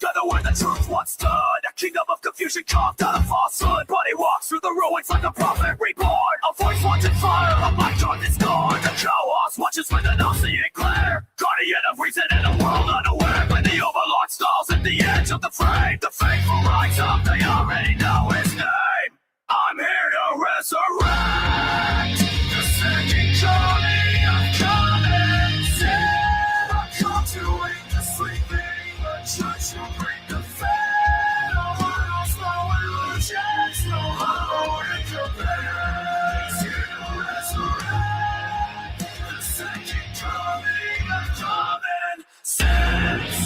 together where the truth once stood. A kingdom of confusion carved out of falsehood. But he walks through the ruins like a prophet reborn. A voice wants in fire, a light darkness gone. The chaos watches with an all-seeing glare. Guardian of reason in a world unaware. When the overlord stalls at the edge of the frame, the faithful rise up, they already know his name. I'm here to resurrect the second coming of common sin. I come to wake the sleeping, the church will bring the faith. No hurdles, no illusions, no hollow incubator. He's here to resurrect the second coming of common sense.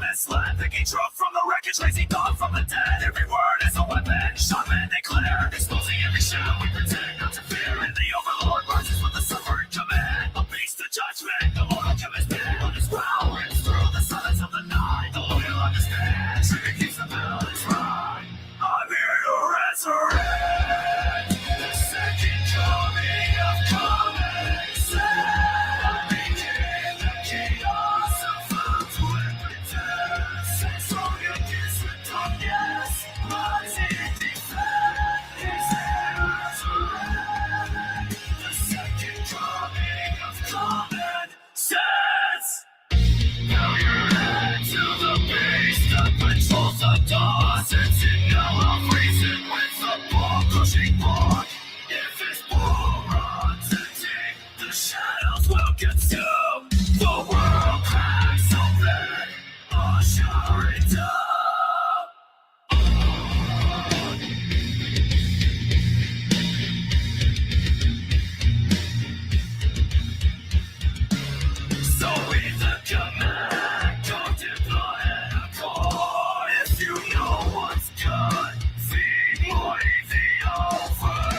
Misled, thinking truth from the wreckage, raising dawn from the dead. Every word is a weapon, shaman declare, exposing every shadow we pretend not to fear. And the overlord rises with the suffering command. A beast of judgment, the Lord of his bed. On his brow rings through the silence of the night. The loyal understand, trigger keeps the balance right. I'm here to resurrect the second coming of common sense. I'm making the chaos of found to strong against the darkness, rising defend. He's here to resurrect the second coming of common sense. Now you're headed to the beast that patrols the doors. It's in yellow reason with the ball crushing block. If his bull runs empty, the shadows will consume. The world cracks open. Usher it up. So with the command, don't deploy a core. If you know what's good, feed more the overlord.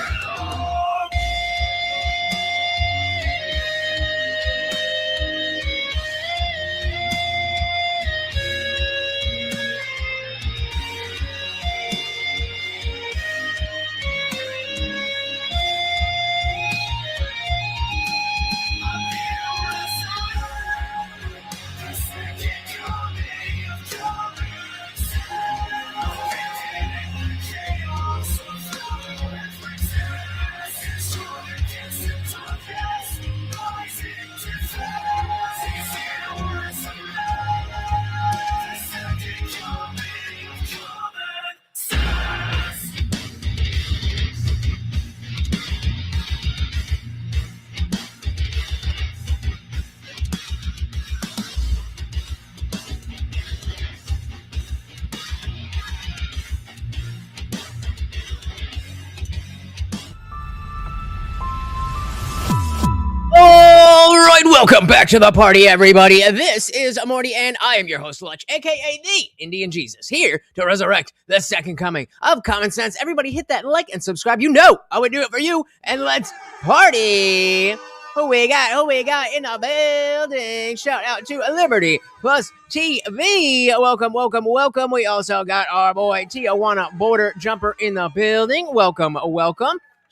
Welcome back to the party, everybody. This is Morty, and I am your host, Lutch, aka the Indian Jesus, here to resurrect the second coming of common sense. Everybody hit that like and subscribe. You know I would do it for you, and let's party. Who we got in the building? Shout out to Liberty Plus TV. Welcome. We also got our boy Tijuana Border Jumper in the building. Welcome.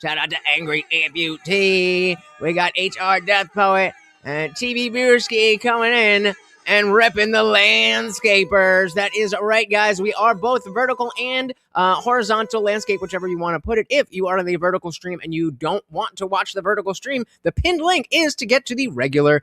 Shout out to Angry Amputee. We got HR Death Poet and TV Beerski coming in and repping the landscapers. That is right, guys. We are both vertical and horizontal landscape, whichever you want to put it. If you are on the vertical stream and you don't want to watch the vertical stream, the pinned link is to get to the regular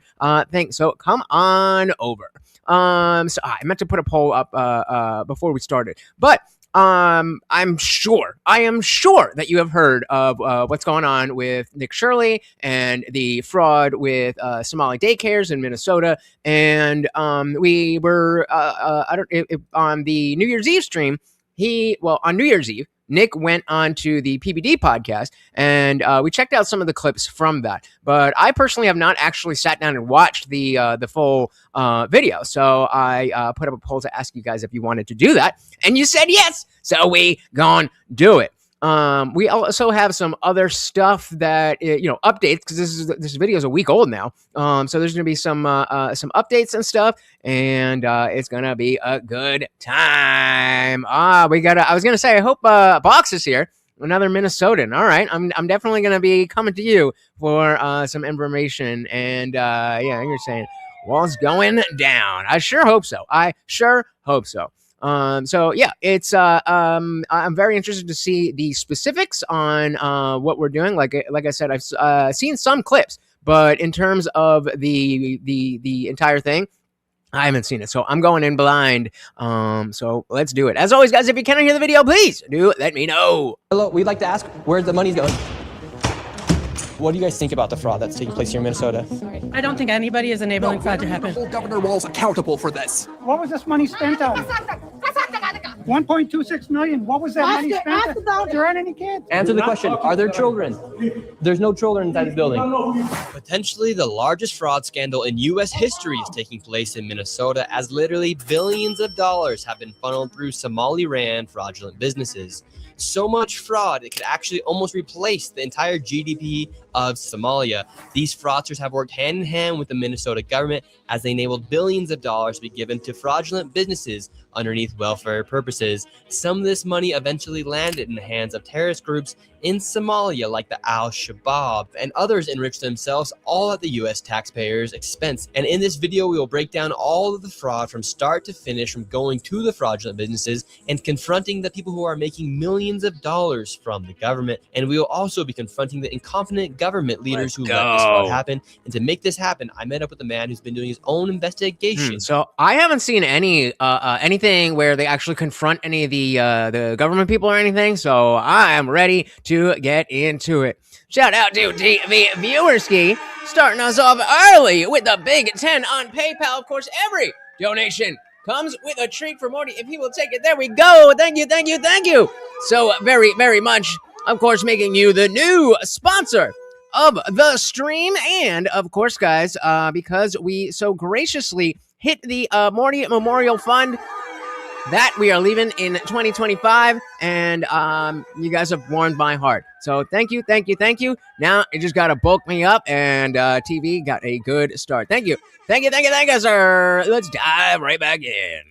thing. So come on over. So I meant to put a poll up before we started, but I am sure that you have heard of what's going on with Nick Shirley and the fraud with Somali daycares in Minnesota. And we were on the New Year's Eve stream. On New Year's Eve, Nick went on to the PBD podcast, and we checked out some of the clips from that. But I personally have not actually sat down and watched the full video. So I put up a poll to ask you guys if you wanted to do that, and you said yes. So we gone do it. We also have some other stuff that, updates, because this video is a week old now. So there's going to be some updates and stuff, and it's going to be a good time. I was going to say, I hope Box is here. another Minnesotan. All right, I'm definitely gonna be coming to you for some information. And yeah, you're saying Walz going down. I sure hope so. So yeah, it's I'm very interested to see the specifics on what we're doing. Like I said, I've seen some clips, but in terms of the entire thing, I haven't seen it, so I'm going in blind. So let's do it. As always, guys, if you cannot hear the video, please do let me know. Hello, we'd like to ask where the money's going. What do you guys think about the fraud that's taking place here in Minnesota? I don't think anybody is enabling fraud to happen. Hold Governor Walz accountable for this. What was this money spent on? 1.26 million. What was that money spent on? There aren't any kids. Answer the question. Are there children? There's no children inside this building. Potentially the largest fraud scandal in U.S. history is taking place in Minnesota, as literally billions of dollars have been funneled through Somali-ran fraudulent businesses. So much fraud, it could actually almost replace the entire GDP of Somalia. These fraudsters have worked hand in hand with the Minnesota government as they enabled billions of dollars to be given to fraudulent businesses underneath welfare purposes. Some of this money eventually landed in the hands of terrorist groups in Somalia, like the Al-Shabaab, and others enriched themselves, all at the U.S. taxpayers' expense. And in this video, we will break down all of the fraud from start to finish, from going to the fraudulent businesses and confronting the people who are making millions of dollars from the government. And we will also be confronting the incompetent government leaders who let this fraud happen. And to make this happen, I met up with a man who's been doing his own investigation. So I haven't seen anything where they actually confront any of the government people or anything. So I am ready to get into it. Shout out to the Viewerski, starting us off early with the big 10 on PayPal. Of course, every donation comes with a treat for Morty if he will take it. There we go. Thank you, thank you, thank you so very, very much. Of course, making you the new sponsor of the stream. And of course, guys, because we so graciously hit the Morty Memorial Fund that we are leaving in 2025, and you guys have warmed my heart. So thank you, thank you, thank you. Now you just got to bulk me up, and TV got a good start. Thank you, thank you, thank you, thank you, sir. Let's dive right back in.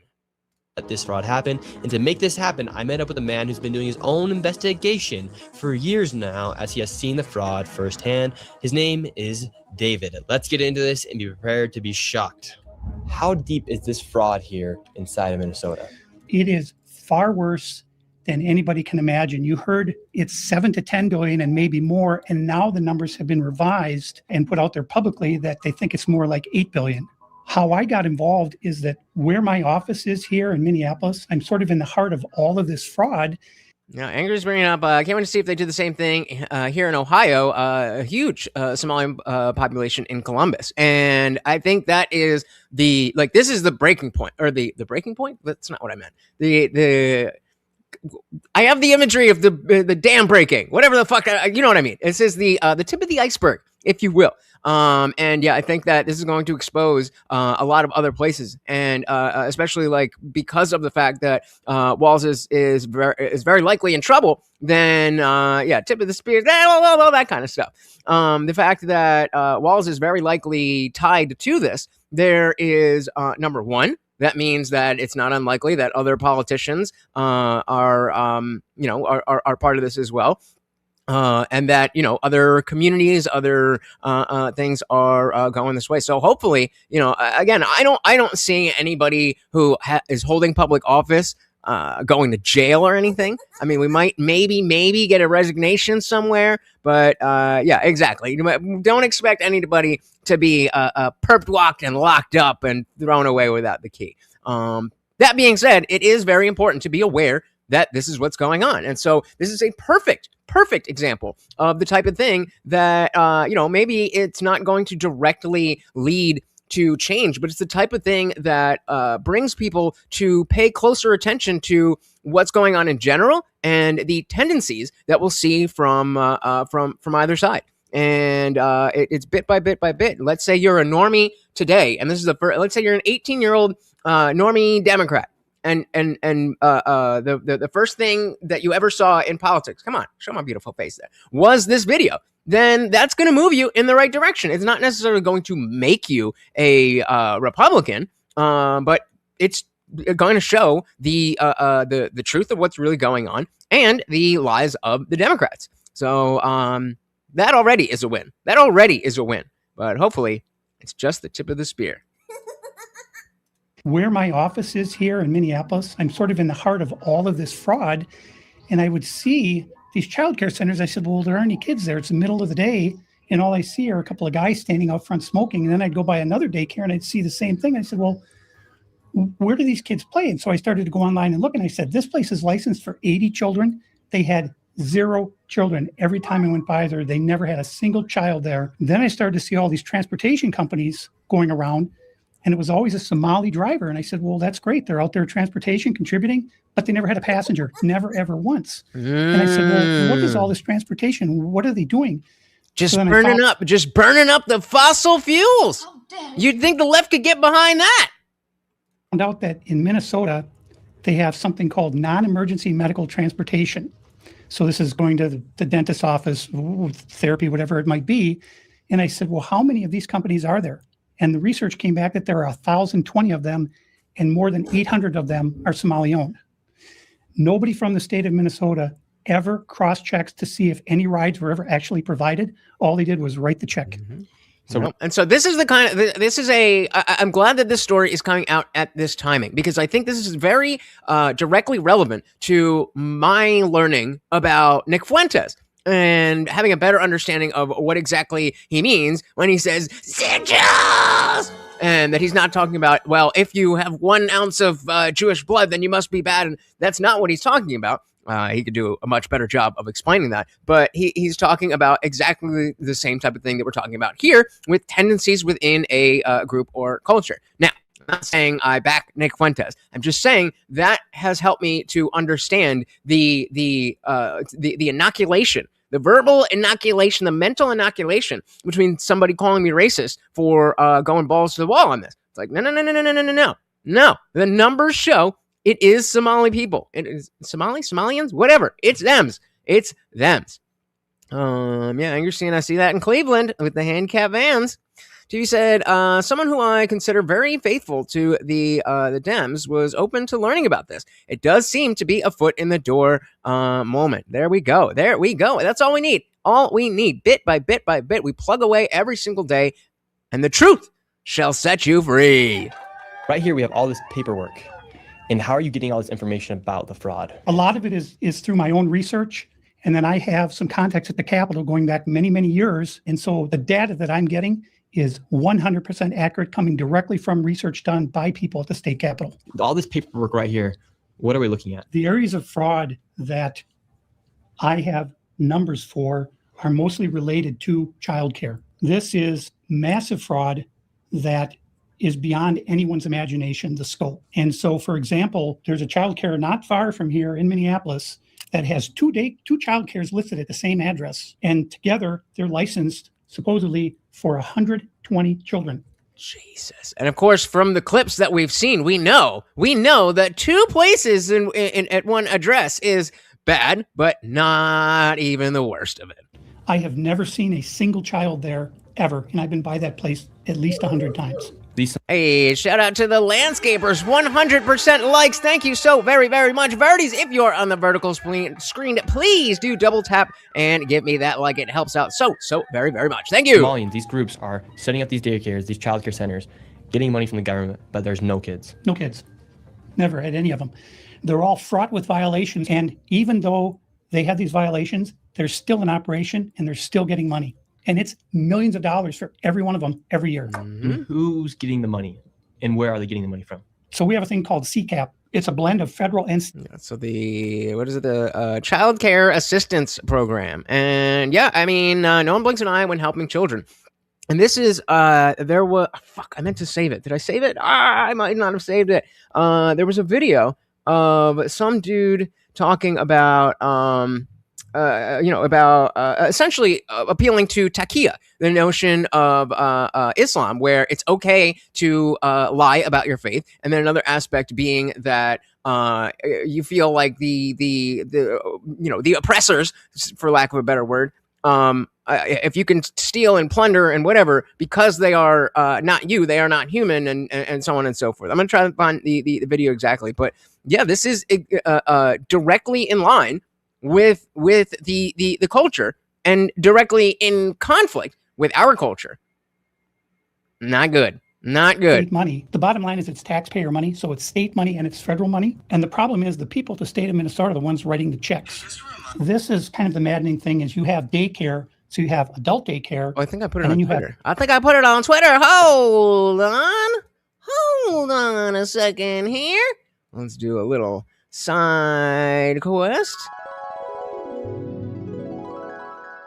Let this fraud happen. And to make this happen, I met up with a man who's been doing his own investigation for years now, as he has seen the fraud firsthand. His name is David. Let's get into this and be prepared to be shocked. How deep is this fraud here inside of Minnesota? It is far worse than anybody can imagine. You heard it's 7 to 10 billion and maybe more, and now the numbers have been revised and put out there publicly that they think it's more like 8 billion. How I got involved is that where my office is here in Minneapolis, I'm sort of in the heart of all of this fraud. Now, Angry's bringing up, I can't wait to see if they do the same thing here in Ohio, a huge Somali population in Columbus. And I think that is this is the breaking point, or the breaking point? That's not what I meant. I have the imagery of the dam breaking, whatever the fuck, you know what I mean? This is the tip of the iceberg, if you will. And yeah, I think that this is going to expose a lot of other places, and especially because of the fact that Walz is very likely in trouble. Then yeah, tip of the spear, all that kind of stuff. The fact that Walz is very likely tied to this, there is number one. That means that it's not unlikely that other politicians are part of this as well. And that, other communities, other things are going this way. So hopefully, again, I don't see anybody who is holding public office going to jail or anything. I mean, we might maybe get a resignation somewhere, but yeah, exactly. Don't expect anybody to be perp walked and locked up and thrown away without the key. That being said, it is very important to be aware that this is what's going on. And so this is a perfect example of the type of thing that, maybe it's not going to directly lead to change, but it's the type of thing that brings people to pay closer attention to what's going on in general and the tendencies that we'll see from either side. And it's bit by bit by bit. Let's say you're a normie today, and this is let's say you're an 18-year-old normie Democrat. And the first thing that you ever saw in politics, come on, show my beautiful face there, was this video. Then that's going to move you in the right direction. It's not necessarily going to make you a Republican, but it's going to show the truth of what's really going on. and the lies of the Democrats. So that already is a win. That already is a win. But hopefully, it's just the tip of the spear. Where my office is here in Minneapolis, I'm sort of in the heart of all of this fraud. And I would see these childcare centers. I said, well, there aren't any kids there. It's the middle of the day. And all I see are a couple of guys standing out front smoking. And then I'd go by another daycare and I'd see the same thing. I said, well, where do these kids play? And so I started to go online and look, and I said, this place is licensed for 80 children. They had 0 children. Every time I went by there, they never had a single child there. Then I started to see all these transportation companies going around, and it was always a Somali driver. And I said, well, that's great. They're out there transportation, contributing, but they never had a passenger, never, ever once. And I said, well, what is all this transportation? What are they doing? Just burning up the fossil fuels. You'd think the left could get behind that. Found out that in Minnesota, they have something called non-emergency medical transportation. So this is going to the dentist's office, therapy, whatever it might be. And I said, well, how many of these companies are there? And the research came back that there are 1,020 of them, and more than 800 of them are Somali owned. Nobody from the state of Minnesota ever cross-checks to see if any rides were ever actually provided. All they did was write the check. Mm-hmm. So this is the kind of, I'm glad that this story is coming out at this timing, because I think this is very directly relevant to my learning about Nick Fuentes and having a better understanding of what exactly he means when he says sigils, and that he's not talking about, well, if you have 1 ounce of Jewish blood, then you must be bad. And that's not what he's talking about. He could do a much better job of explaining that, but he's talking about exactly the same type of thing that we're talking about here, with tendencies within a group or culture. Now, I'm not saying I back Nick Fuentes. I'm just saying that has helped me to understand the inoculation, the verbal inoculation, the mental inoculation between somebody calling me racist for going balls to the wall on this. It's like, no. The numbers show it is Somali people. It is Somalians, whatever. It's thems. Yeah, you're seeing, I see that in Cleveland with the handicap vans. She said, someone who I consider very faithful to the Dems was open to learning about this. It does seem to be a foot in the door moment. There we go. That's all we need. Bit by bit by bit, we plug away every single day, and the truth shall set you free. Right here, we have all this paperwork. And how are you getting all this information about the fraud? A lot of it is through my own research. And then I have some contacts at the Capitol going back many, many years. And so the data that I'm getting is 100% accurate, coming directly from research done by people at the state Capitol. All this paperwork right here, what are we looking at? The areas of fraud that I have numbers for are mostly related to childcare. This is massive fraud that is beyond anyone's imagination, the scope. And so, for example, there's a childcare not far from here in Minneapolis that has two childcares listed at the same address. And together, they're licensed supposedly for 120 children. Jesus. And of course, from the clips that we've seen, we know that 2 places in at one address is bad, but not even the worst of it. I have never seen a single child there ever. And I've been by that place at least 100 times. Hey, shout out to the landscapers, 100% likes. Thank you so very, very much. Verdes, if you're on the vertical screen, please do double tap and give me that like. It helps out so very, very much. Thank you. Somalians, these groups are setting up these daycares, these childcare centers, getting money from the government, but there's no kids. No kids. Never had any of them. They're all fraught with violations. And even though they have these violations, they're still in operation and they're still getting money. And it's millions of dollars for every one of them every year. Mm-hmm. Who's getting the money, and where are they getting the money from? So we have a thing called CCAP. It's a blend of federal and so the Child Care Assistance Program. And yeah, I mean, no one blinks an eye when helping children. And this is I meant to save it. Did I save it? I might not have saved it. There was a video of some dude talking about essentially appealing to taqiyya, the notion of Islam, where it's okay to lie about your faith, and then another aspect being that you feel like the oppressors, for lack of a better word, if you can steal and plunder and whatever, because they are not you, they are not human, and so on and so forth. I'm gonna try to find the video exactly, but yeah, this is directly in line with the culture and directly in conflict with our culture. Not good. Not good. State money. The bottom line is it's taxpayer money, so it's state money and it's federal money. And the problem is the people at the state of Minnesota are the ones writing the checks. This is kind of the maddening thing is you have daycare, so you have adult daycare. Oh, I think I put it on Twitter. I think I put it on Twitter. Hold on a second here. Let's do a little side quest.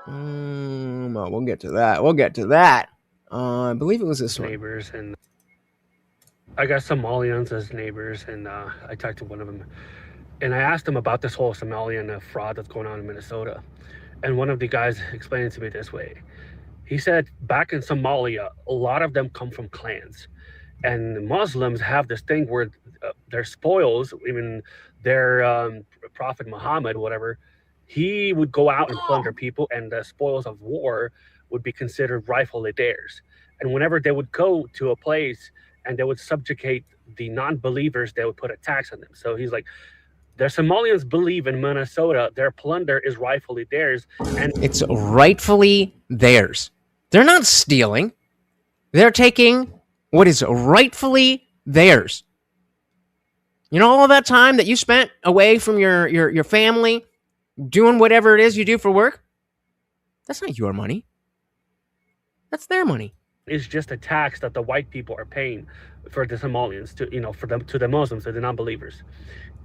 Well, we'll get to that. I believe it was this one. Neighbors, and I got Somalians as neighbors, and I talked to one of them, and I asked him about this whole Somalian fraud that's going on in Minnesota. And one of the guys explained it to me this way. He said back in Somalia, a lot of them come from clans, and Muslims have this thing where their spoils, even their Prophet Muhammad, whatever, he would go out and plunder people, and the spoils of war would be considered rightfully theirs. And whenever they would go to a place and they would subjugate the non-believers, they would put a tax on them. So he's like, the Somalians believe in Minnesota, their plunder is rightfully theirs. And it's rightfully theirs. They're not stealing. They're taking what is rightfully theirs. You know, all that time that you spent away from your family, doing whatever it is you do for work, that's not your money. That's their money. It's just a tax that the white people are paying for the Somalians to the Muslims, to the non-believers.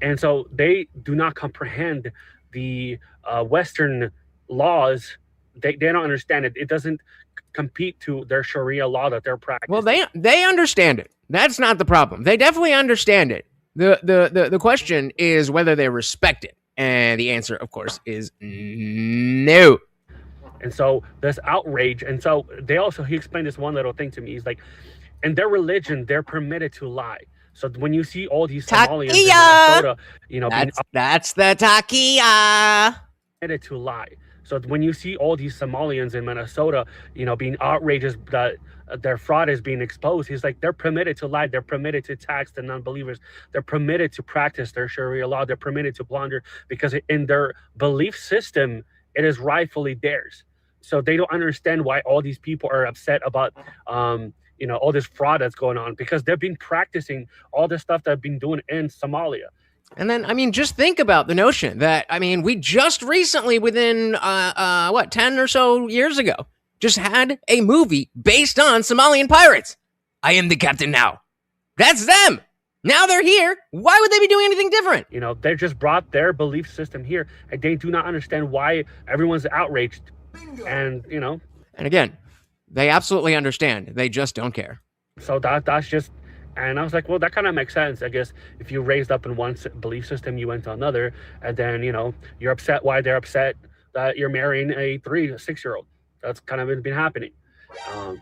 And so they do not comprehend the Western laws. They don't understand it. It doesn't compete to their Sharia law that they're practicing. Well, they understand it. That's not the problem. They definitely understand it. The question is whether they respect it. And the answer, of course, is no. And so there's outrage. And so he explained this one little thing to me. He's like, in their religion, they're permitted to lie. So when you see all these Somalians in Minnesota, that's the takia. Permitted to lie. So when you see all these Somalians in Minnesota, being outrageous that their fraud is being exposed, he's like, they're permitted to lie. They're permitted to tax the non-believers. They're permitted to practice their Sharia law. They're permitted to plunder because in their belief system, it is rightfully theirs. So they don't understand why all these people are upset about, all this fraud that's going on, because they've been practicing all the stuff that they've been doing in Somalia. And then, just think about the notion that, we just recently, within, 10 or so years ago, just had a movie based on Somalian pirates. I am the captain now. That's them. Now they're here. Why would they be doing anything different? They just brought their belief system here, and they do not understand why everyone's outraged. And, And again, they absolutely understand. They just don't care. So that's just... And I was like, well, that kind of makes sense. I guess if you raised up in one belief system, you went to another, and then, you're upset why they're upset that you're marrying a 3 to 6-year-old. That's kind of been happening.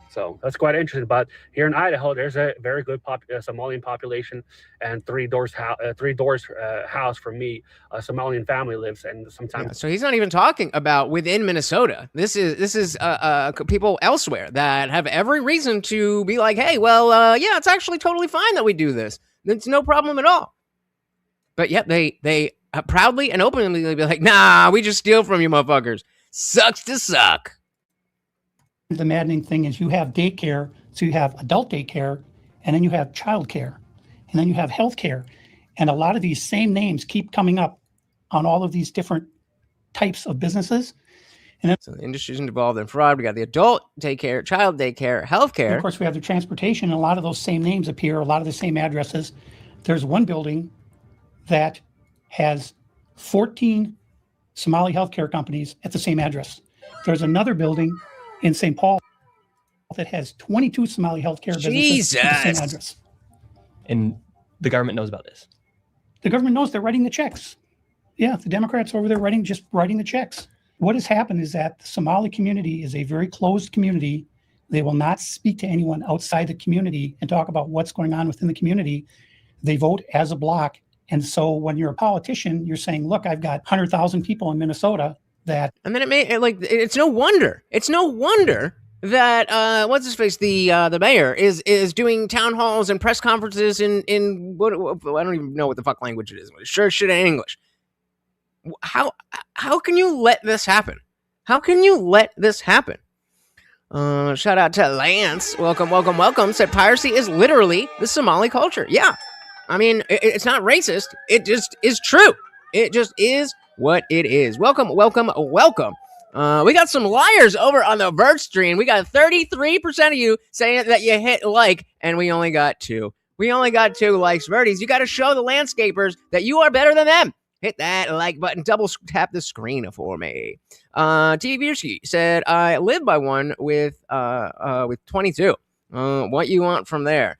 So that's quite interesting. But here in Idaho, there's a very good Somalian population, and three doors house from me, a Somalian family lives, and sometimes. Yeah, so he's not even talking about within Minnesota. This is people elsewhere that have every reason to be like, hey, well, yeah, it's actually totally fine that we do this. It's no problem at all. But yet they proudly and openly be like, nah, we just steal from you motherfuckers. Sucks to suck. The maddening thing is you have daycare, so you have adult daycare, and then you have child care, and then you have health care. And a lot of these same names keep coming up on all of these different types of businesses. And then, so the industry's involved in fraud. We got the adult daycare, child daycare, health care. Of course, we have the transportation, and a lot of those same names appear, a lot of the same addresses. There's one building that has 14 Somali healthcare companies at the same address. There's another building in St. Paul that has 22 Somali healthcare businesses at the same address. And the government knows about this. The government knows they're writing the checks. Yeah, the Democrats over there just writing the checks. What has happened is that the Somali community is a very closed community. They will not speak to anyone outside the community and talk about what's going on within the community. They vote as a block. And so when you're a politician, you're saying, look, I've got 100,000 people in Minnesota that. And then it's no wonder. It's no wonder that what's his face, the mayor is doing town halls and press conferences in what I don't even know what the fuck language it is. Sure shit in English. How can you let this happen? How can you let this happen? Shout out to Lance. Welcome. Said piracy is literally the Somali culture. Yeah. I mean, it's not racist. It just is true. It just is what it is. Welcome. We got some liars over on the Vert stream. We got 33% of you saying that you hit like, and we only got 2. We only got 2 likes. Verties, you got to show the landscapers that you are better than them. Hit that like button. Double tap the screen for me. T. said, I live by one with 22. What you want from there?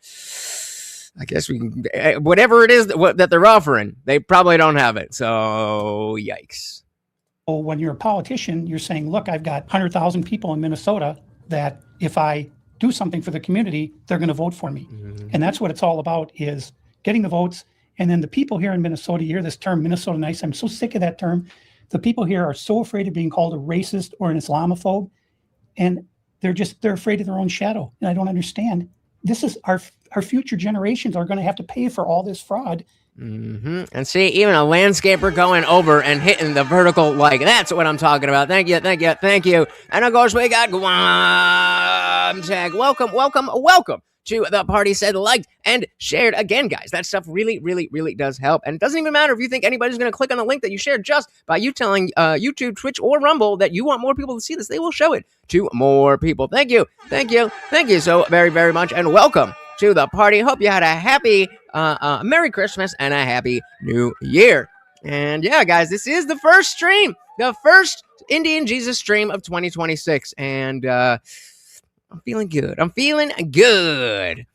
I guess we can, whatever it is that they're offering, they probably don't have it. So, yikes. Well, when you're a politician, you're saying, look, I've got 100,000 people in Minnesota that if I do something for the community, they're going to vote for me. Mm-hmm. And that's what it's all about, is getting the votes. And then the people here in Minnesota, you hear this term, Minnesota nice. I'm so sick of that term. The people here are so afraid of being called a racist or an Islamophobe. And they're afraid of their own shadow. And I don't understand. This is our future generations are going to have to pay for all this fraud. Mm-hmm. And see, even a landscaper going over and hitting the vertical like, that's what I'm talking about. Thank you. And of course, we got Guam Tech. Welcome to the party. Said, liked, and shared. Again, guys, that stuff really does help. And it doesn't even matter if you think anybody's going to click on the link that you shared. Just by you telling YouTube, Twitch, or Rumble that you want more people to see this, they will show it to more people. Thank you so very much, and welcome to the party. Hope you had a happy Merry Christmas and a Happy New Year. And yeah, guys, this is the first stream, the first Indian Jesus stream of 2026. And I'm feeling good. I'm glad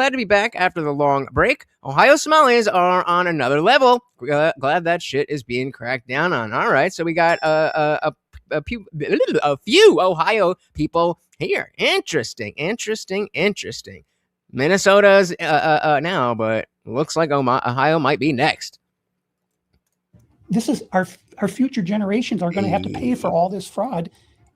to be back after the long break. Ohio Somalis are on another level. Glad that shit is being cracked down on. All right, so we got a few Ohio people here. Interesting. Minnesota's now, but looks like Ohio might be next. This is our future generations are going to have to pay for all this fraud,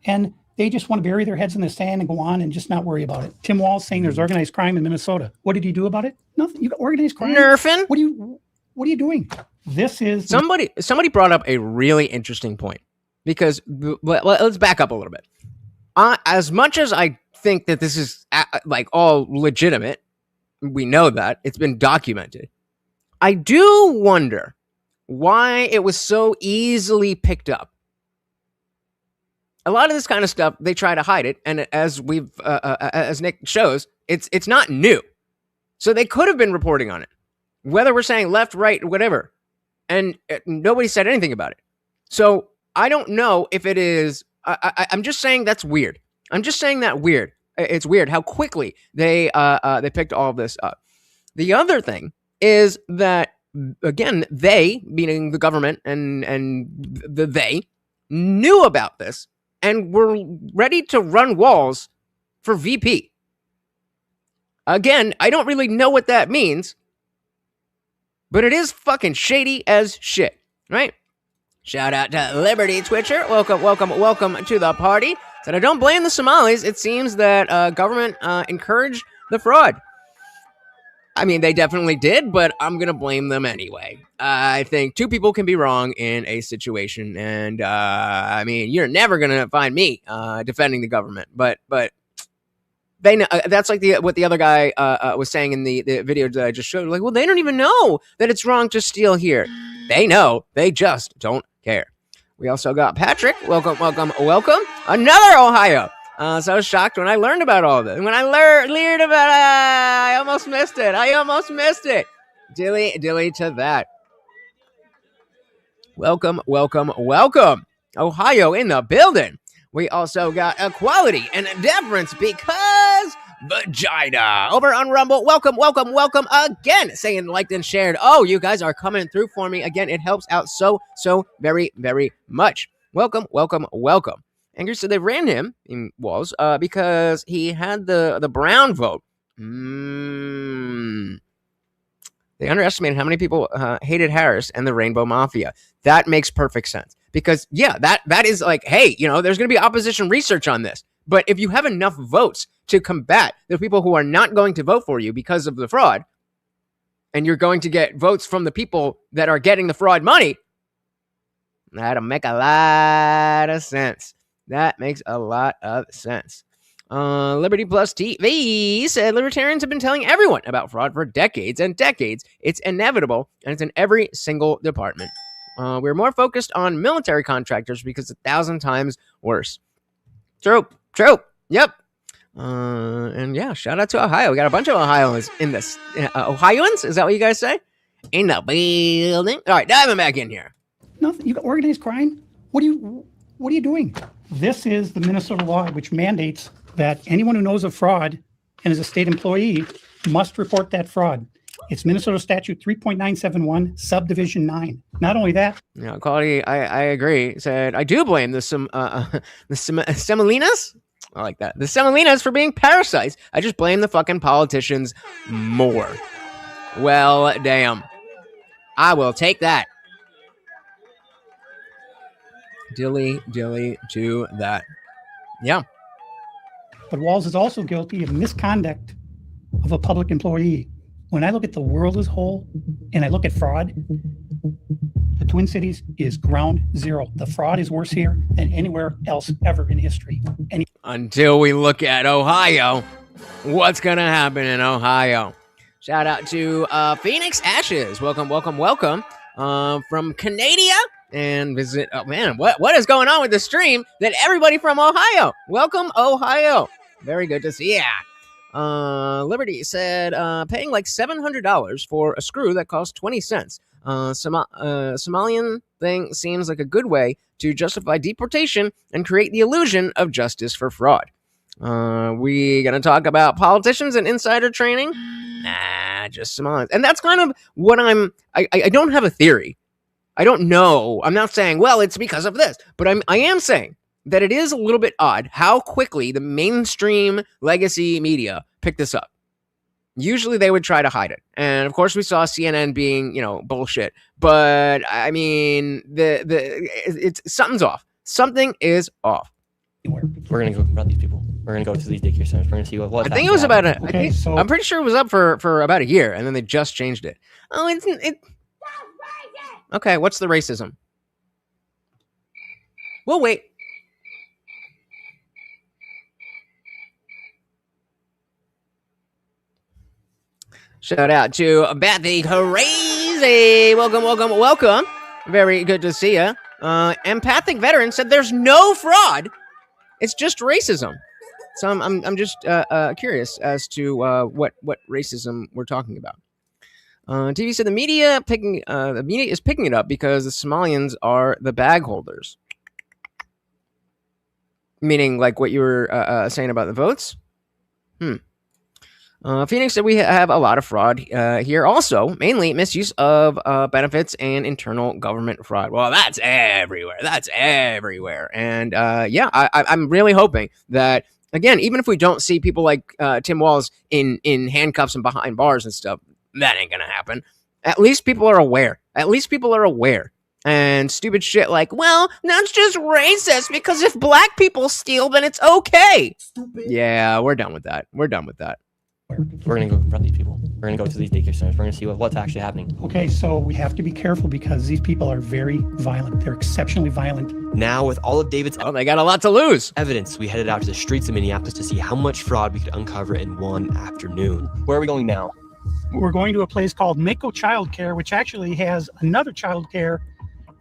and they just want to bury their heads in the sand and go on and just not worry about it. Tim Walz saying there's organized crime in Minnesota. What did he do about it? Nothing. You got organized crime. Nerfing. What are you doing? This is somebody brought up a really interesting point, because let's back up a little bit. As much as I think that this is like all legitimate, we know that it's been documented. I do wonder why it was so easily picked up. A lot of this kind of stuff, they try to hide it, and as as Nick shows, it's not new. So they could have been reporting on it, whether we're saying left, right, whatever, and nobody said anything about it. So I don't know if it is. I'm just saying that's weird. It's weird how quickly they picked all of this up. The other thing is that, again, they, meaning the government and they, knew about this and were ready to run Walz for VP. Again, I don't really know what that means, but it is fucking shady as shit, right? Shout out to Liberty Twitcher. Welcome to the party. Said, I don't blame the Somalis. It seems that government encouraged the fraud. I mean, they definitely did, but I'm going to blame them anyway. I think two people can be wrong in a situation. And, I mean, you're never going to find me defending the government. But they know, that's like what the other guy was saying in the video that I just showed. Like, well, they don't even know that it's wrong to steal here. They know. They just don't care. We also got Patrick. Welcome. Another Ohio. So I was shocked when I learned about all this. When I learned about it, I almost missed it. Dilly to that. Welcome. Ohio in the building. We also got equality and deference because vagina. Over on Rumble. Welcome again. Saying liked and shared. Oh, you guys are coming through for me again. It helps out so very, very much. Welcome. And so they ran him in Walz because he had the brown vote. They underestimated how many people hated Harris and the Rainbow Mafia. That makes perfect sense. Because, yeah, that is like, hey, there's going to be opposition research on this. But if you have enough votes to combat the people who are not going to vote for you because of the fraud, and you're going to get votes from the people that are getting the fraud money, That'll make a lot of sense. That makes a lot of sense. Liberty Plus TV said libertarians have been telling everyone about fraud for decades and decades. It's inevitable, and it's in every single department. We're more focused on military contractors because it's 1,000 times worse. True. Yep. And yeah, shout out to Ohio. We got a bunch of Ohioans in this. Ohioans? Is that what you guys say? In the building. All right, diving back in here. Nothing. You got organized crime? What are you doing? This is the Minnesota law, which mandates that anyone who knows of fraud and is a state employee must report that fraud. It's Minnesota Statute 3.971, Subdivision 9. Not only that. Yeah, Quality, I agree. Said, I do blame the Semolinas? I like that. The Semolinas for being parasites. I just blame the fucking politicians more. Well, damn. I will take that. Dilly to that. Yeah. But Walz is also guilty of misconduct of a public employee. When I look at the world as a whole and I look at fraud, the Twin Cities is ground zero. The fraud is worse here than anywhere else ever in history. Until we look at Ohio, what's going to happen in Ohio? Shout out to Phoenix Ashes. Welcome from Canada. And visit, oh man, what is going on with the stream? That everybody from Ohio. Welcome, Ohio. Very good to see ya. Liberty said, paying like $700 for a screw that costs 20 cents. Somalian thing seems like a good way to justify deportation and create the illusion of justice for fraud. We gonna talk about politicians and insider training? Nah, just Somalians. And that's kind of what I don't have a theory. I don't know. I'm not saying, well, it's because of this, but I am saying that it is a little bit odd how quickly the mainstream legacy media picked this up. Usually they would try to hide it. And of course we saw CNN being, bullshit. But I mean, it's something's off. Something is off. We're going to go confront these people. We're going to go to these daycare centers. We're going to see what I think it was about I'm pretty sure it was up for about a year, and then they just changed it. Oh, it's okay, what's the racism? We'll wait. Shout out to Bethy Crazy. Welcome. Very good to see you. Empathic Veteran said there's no fraud. It's just racism. So I'm just curious as to what racism we're talking about. TV said the media is picking it up because the Somalians are the bag holders. Meaning, like what you were saying about the votes. Phoenix said we have a lot of fraud here. Also, mainly misuse of benefits and internal government fraud. Well, that's everywhere. And I'm really hoping that, again, even if we don't see people like Tim Walz in handcuffs and behind bars and stuff, that ain't gonna happen. At least people are aware. And stupid shit like, well, that's just racist because if black people steal, then it's okay. Stupid. Yeah, we're done with that. We're going to go confront these people. We're going to go to these daycare centers. We're going to see what's actually happening. Okay, so we have to be careful because these people are very violent. They're exceptionally violent. Now, with all of David's they got a lot to lose. Evidence, we headed out to the streets of Minneapolis to see how much fraud we could uncover in one afternoon. Where are we going now? We're going to a place called Mako Childcare, which actually has another childcare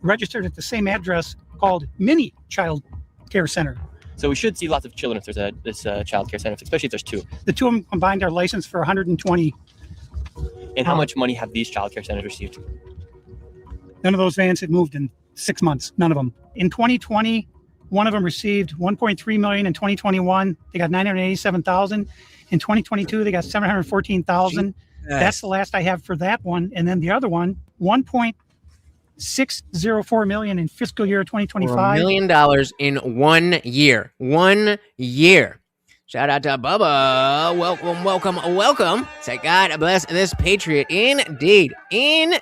registered at the same address called Mini Child Care Center. So we should see lots of children if there's this child care center, especially if there's two. The two of them combined are licensed for $120. And how much money have these child care centers received? None of those vans had moved in 6 months. None of them. In 2020, one of them received $1.3 million. In 2021, they got $987,000. In 2022, they got $714,000. That's the last I have for that one. And then the other one, $1.604 million in fiscal year 2025. $1 million in 1 year. 1 year. Shout out to Bubba. Welcome. Say God bless this patriot. Indeed. And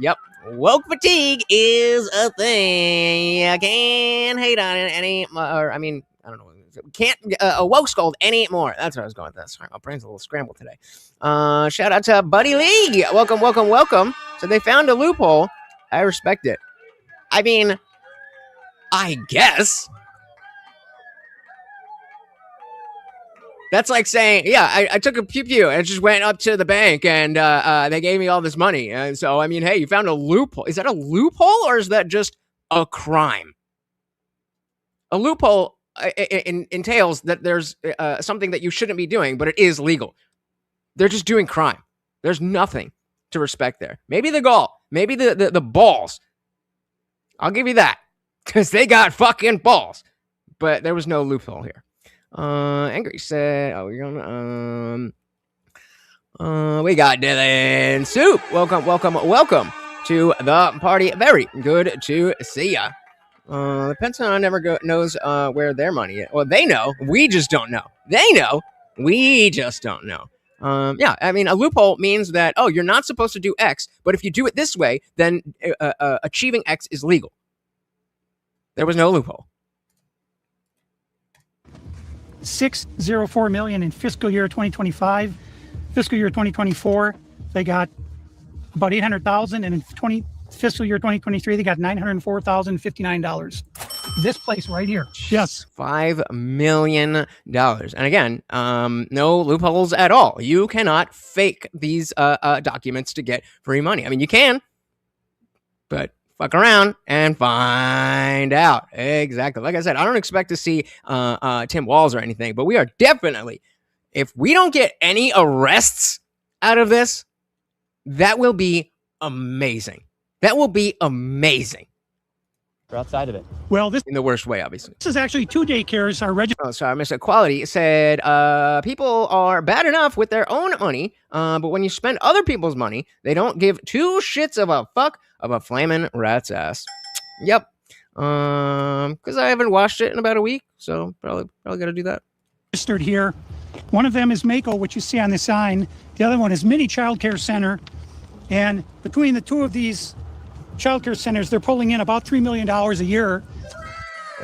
yep. Woke fatigue is a thing. You can't hate on it anymore. I mean, I don't know. Can't a woke scold anymore. That's what I was going with. Sorry, my brain's a little scrambled today. Shout out to Buddy Lee. Welcome. So they found a loophole. I respect it. I mean, I guess. That's like saying, yeah, I took a pew and just went up to the bank and they gave me all this money. And so, I mean, hey, you found a loophole. Is that a loophole or is that just a crime? A loophole entails that there's something that you shouldn't be doing, but it is legal. They're just doing crime. There's nothing to respect there. Maybe the gall, maybe the balls. I'll give you that because they got fucking balls. But there was no loophole here. Angry said, "Oh, we're gonna we got Dylan Soup. Welcome to the party. Very good to see ya. The Pentagon never knows where their money is. Well, they know. We just don't know. They know. We just don't know. Yeah, I mean, a loophole means that, oh, you're not supposed to do X, but if you do it this way, then achieving X is legal. There was no loophole. 604 million in fiscal year 2025. Fiscal year 2024, they got about 800,000, and in fiscal year 2023, they got $904,059. This place right here. Yes. $5 million. And again, no loopholes at all. You cannot fake these documents to get free money. I mean, you can, but fuck around and find out. Exactly. Like I said, I don't expect to see Tim Walz or anything, but we are definitely, if we don't get any arrests out of this, that will be amazing. That will be amazing. We're outside of it. Well, this In the worst way, obviously. is actually 2 daycares are registered. Oh, sorry, Mr. Quality said, people are bad enough with their own money, but when you spend other people's money, they don't give 2 shits of a fuck of a flaming rat's ass. Yep. Because I haven't watched it in about a week, so probably gotta do that. Registered here. One of them is Mako, which you see on the sign. The other one is Mini Child Care Center. And between the two of these child care centers, they're pulling in about $3 million a year.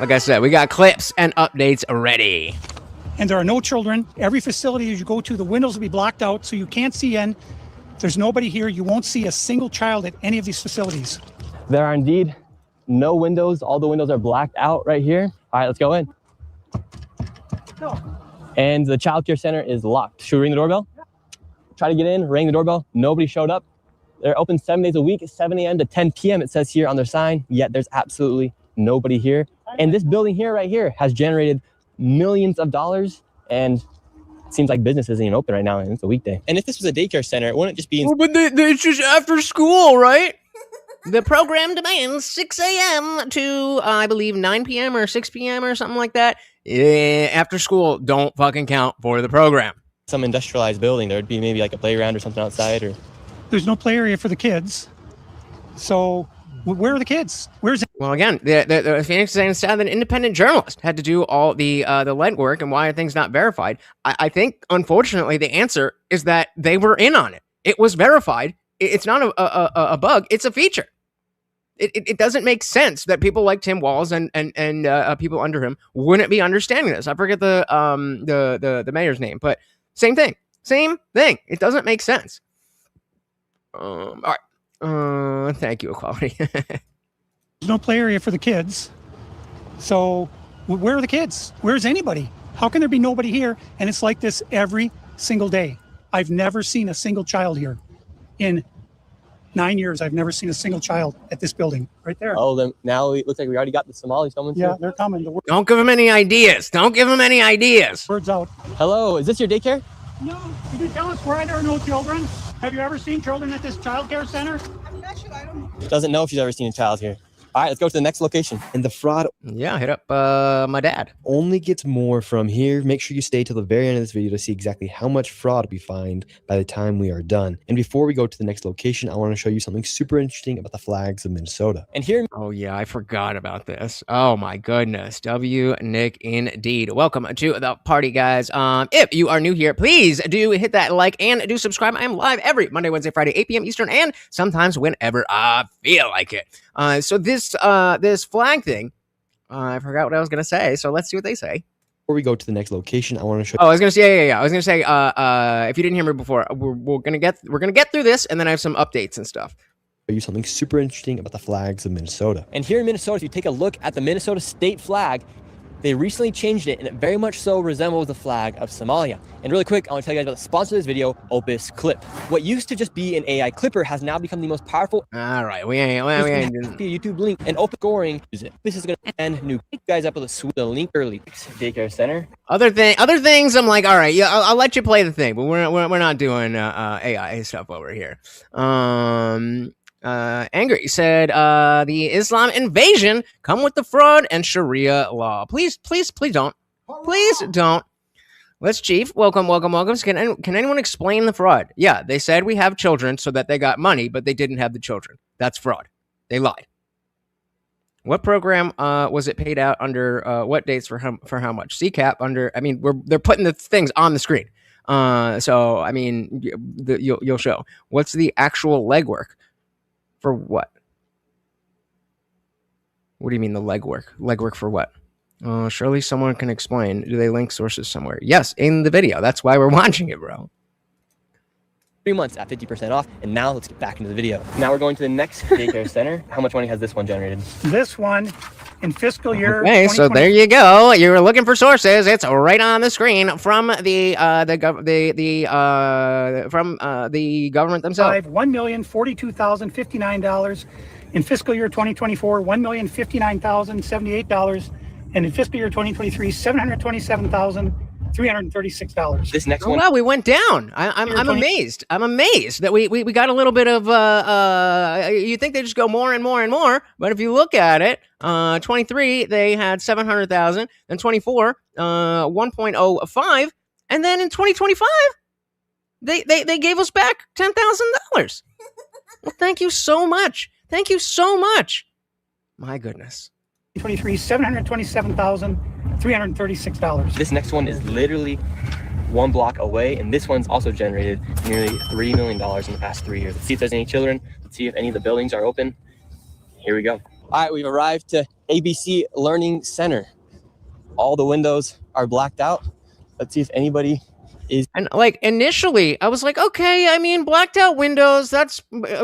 Like I said, we got clips and updates ready. And there are no children. Every facility as you go to, the windows will be blocked out, so you can't see in. There's nobody here. You won't see a single child at any of these facilities. There are indeed no windows. All the windows are blacked out right here. All right, let's go in. No. And the child care center is locked. Should we ring the doorbell? Try to get in, ring the doorbell. Nobody showed up. They're open 7 days a week, 7 a.m. to 10 p.m. It says here on their sign, yet there's absolutely nobody here. And this building here, right here, has generated millions of dollars, and it seems like business isn't even open right now, and it's a weekday. And if this was a daycare center, it wouldn't just be in... But it's just after school, right? The program demands 6 a.m. to, I believe, 9 p.m. or 6 p.m. or something like that. After school, don't fucking count for the program. some industrialized building. There would be maybe like a playground or something outside, or... There's no play area for the kids. So where are the kids? Where's it? Well, again, the Phoenix is saying it's sad that an independent journalist had to do all the legwork, and why are things not verified? I think, unfortunately, the answer is that they were in on it. It was verified. It's not a bug. It's a feature. It doesn't make sense that people like Tim Walz and people under him wouldn't be understanding this. I forget the mayor's name, but same thing. It doesn't make sense. All right. Thank you, Equality. There's no play area for the kids. So where are the kids? Where's anybody? How can there be nobody here? And it's like this every single day. I've never seen a single child here. In 9 years, I've never seen a single child at this building right there. Oh, then now it looks like we already got the Somalis coming. Yeah, they're coming. Don't give them any ideas. Word's out. Hello, is this your daycare? No, can you tell us why there are no children? Have you ever seen children at this child care center? Doesn't know if she's ever seen a child here. All right, let's go to the next location. And the fraud Yeah, hit up my dad. only gets more from here. Make sure you stay till the very end of this video to see exactly how much fraud we find by the time we are done. And before we go to the next location, I want to show you something super interesting about the flags of Minnesota. And here, Oh, yeah, I forgot about this. Oh, my goodness. Nick, indeed. Welcome to the party, guys. If you are new here, please do hit that like and do subscribe. I am live every Monday, Wednesday, Friday, 8 p.m. Eastern, and sometimes whenever I feel like it. So this flag thing, I forgot what I was going to say, so let's see what they say. Before we go to the next location, I want to show Oh, I was going to say, yeah. I was going to say, if you didn't hear me before, we're going to get through this, and then I have some updates and stuff. you something super interesting about the flags of Minnesota. And here in Minnesota, if you take a look at the Minnesota state flag, they recently changed it, and it very much so resembles the flag of Somalia. And really quick, I want to tell you guys about the sponsor of this video, Opus Clip. What used to just be an AI clipper has now become the most powerful. All right, we ain't doing Be a YouTube link and open scoring. Use it. This is going to end new guys up with the link early. Daycare center. other things. I'm like, all right, yeah, I'll let you play the thing, but we're not doing AI stuff over here. Angry said, the Islam invasion come with the fraud and Sharia law. Please don't. Please don't. Let's Chief. Welcome. Can anyone explain the fraud? Yeah, they said we have children so that they got money, but they didn't have the children. That's fraud. They lied. What program was it paid out under? What dates for how much? CCAP under. I mean, they're putting the things on the screen. So I mean, you'll show. What's the actual legwork? For what? What do you mean the legwork? Legwork for what? Surely someone can explain. Do they link sources somewhere? Yes, in the video. That's why we're watching it, bro. 3 months at 50% off. And now let's get back into the video. Now we're going to the next daycare center. How much money has this one generated? This one in fiscal year. Okay, so there you go. You were looking for sources. It's right on the screen from the government themselves. $1,042,059 in fiscal year 2024. $1,059,078, and in fiscal year 2023, $727,336. This next Oh, one. wow, we went down. I'm amazed. I'm amazed that we got a little bit of you think they just go more and more and more, but if you look at it, 23 they had 700,000, then 24 1.05, and then in 2025 they gave us back $10,000. Well, thank you so much. Thank you so much. My goodness. 23, $727,336. This next one is literally one block away, and this one's also generated nearly $3 million in the past 3 years. Let's see if there's any children. Let's see if any of the buildings are open. Here we go. All right, we've arrived to ABC Learning Center. All the windows are blacked out. Let's see if anybody is. And like initially, I was like, okay, I mean, blacked out windows, that's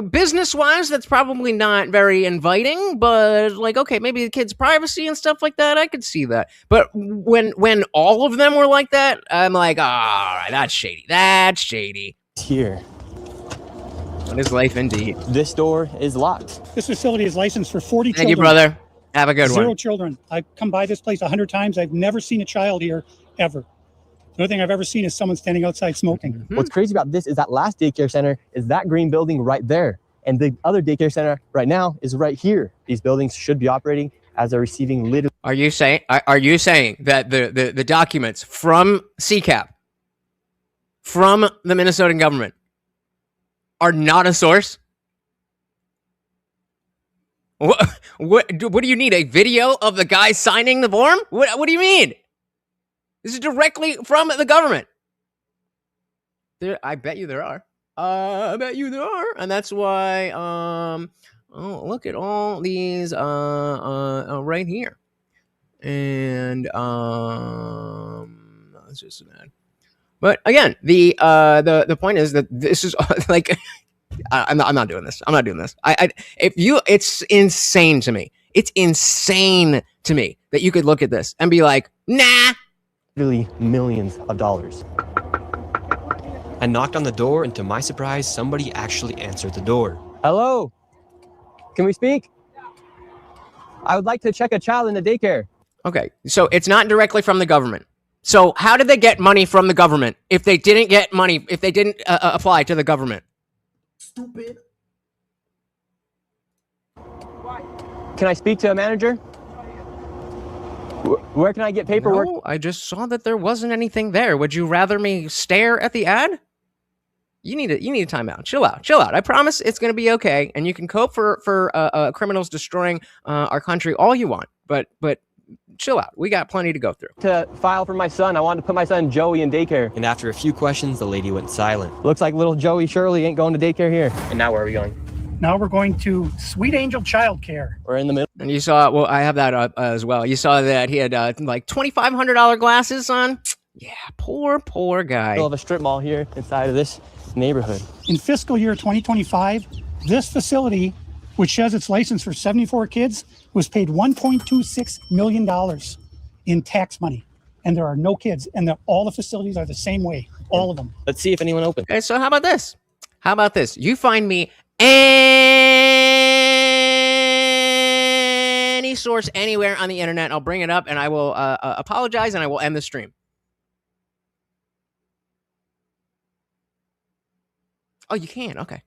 business wise, that's probably not very inviting, but like, okay, maybe the kids' privacy and stuff like that, I could see that. But when all of them were like that, I'm like, all right, that's shady. That's shady. Here. What is life indeed? This door is locked. This facility is licensed for 40 Thank children. you, brother. Have a good one. 0 children. I've come by this place 100 times. I've never seen a child here, ever. The only thing I've ever seen is someone standing outside smoking. Mm-hmm. What's crazy about this is that last daycare center is that green building right there. And the other daycare center right now is right here. These buildings should be operating as they're receiving literally. Are you saying that the documents from CCAP, from the Minnesotan government, are not a source? What do you need? A video of the guy signing the form? What do you mean? This is directly from the government. I bet you there are. I bet you there are, and that's why. Oh, look at all these right here, and that's just bad. But again, the point is that this is like. I'm not doing this. I'm not doing this. It's insane to me. It's insane to me that you could look at this and be like, nah. Really millions of dollars. I knocked on the door, and to my surprise, somebody actually answered the door. Hello? Can we speak? I would like to check a child in the daycare. Okay, so it's not directly from the government. So how did they get money from the government if they didn't get money, if they didn't apply to the government? Stupid. Can I speak to a manager? Where can I get paperwork? No, I just saw that there wasn't anything there. Would you rather me stare at the ad? You need a timeout. Chill out. I promise it's going to be okay, and you can cope for criminals destroying our country all you want. But chill out. We got plenty to go through. To file for my son, I wanted to put my son Joey in daycare. And after a few questions, the lady went silent. Looks like little Joey Shirley ain't going to daycare here. And now where are we going? Now we're going to Sweet Angel Childcare. We're in the middle. And you saw, well, I have that up as well. You saw that he had like $2,500 glasses on. Yeah, poor guy. Middle of a strip mall here inside of this neighborhood. In fiscal year 2025, This facility, which has its license for 74 kids, was paid $1.26 million in tax money. And there are no kids. And all the facilities are the same way. All of them. Let's see if anyone opened. Okay, so how about this? How about this? You find me any source anywhere on the internet. I'll bring it up and I will apologize and I will end the stream. Oh, you can? Okay.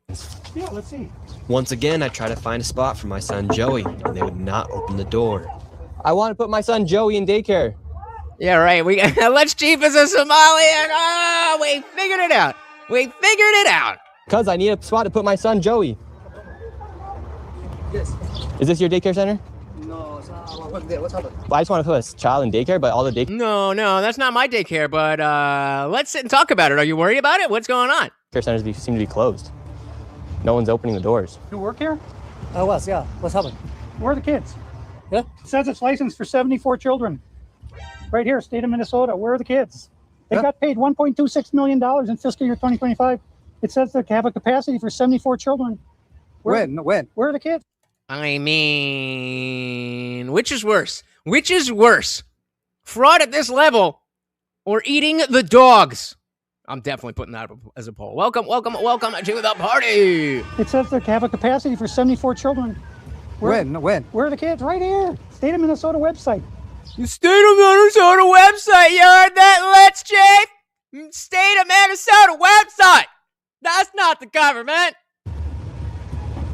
Yeah, let's see. Once again, I try to find a spot for my son Joey, and they would not open the door. I want to put my son Joey in daycare. Yeah, right. We Let's Chief is a Somali and we figured it out. We figured it out. Cuz I need a spot to put my son Joey. Yes. Is this your daycare center? No, what's happened? Well, I just want to put a child in daycare, but all the daycare No, that's not my daycare, but let's sit and talk about it. Are you worried about it? What's going on? centers seem to be closed. No one's opening the doors. You work here? I was, yeah. What's happened? Where are the kids? Yeah. It says it's licensed for 74 children. Right here, state of Minnesota. Where are the kids? They got paid $1.26 million in fiscal year 2025. It says they have a capacity for 74 children. When? Where are the kids? I mean, which is worse? Which is worse? Fraud at this level or eating the dogs? I'm definitely putting that up as a poll. Welcome to the party. It says they have a capacity for 74 children. When? Where are the kids? Right here. State of Minnesota website. The State of Minnesota website. You heard that, Let's Chief? State of Minnesota website. That's not the government.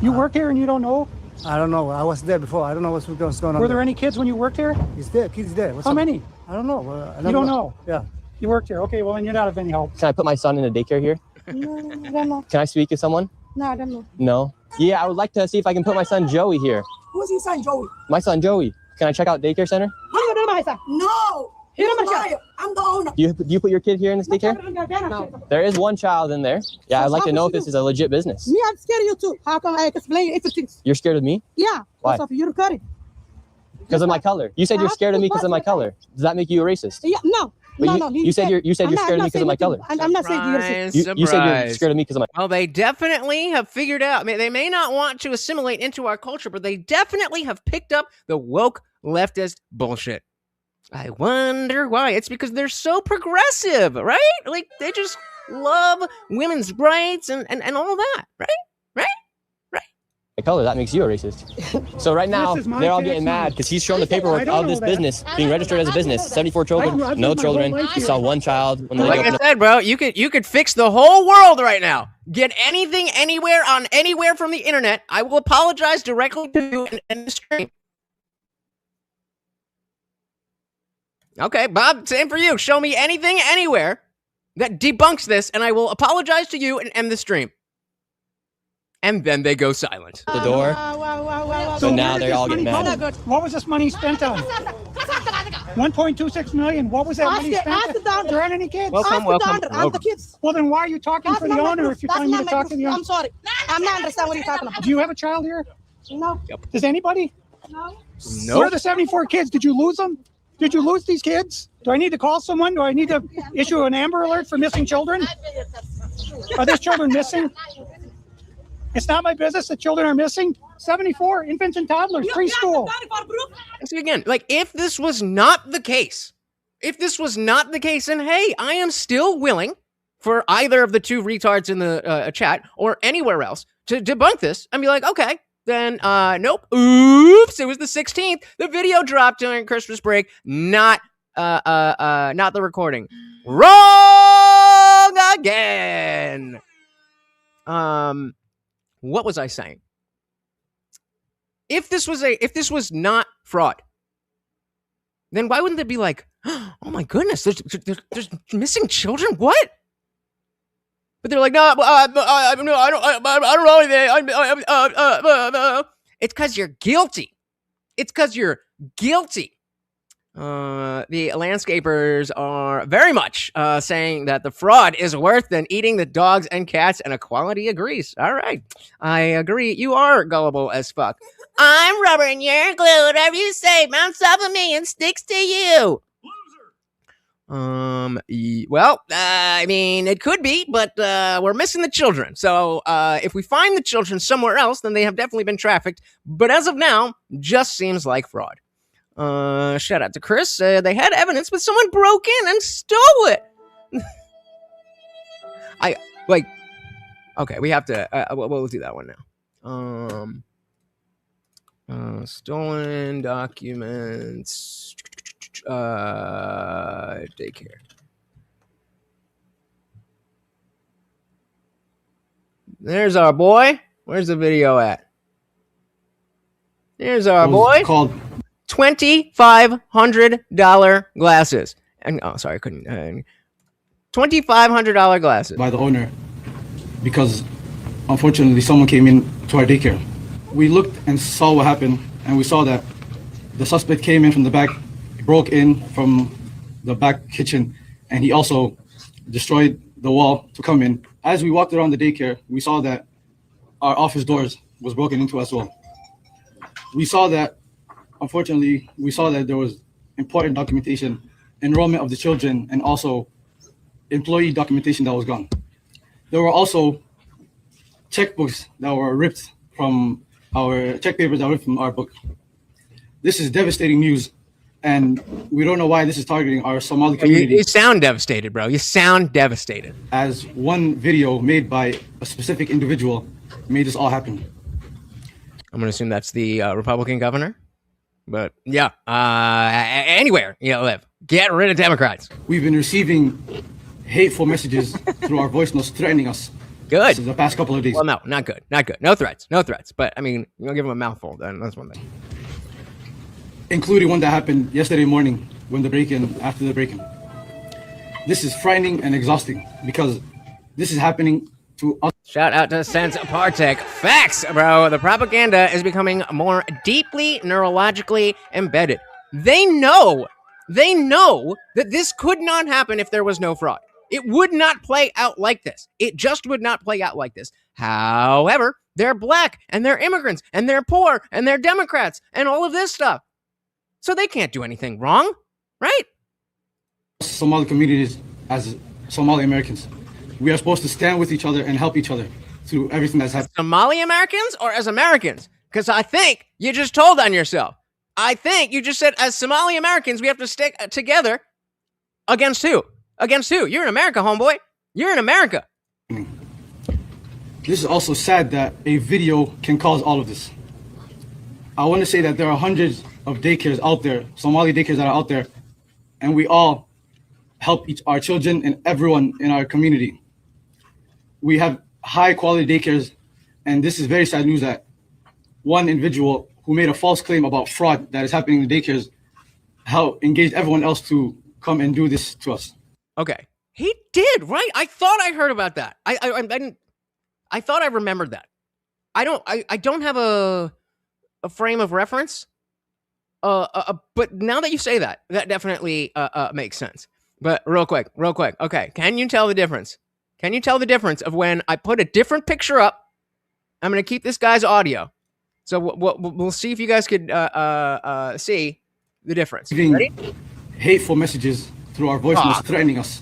You work here and you don't know? I don't know. I was there before. I don't know what's going on. Were there any kids when you worked here? He's there. Kids there. How many? I don't know. You don't know? Yeah. You worked here. Okay, well, then you're not of any help. Can I put my son in a daycare here? No, I don't know. Can I speak to someone? No, I don't know. No? Yeah, I would like to see if I can put my son Joey here. Who's your son, Joey? My son Joey. Can I check out daycare center? I'm gonna do my son. No! You're a liar. I'm the owner. Do you put your kid here in this daycare? No. There is one child in there. Yeah, I'd like to know if this is a legit business. Me, I'm scared of you too. How can I explain everything? You're scared of me? Yeah. Why? Because of your curry. Because of my color. You said you're scared of me because of my color. Does that make you a racist? Yeah, no. But No. you said you're scared of me because of my color. I'm not saying you're racist. You said you're scared of me because of my. Well, they definitely have figured out. I mean, they may not want to assimilate into our culture, but they definitely have picked up the woke leftist bullshit. I wonder why. It's because they're so progressive, right? Like, they just love women's rights and all that, right? My color, that makes you a racist. So right now, This is my they're all tax getting money. mad because he's showing the paperwork I don't of this know that. business being registered as a business. 74 children, I've no lived my whole children. life here. Saw one child when they Like opened I said, bro, you could fix the whole world right now. Get anything, anywhere, on anywhere from the internet. I will apologize directly to you in the stream. Okay, Bob, same for you. Show me anything, anywhere that debunks this, and I will apologize to you and end the stream. And then they go silent. the door. So now where did they're this all money getting go? mad. What was this money spent on? 1.26 million. What was that money spent on? There aren't any kids. Welcome. I'm the kids. Well, then why are you talking for the owner if you're telling me to talk to the owner? I'm sorry. I'm not understand what you're talking about. Do you have a child here? No. Does anybody? No. Where are the 74 kids? Did you lose them? Did you lose these kids? Do I need to call someone? Do I need to issue an Amber Alert for missing children? Are these children missing? It's not my business that children are missing. 74 infants and toddlers, preschool. So again, like, if this was not the case, and hey, I am still willing for either of the two retards in the chat or anywhere else to debunk this and be like, okay, then nope, oops, it was the 16th. The video dropped during Christmas break, not the recording. Wrong again. What was I saying? If this was not fraud, then why wouldn't it be like, oh my goodness, there's missing children? What? But they're like, no, I don't know anything. It's because you're guilty. The landscapers are very much saying that the fraud is worse than eating the dogs and cats, and equality agrees. All right. I agree. You are gullible as fuck. I'm rubber and you're glue. Whatever you say, bounce off of me and sticks to you. Well, I mean, it could be, but we're missing the children. So if we find the children somewhere else, then they have definitely been trafficked. But as of now, just seems like fraud. Shout out to Chris. They had evidence, but someone broke in and stole it. Okay, we have to. We'll do that one now. Stolen documents. Daycare. There's our boy. Where's the video at? Here's our boy. Called $2,500 glasses. And oh, sorry, I couldn't. $2,500 glasses by the owner, because unfortunately someone came in to our daycare. We looked and saw what happened, and we saw that the suspect came in from the back, broke in from the back kitchen, and he also destroyed the wall to come in. As we walked around the daycare, we saw that our office doors was broken into as well. We saw that, unfortunately, there was important documentation, enrollment of the children, and also employee documentation that was gone. There were also checkbooks that were ripped from our check papers that were ripped from our book. This is devastating news, and we don't know why this is targeting our Somali community. You sound devastated, bro. You sound devastated. As one video made by a specific individual made this all happen. I'm going to assume that's the Republican governor. But yeah, anywhere you live, get rid of Democrats. We've been receiving hateful messages through our voice notes threatening us. Good. The past couple of days. Well, no, not good. Not good. No threats. No threats. But I mean, you'll give them a mouthful. Then that's one thing. Including one that happened yesterday morning after the break-in. This is frightening and exhausting because this is happening to us. Shout out to Sense Partek. Facts, bro. The propaganda is becoming more deeply neurologically embedded. They know that this could not happen if there was no fraud. It would not play out like this. It just would not play out like this. However, they're black and they're immigrants and they're poor and they're Democrats and all of this stuff. So they can't do anything wrong, right? Somali communities, as Somali Americans, we are supposed to stand with each other and help each other through everything that's happening. Somali Americans or as Americans? Because I think you just told on yourself. I think you just said as Somali Americans, we have to stick together against who? Against who? You're in America, homeboy. You're in America. This is also sad that a video can cause all of this. I want to say that there are hundreds of daycares out there, Somali daycares that are out there, and we all help our children and everyone in our community. We have high quality daycares, and this is very sad news that one individual who made a false claim about fraud that is happening in the daycares engaged everyone else to come and do this to us. Okay, he did, right? I thought I heard about that. I thought I remembered that. I don't have a frame of reference. But now that you say that, that definitely makes sense. But real quick. Okay, can you tell the difference? Can you tell the difference of when I put a different picture up? I'm going to keep this guy's audio. So we'll see if you guys could see the difference. Ready? Hateful messages through our voice notes threatening us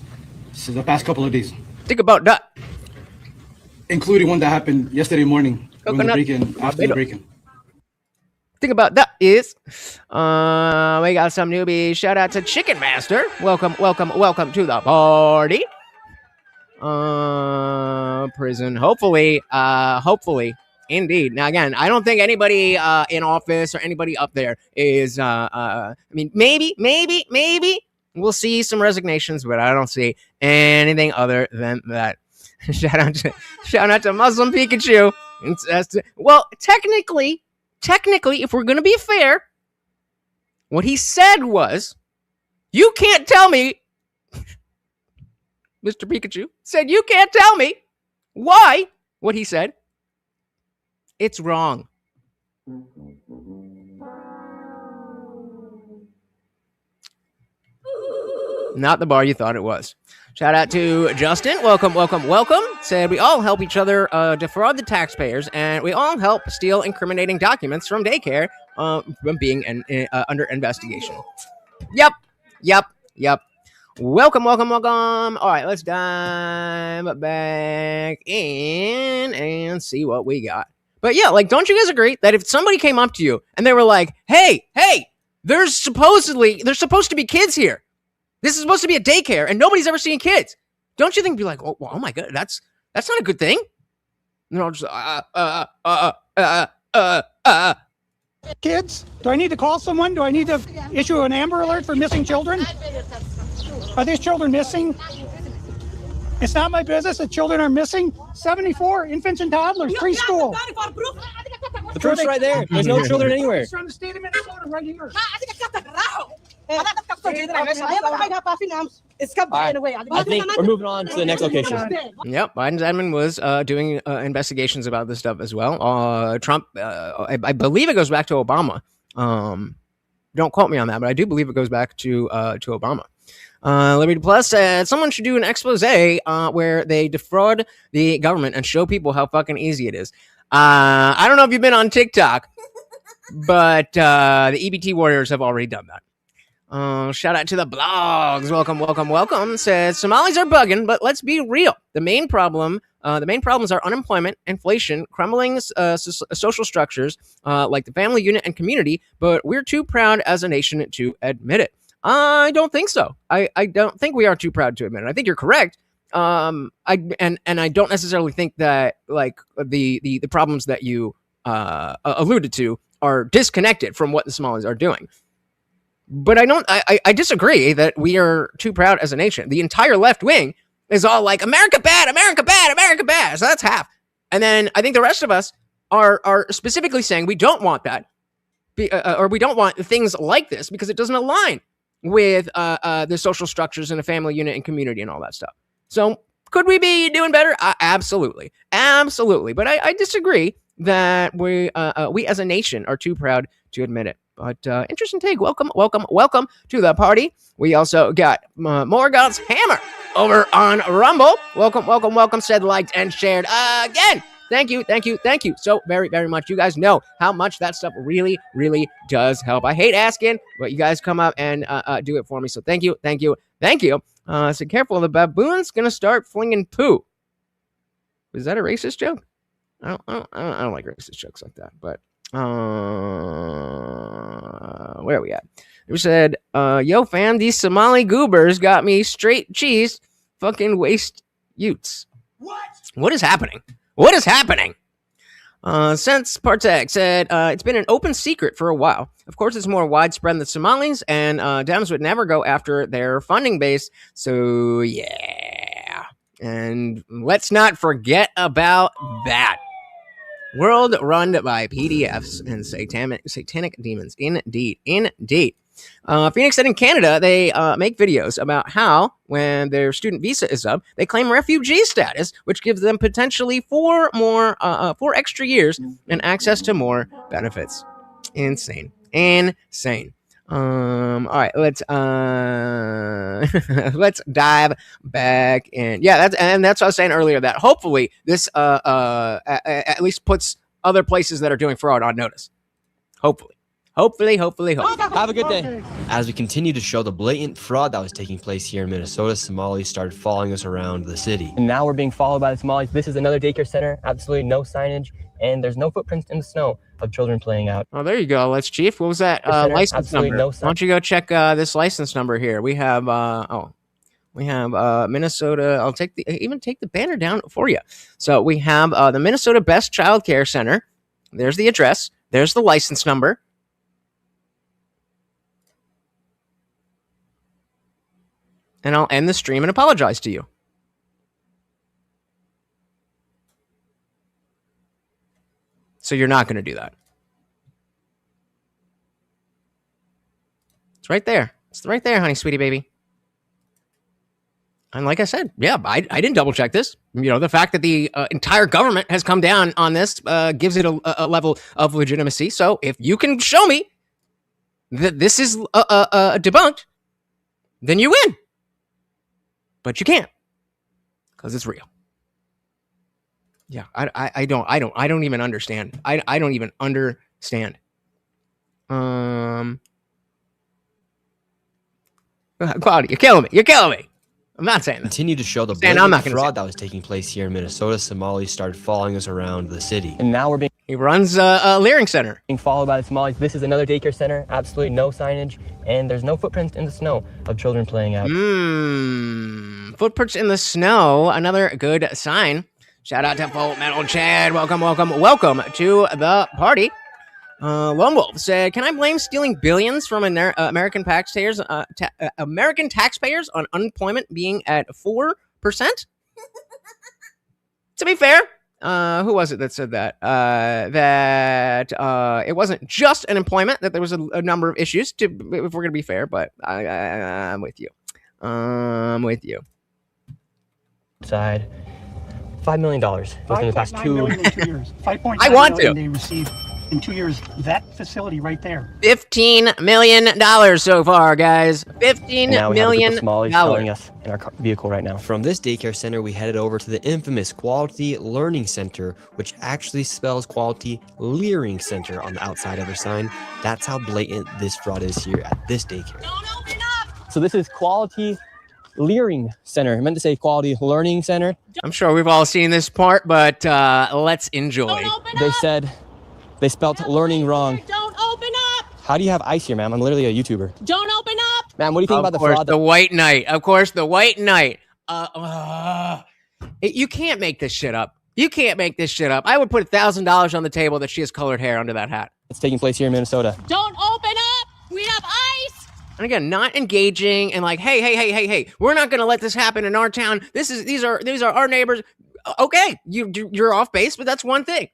since the past couple of days. Think about that. Including one that happened yesterday morning after the break-in. Thing about that is, we got some newbies. Shout out to Chicken Master. Welcome to the party. Prison. Hopefully, indeed. Now, again, I don't think anybody in office or anybody up there is. I mean, maybe we'll see some resignations, but I don't see anything other than that. Shout out to Muslim Pikachu. Well, technically, if we're going to be fair, what he said was, you can't tell me, Mr. Pikachu said, you can't tell me why, what he said, it's wrong. Not the bar you thought it was. Shout out to Justin. Welcome. Said we all help each other defraud the taxpayers, and we all help steal incriminating documents from daycare from being under investigation. Yep. Welcome. All right, let's dive back in and see what we got. But yeah, like, don't you guys agree that if somebody came up to you and they were like, hey, there's supposed to be kids here. This is supposed to be a daycare and nobody's ever seen kids. Don't you think be like, oh my God, that's not a good thing? And they're all just, Kids? Do I need to call someone? Do I need to issue an Amber Alert for missing children? Are these children missing? It's not my business that children are missing. 74 infants and toddlers, preschool. The proof's right there. There's no children anywhere. It's from the state of Minnesota right here. I think we're moving on to the next location. Yep, Biden's admin was doing investigations about this stuff as well. Trump, I believe it goes back to Obama. Don't quote me on that, but I do believe it goes back to Obama. Liberty Plus said someone should do an expose where they defraud the government and show people how fucking easy it is. I don't know if you've been on TikTok, but the EBT warriors have already done that. Shout out to the blogs. Welcome. Says Somalis are bugging, but let's be real. The main problems are unemployment, inflation, crumbling social structures like the family unit and community. But we're too proud as a nation to admit it. I don't think so. I don't think we are too proud to admit it. I think you're correct. I don't necessarily think that like the problems that you alluded to are disconnected from what the Somalis are doing. But I disagree that we are too proud as a nation. The entire left wing is all like, America bad. So that's half. And then I think the rest of us are specifically saying we don't want that. Or we don't want things like this because it doesn't align with the social structures in a family unit and community and all that stuff. So could we be doing better? Absolutely. But I disagree that we as a nation are too proud to admit it. But interesting take. Welcome to the party. We also got Morgoth's Hammer over on Rumble. Welcome. Said, liked, and shared again. Thank you so very, very much. You guys know how much that stuff really, really does help. I hate asking, but you guys come up and do it for me. So thank you. So careful, the baboon's gonna start flinging poo. Is that a racist joke? I don't like racist jokes like that. But where are we at? We said, yo fam, these Somali goobers got me straight cheese fucking waste utes. What is happening? Sense Partek said, it's been an open secret for a while. Of course, it's more widespread than Somalis, and Dems would never go after their funding base. So, yeah. And let's not forget about that. World run by PDFs and satanic demons. Indeed. Phoenix said in Canada, they make videos about how, when their student visa is up, they claim refugee status, which gives them potentially 4 extra years and access to more benefits. Insane. All right, let's dive back in. Yeah, that's what I was saying earlier, that hopefully this at least puts other places that are doing fraud on notice. Hopefully. Have a good day. As we continue to show the blatant fraud that was taking place here in Minnesota, Somalis started following us around the city. And now we're being followed by the Somalis. This is another daycare center. Absolutely no signage. And there's no footprints in the snow of children playing out. Oh, there you go. Let's Chief. What was that license number? Why don't you go check this license number here? We have Minnesota. I'll take the banner down for you. So we have the Minnesota Best Child Care Center. There's the address. There's the license number. And I'll end the stream and apologize to you. So you're not going to do that. It's right there. It's right there, honey, sweetie baby. And like I said, yeah, I didn't double check this. You know, the fact that the entire government has come down on this gives it a level of legitimacy. So if you can show me that this is debunked, then you win. But you can't, because it's real. Yeah, I don't even understand. I don't even understand. Quality, you're killing me. You're killing me. I'm not saying that. Continue to show the Saying I'm not blatant gonna say fraud that was taking place here in Minnesota. Somalis started following us around the city. And now we're being He runs a Leering Center. followed by the Somalis. This is another daycare center. Absolutely no signage. And there's no footprints in the snow of children playing out. Footprints in the snow. Another good sign. Shout out to Full Metal Chad. Welcome to the party. Lone Wolf said, "Can I blame stealing billions from American taxpayers? American taxpayers on unemployment being at 4%?" To be fair, who was it that said that? That it wasn't just unemployment; that there was a number of issues. If we're going to be fair, but I'm with you. I'm with you. Side. $5 million within the past 2 in 2 years. 5.9 I want million to. they received in 2 years. That facility right there. $15 million so far, guys. $15 Now we have a million. group of Somalis following us in our vehicle right now. From this daycare center, we headed over to the infamous Quality Learning Center, which actually spells Quality Leering Center on the outside of their sign. That's how blatant this fraud is here at this daycare. So this is Quality Leering Center. I meant to say Quality Learning Center. I'm sure we've all seen this part, but let's enjoy. They said they spelt learning wrong. Don't open up! How do you have ice here, ma'am? I'm literally a YouTuber. Don't open up! Ma'am, what do you think about the fraud? The White Knight. Of course, the White Knight. You can't make this shit up. You can't make this shit up. I would put $1,000 on the table that she has colored hair under that hat. It's taking place here in Minnesota. Don't open up! We have ice! And again, not engaging and like, hey, we're not gonna let this happen in our town. These are our neighbors. Okay, you're off base, but that's one thing.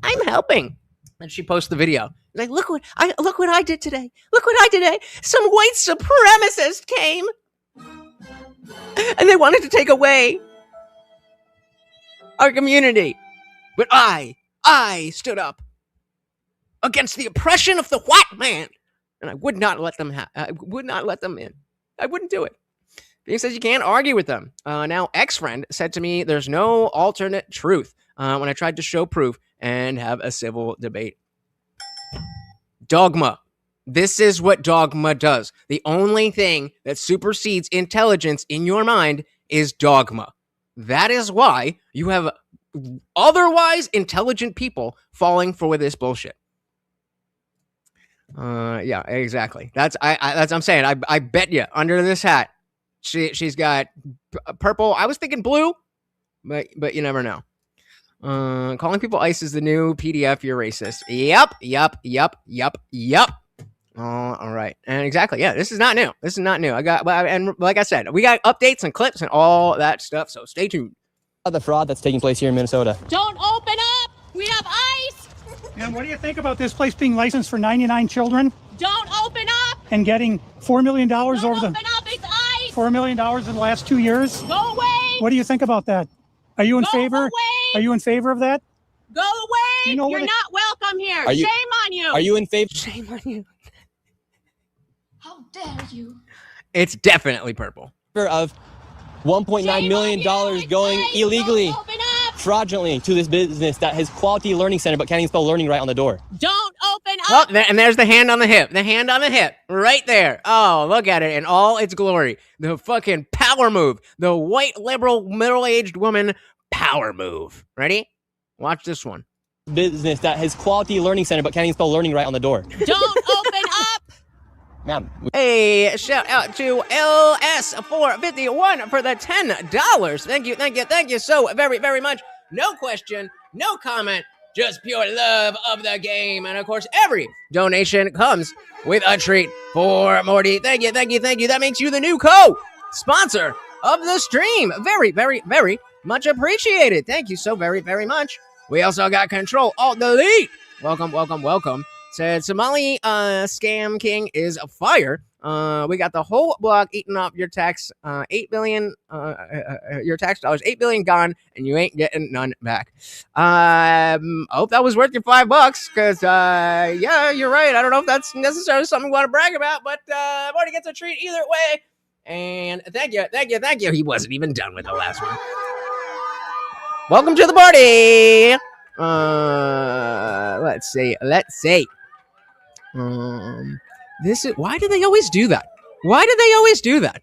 I'm helping. And she posts the video. Like, look what I did today. Look what I did today. Some white supremacist came and they wanted to take away our community. But I stood up against the oppression of the white man, and I would not let them I would not let them in. I wouldn't do it. He says you can't argue with them. Now, ex-friend said to me, "There's no alternate truth." When I tried to show proof and have a civil debate. Dogma. This is what dogma does. The only thing that supersedes intelligence in your mind is dogma. That is why you have otherwise intelligent people falling for this bullshit. Yeah, exactly. That's I'm saying. I bet you under this hat, she's got purple. I was thinking blue, but you never know. Calling people ICE is the new PDF. You're racist. Yep. All right, and exactly. Yeah, this is not new. And like I said, we got updates and clips and all that stuff. So stay tuned. The fraud that's taking place here in Minnesota. Don't open up! We have ice! And what do you think about this place being licensed for 99 children Don't open up! and getting $4 million Don't over open the up! It's ice! $4 million in the last 2 years? Go away! What do you think about that? Are you in Go favor? away! Are you in favor of that? Go away! You know You're what not welcome here! Are you- Shame on you! Are you in favor? Shame on you. How dare you! It's definitely purple. Of $1.9 million going illegally, Don't open up! fraudulently to this business that has Quality Learning Center, but can't even spell learning right on the door. Don't open Oh, up! and there's the hand on the hip. The hand on the hip. Right there. Oh, look at it in all its glory. The fucking power move. The white liberal middle-aged woman power move. Ready? Watch this one. Business that has Quality Learning Center, but can't even spell learning right on the door. Don't open up! Ma'am, Hey, shout out to LS451 for the $10. Thank you so very, very much. No question, no comment, just pure love of the game. And of course, every donation comes with a treat for Morty. Thank you. That makes you the new co-sponsor of the stream. Very, very, very much appreciated. Thank you so very, very much. We also got Control Alt Delete. Welcome. Said Somali scam king is a fire. We got the whole block eating up your tax, $8 billion, your tax dollars, $8 billion gone, and you ain't getting none back. I hope that was worth your $5, because yeah, you're right. I don't know if that's necessarily something we want to brag about, but Marty gets a treat either way. And thank you. He wasn't even done with the last one. Welcome to the party. Let's see. This is why do they always do that? Why do they always do that?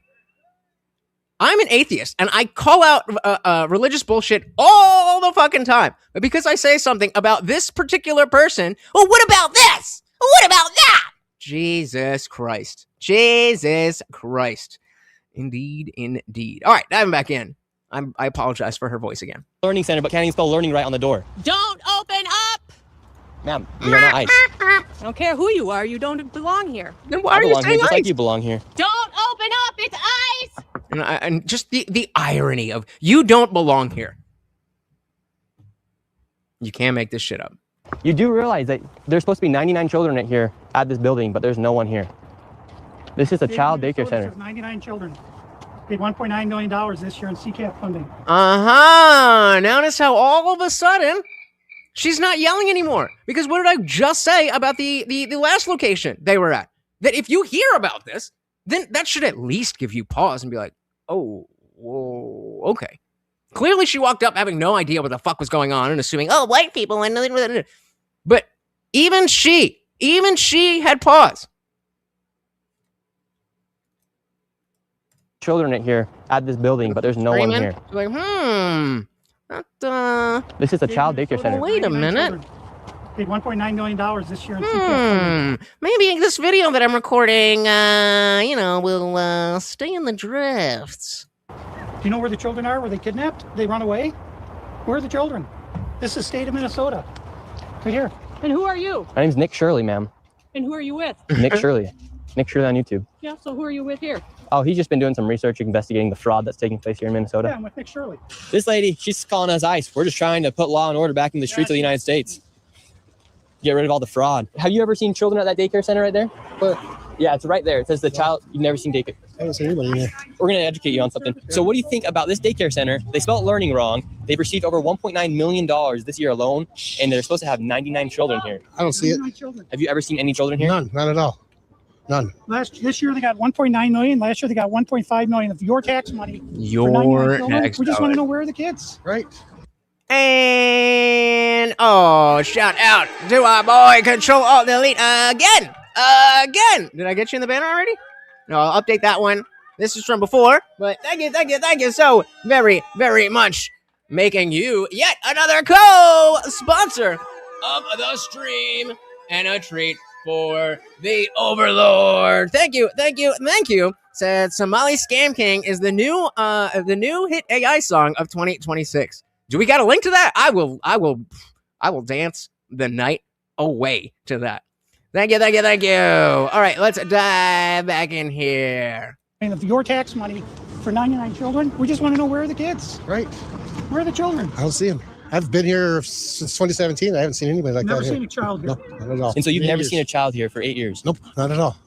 I'm an atheist and I call out religious bullshit all the fucking time. But because I say something about this particular person, well, what about this? What about that? Jesus Christ. Jesus Christ. Indeed, indeed. All right, diving back in. I apologize for her voice again. Learning center, but can't even spell learning right on the door. Don't open up. Ma'am, we are not ICE. I don't care who you are. You don't belong here. Then why are you belong saying here just ICE? like you belong here. Don't open up. It's ice. And just the irony of you don't belong here. You can't make this shit up. You do realize that there's supposed to be 99 children here at this building, but there's no one here. This is a child daycare center. 99 children. Paid $1.9 million this year in CCAP funding. Notice how all of a sudden she's not yelling anymore. Because what did I just say about the last location they were at? That if you hear about this, then that should at least give you pause and be like, oh, whoa, okay. Clearly she walked up having no idea what the fuck was going on and assuming, oh, white people. But even she had pause. Children here at this building, but there's no one here. Like, This is a child daycare center. Wait a minute. Paid $1.9 million this year in CCAP funding. Maybe this video that I'm recording, will stay in the drafts. Do you know where the children are? Were they kidnapped? They run away? Where are the children? This is the state of Minnesota. Right here. And who are you? My name's Nick Shirley, ma'am. And who are you with? Nick Shirley. Nick Shirley on YouTube. Yeah, so who are you with here? Oh, he's just been doing some research investigating the fraud that's taking place here in Minnesota. Yeah, I'm with Nick Shirley. This lady, she's calling us ICE. We're just trying to put law and order back in the streets of the United States. Get rid of all the fraud. Have you ever seen children at that daycare center right there? Yeah, it's right there. It says the child. You've never seen daycare. I haven't seen anybody in here. We're going to educate you on something. So what do you think about this daycare center? They spelled learning wrong. They've received over $1.9 million this year alone, and they're supposed to have 99 children here. I don't see it. Have you ever seen any children here? None at all. None. This year they got 1.9 million. Last year they got 1.5 million of your tax money. Your next We just want dollar. to know where are the kids. Right. And shout out to our boy Control Alt Delete again. Did I get you in the banner already? No, I'll update that one. This is from before, but thank you so very, very much, making you yet another co-sponsor of the stream and a treat for the Overlord. Thank you. Said Somali Scam King is the new hit AI song of 2026. Do we got a link to that? I will dance the night away to that. Thank you. All right, let's dive back in here. And of your tax money for 99 children, we just want to know where are the kids. Right. Where are the children? I don't see them. I've been here since 2017. I haven't seen anybody like Never that seen here. a child here. No, not at all. And so you've 8 never years. seen a child here for 8 years. Nope, not at all.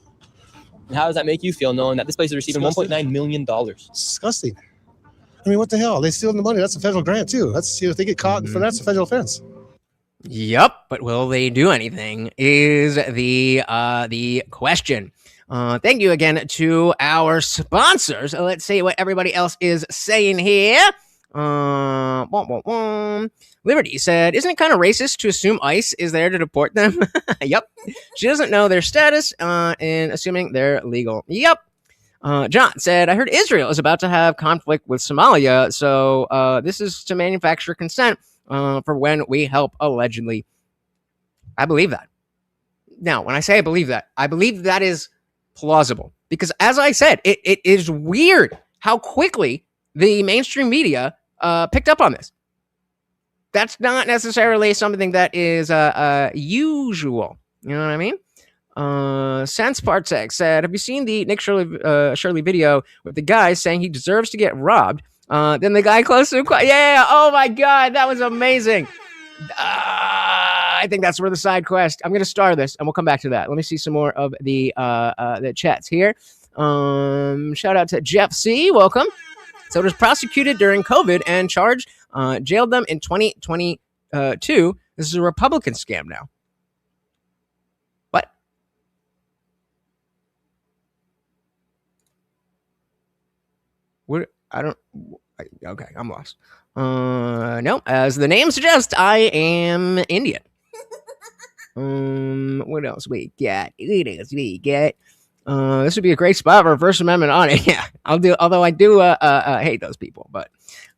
And how does that make you feel knowing that this place is receiving $1.9 million? Disgusting. I mean, what the hell? They stealing the money. That's a federal grant too. That's if they get caught for that's a federal offense. Yup, but will they do anything is the question. Thank you again to our sponsors. Let's see what everybody else is saying here. Liberty said, isn't it kind of racist to assume ICE is there to deport them? Yep. She doesn't know their status in assuming they're legal. Yep. John said, I heard Israel is about to have conflict with Somalia, so this is to manufacture consent for when we help, allegedly. I believe that. Now, when I say I believe that is plausible. Because as I said, it is weird how quickly the mainstream media picked up on this. That's not necessarily something that is usual. You know what I mean? Sense Partsec said, have you seen the Nick Shirley video with the guy saying he deserves to get robbed? Then the guy close to him, yeah, oh my God, that was amazing. I think that's where the side quest. I'm going to star this, and we'll come back to that. Let me see some more of the chats here. Shout out to Jeff C. Welcome. So it was prosecuted during COVID and charged, jailed them in 2022. This is a Republican scam now. What? What? Okay, I'm lost. No, as the name suggests, I am Indian. What else we got? This would be a great spot for a First Amendment audit. Yeah, I'll do. Although I do hate those people, but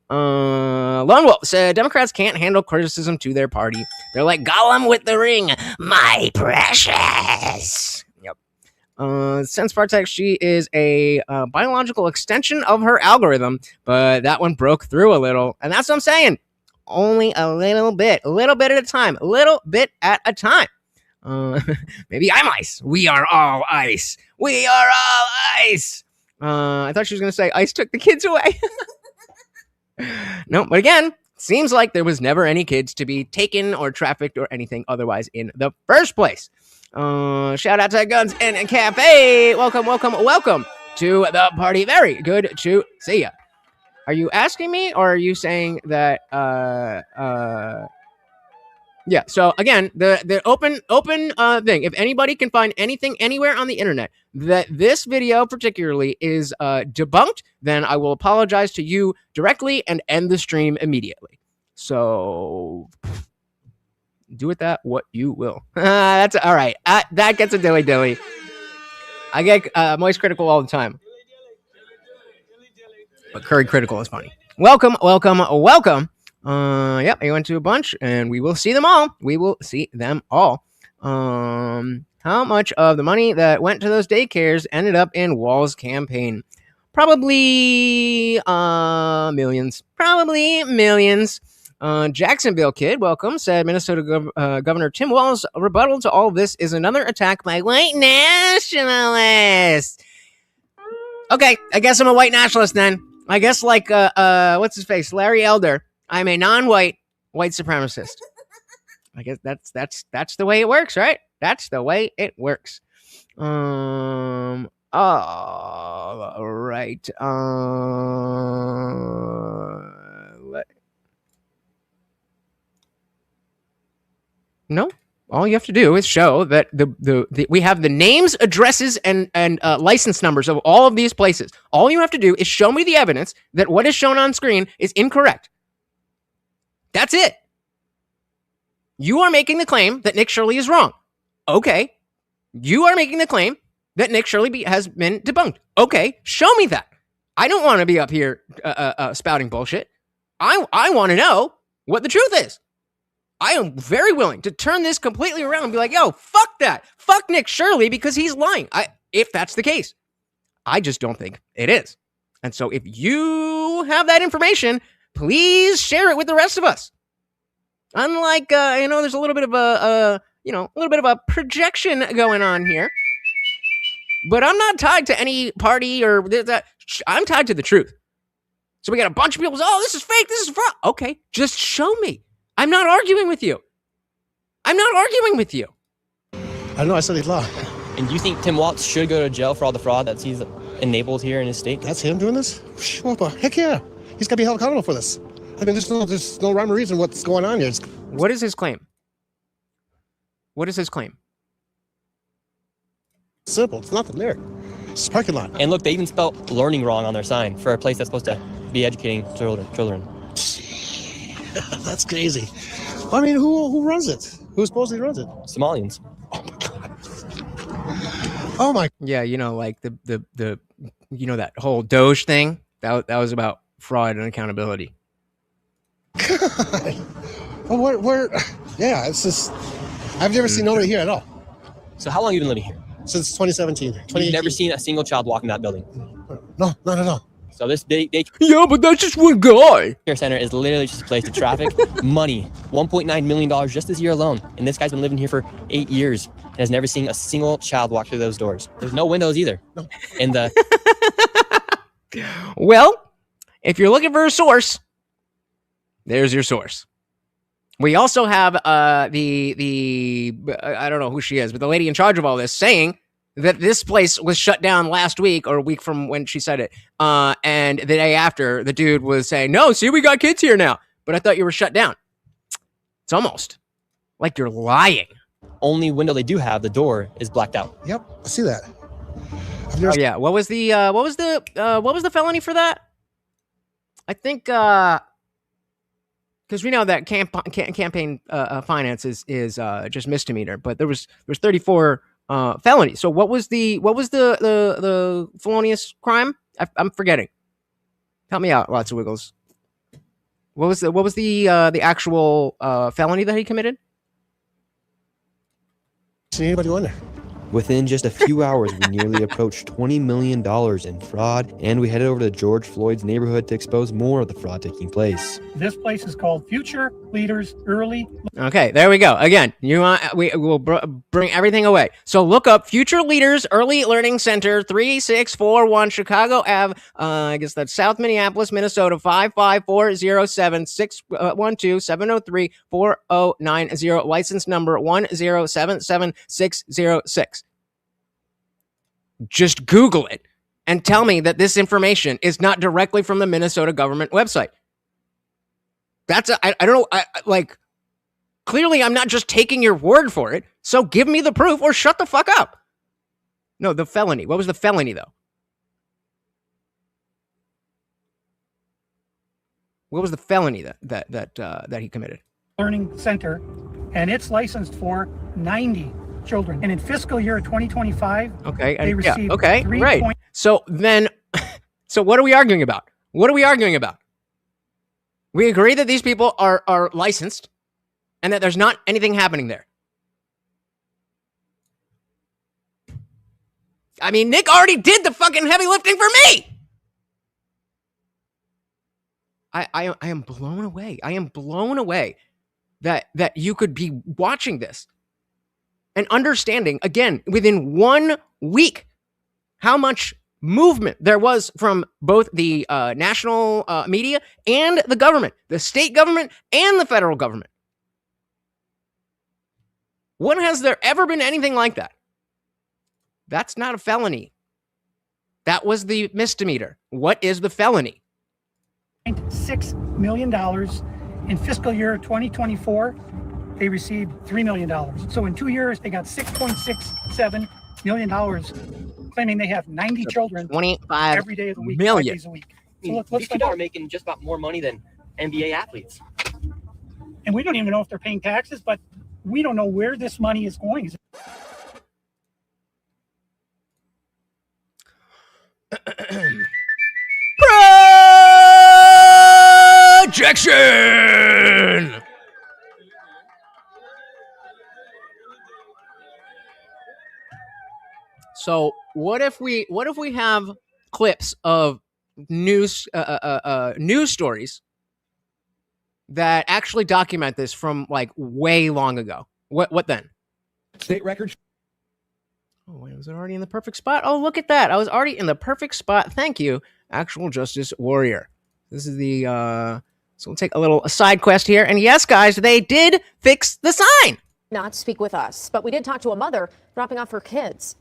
Lone Wolf said Democrats can't handle criticism to their party. They're like Gollum with the ring, my precious. Yep. Sense Partex, she is a biological extension of her algorithm, but that one broke through a little, and that's what I'm saying. Only a little bit at a time, maybe I'm ice. We are all ice. I thought she was going to say ice took the kids away. No, but again, seems like there was never any kids to be taken or trafficked or anything otherwise in the first place. Shout out to Guns and Cafe. Welcome to the party. Very good to see ya. Are you asking me, or are you saying that? Yeah. So again, the open thing. If anybody can find anything anywhere on the internet that this video particularly is debunked, then I will apologize to you directly and end the stream immediately. So do with that what you will. That's all right. That gets a dilly. I get Moist Critical all the time. But Curry Critical is funny. Welcome. Yep, I went to a bunch, and we will see them all. How much of the money that went to those daycares ended up in Walz' campaign? Probably millions. Jacksonville Kid, welcome, said Minnesota Governor Tim Walz' rebuttal to all this is another attack by white nationalists. Okay, I guess I'm a white nationalist then. I guess like, what's his face? Larry Elder. I'm a non-white white supremacist. I guess that's the way it works, right? That's the way it works. All right. No. All you have to do is show that we have the names, addresses, and license numbers of all of these places. All you have to do is show me the evidence that what is shown on screen is incorrect. That's it. You are making the claim that Nick Shirley is wrong. Okay. You are making the claim that Nick Shirley has been debunked. Okay. Show me that. I don't want to be up here spouting bullshit. I want to know what the truth is. I am very willing to turn this completely around and be like, yo, fuck that. Fuck Nick Shirley because he's lying. If that's the case. I just don't think it is. And so if you have that information, please share it with the rest of us. Unlike, there's a little bit of a projection going on here. But I'm not tied to any party or that. I'm tied to the truth. So we got a bunch of people say, oh, this is fake. This is fraud. Okay, just show me. I'm not arguing with you. I know I studied law. And do you think Tim Walz should go to jail for all the fraud that he's enabled here in his state? That's him doing this? What the heck yeah. He's got to be held accountable for this. I mean, there's no rhyme or reason what's going on here. What is his claim? Simple. It's nothing there. It's a parking lot. And look, they even spelled learning wrong on their sign for a place that's supposed to be educating children. That's crazy. I mean, who runs it? Who supposedly runs it? Somalians. Oh my God. Oh my. Yeah, like the that whole Doge thing. That was about fraud and accountability. God. Well, where? Yeah, it's just. I've never seen nobody here at all. So how long have you been living here? Since 2017. You've never seen a single child walk in that building? No, not at all. So this daycare yeah, but that's just one guy. Center is literally just a place to traffic money. $1.9 million just this year alone. And this guy's been living here for 8 years and has never seen a single child walk through those doors. There's no windows either. No. And well, if you're looking for a source, there's your source. We also have the I don't know who she is, but the lady in charge of all this saying that this place was shut down last week or a week from when she said it. And the day after, the dude was saying, no, see, we got kids here now. But I thought you were shut down. It's almost like you're lying. Only window they do have, the door, is blacked out. Yep, I see that. Oh yeah, what was the felony for that? I think because we know that campaign finance is just misdemeanor, but there's 34 felonies. So what was the felonious crime? I'm forgetting. Help me out, Lots of Wiggles. What was the actual felony that he committed? See anybody on there? Within just a few hours, we nearly approached $20 million in fraud, and we headed over to George Floyd's neighborhood to expose more of the fraud taking place. This place is called Future Leaders Early. Okay, there we go. Again, we will bring everything away. So look up Future Leaders Early Learning Center, 3641 Chicago Ave. I guess that's South Minneapolis, Minnesota, 55407 612 703 4090. License number 1077606. Just Google it and tell me that this information is not directly from the Minnesota government website. That's I don't know. Clearly, I'm not just taking your word for it. So give me the proof or shut the fuck up. No, the felony. What was the felony, though? What was the felony that he committed? Learning Center, and it's licensed for 90 children. And in fiscal year 2025, okay, they received right. So then, so what are we arguing about? What are we arguing about? We agree that these people are licensed and that there's not anything happening there. I mean, Nick already did the fucking heavy lifting for me. I am blown away. I am blown away that you could be watching this and understanding, again, within 1 week, how much movement there was from both the national media and the government, the state government and the federal government. When has there ever been anything like that? That's not a felony. That was the misdemeanor. What is the felony? $6 million. In fiscal year 2024, they received $3 million. So in 2 years, they got $6.67 million, claiming they have 90 children 25 every day of the week, million. 5 days a week. So These people are making just about more money than NBA athletes. And we don't even know if they're paying taxes, but we don't know where this money is going. Projection! So what if we have clips of news stories that actually document this from like way long ago? What then? State records. Oh, wait, was it already in the perfect spot? Oh, look at that. I was already in the perfect spot. Thank you, Actual Justice Warrior. This is the, so we'll take a little side quest here. And yes, guys, they did fix the sign. Not speak with us, but we did talk to a mother dropping off her kids.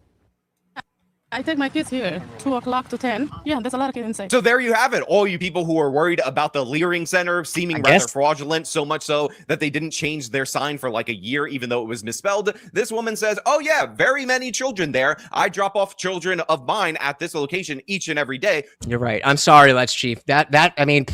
I take my kids here, 2 o'clock to 10. Yeah, there's a lot of kids inside. So there you have it. All you people who are worried about the Leering Center seeming rather fraudulent, so much so that they didn't change their sign for like a year, even though it was misspelled. This woman says, oh yeah, very many children there. I drop off children of mine at this location each and every day. You're right. I'm sorry, Let's Chief. I mean...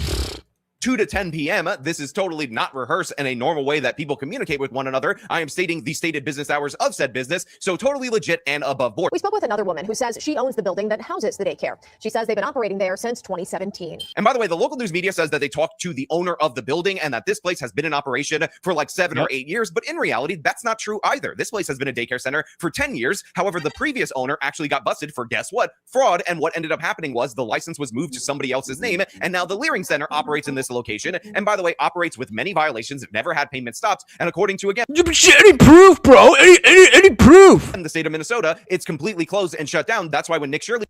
2 to 10 p.m. This is totally not rehearsed in a normal way that people communicate with one another. I am stating the stated business hours of said business, so totally legit and above board. We spoke with another woman who says she owns the building that houses the daycare. She says they've been operating there since 2017. And by the way, the local news media says that they talked to the owner of the building and that this place has been in operation for like 7 or 8 years. But in reality, that's not true either. This place has been a daycare center for 10 years. However, the previous owner actually got busted for, guess what? Fraud. And what ended up happening was the license was moved to somebody else's name. And now the Leering Center operates in this location. And by the way, operates with many violations, never had payment stopped, and according to, again, any proof, bro? Any proof? In the state of Minnesota, it's completely closed and shut down. That's why when Nick Shirley...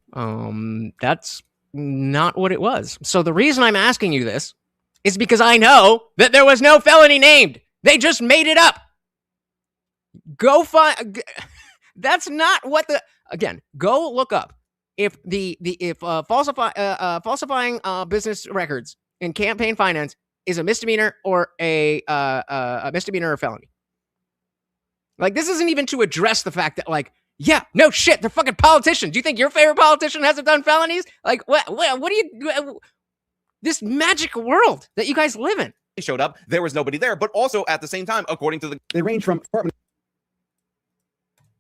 That's not what it was. So the reason I'm asking you this is because I know that there was no felony named. They just made it up. Go find... That's not what the... Again, go look up if falsifying business records in campaign finance is a misdemeanor or a misdemeanor or felony. Like, this isn't even to address the fact that, like, yeah, no shit, they're fucking politicians. Do you think your favorite politician hasn't done felonies? Like, what do you... This magic world that you guys live in. Showed up, there was nobody there, but also at the same time, according to the, they range from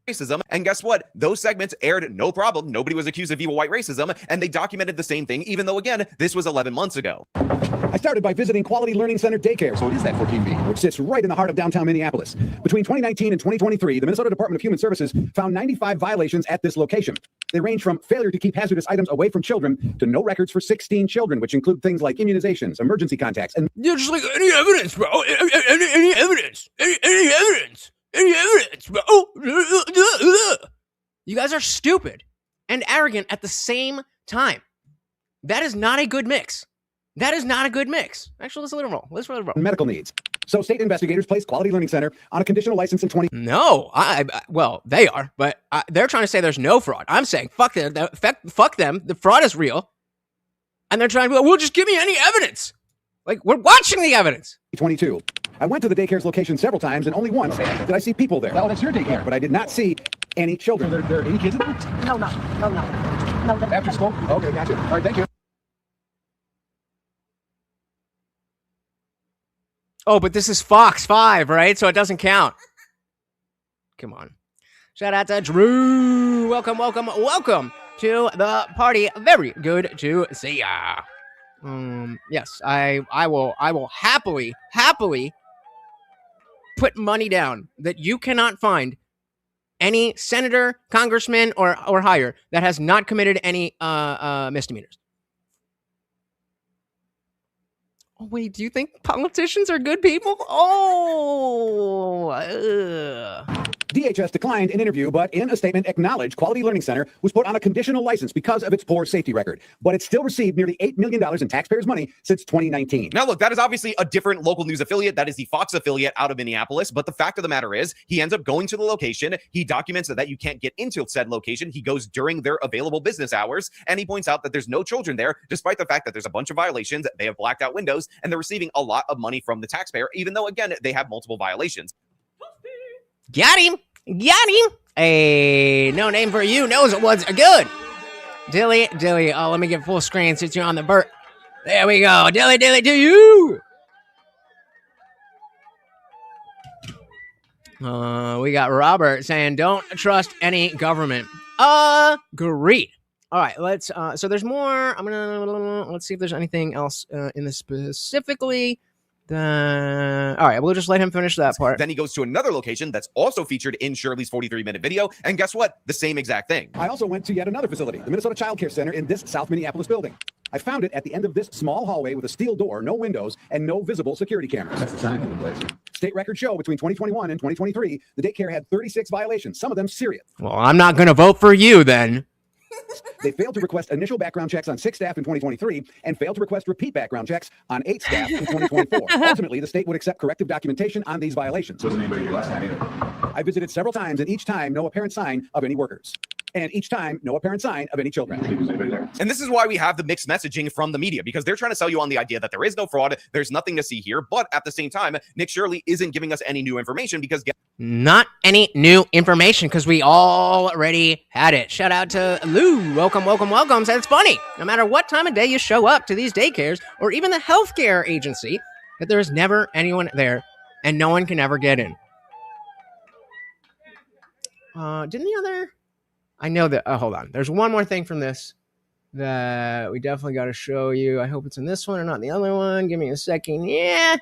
racism, and guess what? Those segments aired no problem. Nobody was accused of evil white racism, and they documented the same thing, even though again, this was 11 months ago. I started by visiting Quality Learning Center Daycare, so it is that 14B, which sits right in the heart of downtown Minneapolis. Between 2019 and 2023, the Minnesota Department of Human Services found 95 violations at this location. They range from failure to keep hazardous items away from children to no records for 16 children, which include things like immunizations, emergency contacts, and you're just like, any evidence, bro? Any evidence? Any evidence? Any evidence, bro? You guys are stupid and arrogant at the same time. That is not a good mix. That is not a good mix. Actually, let's let it roll. Let's let it roll. medical needs. So state investigators placed Quality Learning Center on a conditional license in 20. No, well, they are, but they're trying to say there's no fraud. I'm saying fuck them. Fuck them. The fraud is real, and they're trying to. Well, just give me any evidence. Like we're watching the evidence. 22. I went to the daycare's location several times, and only once did I see people there. Oh, that's your daycare. But I did not see any children. There are any kids in there? No. After school? Okay, gotcha. All right, thank you. Oh, but this is Fox 5, right? So it doesn't count. Come on. Shout out to Drew. Welcome to the party. Very good to see ya. Yes, I will happily put money down that you cannot find any senator, congressman, or higher that has not committed any misdemeanors. Oh, wait, do you think politicians are good people? DHS declined an interview, but in a statement acknowledged Quality Learning Center was put on a conditional license because of its poor safety record. But it still received nearly $8 million in taxpayers' money since 2019. Now, look, that is obviously a different local news affiliate. That is the Fox affiliate out of Minneapolis. But the fact of the matter is, he ends up going to the location. He documents that you can't get into said location. He goes during their available business hours, and he points out that there's no children there, despite the fact that there's a bunch of violations. They have blacked out windows, and they're receiving a lot of money from the taxpayer, even though, again, they have multiple violations. Got him. Hey, no name for you knows it was good. Dilly. Oh, let me get full screen since you're on the Burt. There we go. Dilly to you. We got Robert saying, don't trust any government. Agreed. All right, let's, so there's more. Let's see if there's anything else in this specifically. All right, we'll just let him finish that part. Then he goes to another location that's also featured in Shirley's 43-minute video, and guess what? The same exact thing. I also went to yet another facility, the Minnesota Child Care Center in this South Minneapolis building. I found it at the end of this small hallway with a steel door, no windows, and no visible security cameras. That's the sign of the place. State records show between 2021 and 2023, the daycare had 36 violations, some of them serious. Well, I'm not going to vote for you then. They failed to request initial background checks on 6 staff in 2023 and failed to request repeat background checks on 8 staff in 2024. Ultimately, the state would accept corrective documentation on these violations. Wasn't anybody here last time either? I visited several times, and each time, no apparent sign of any workers. And each time, no apparent sign of any children. And this is why we have the mixed messaging from the media, because they're trying to sell you on the idea that there is no fraud, there's nothing to see here, but at the same time, Nick Shirley isn't giving us any new information because... Not any new information, because we already had it. Shout out to Lou. Welcome. Said it's funny. No matter what time of day you show up to these daycares, or even the healthcare agency, that there is never anyone there, and no one can ever get in. Didn't the other... I know that, hold on. There's one more thing from this that we definitely got to show you. I hope it's in this one or not the other one. Give me a second. Yeah.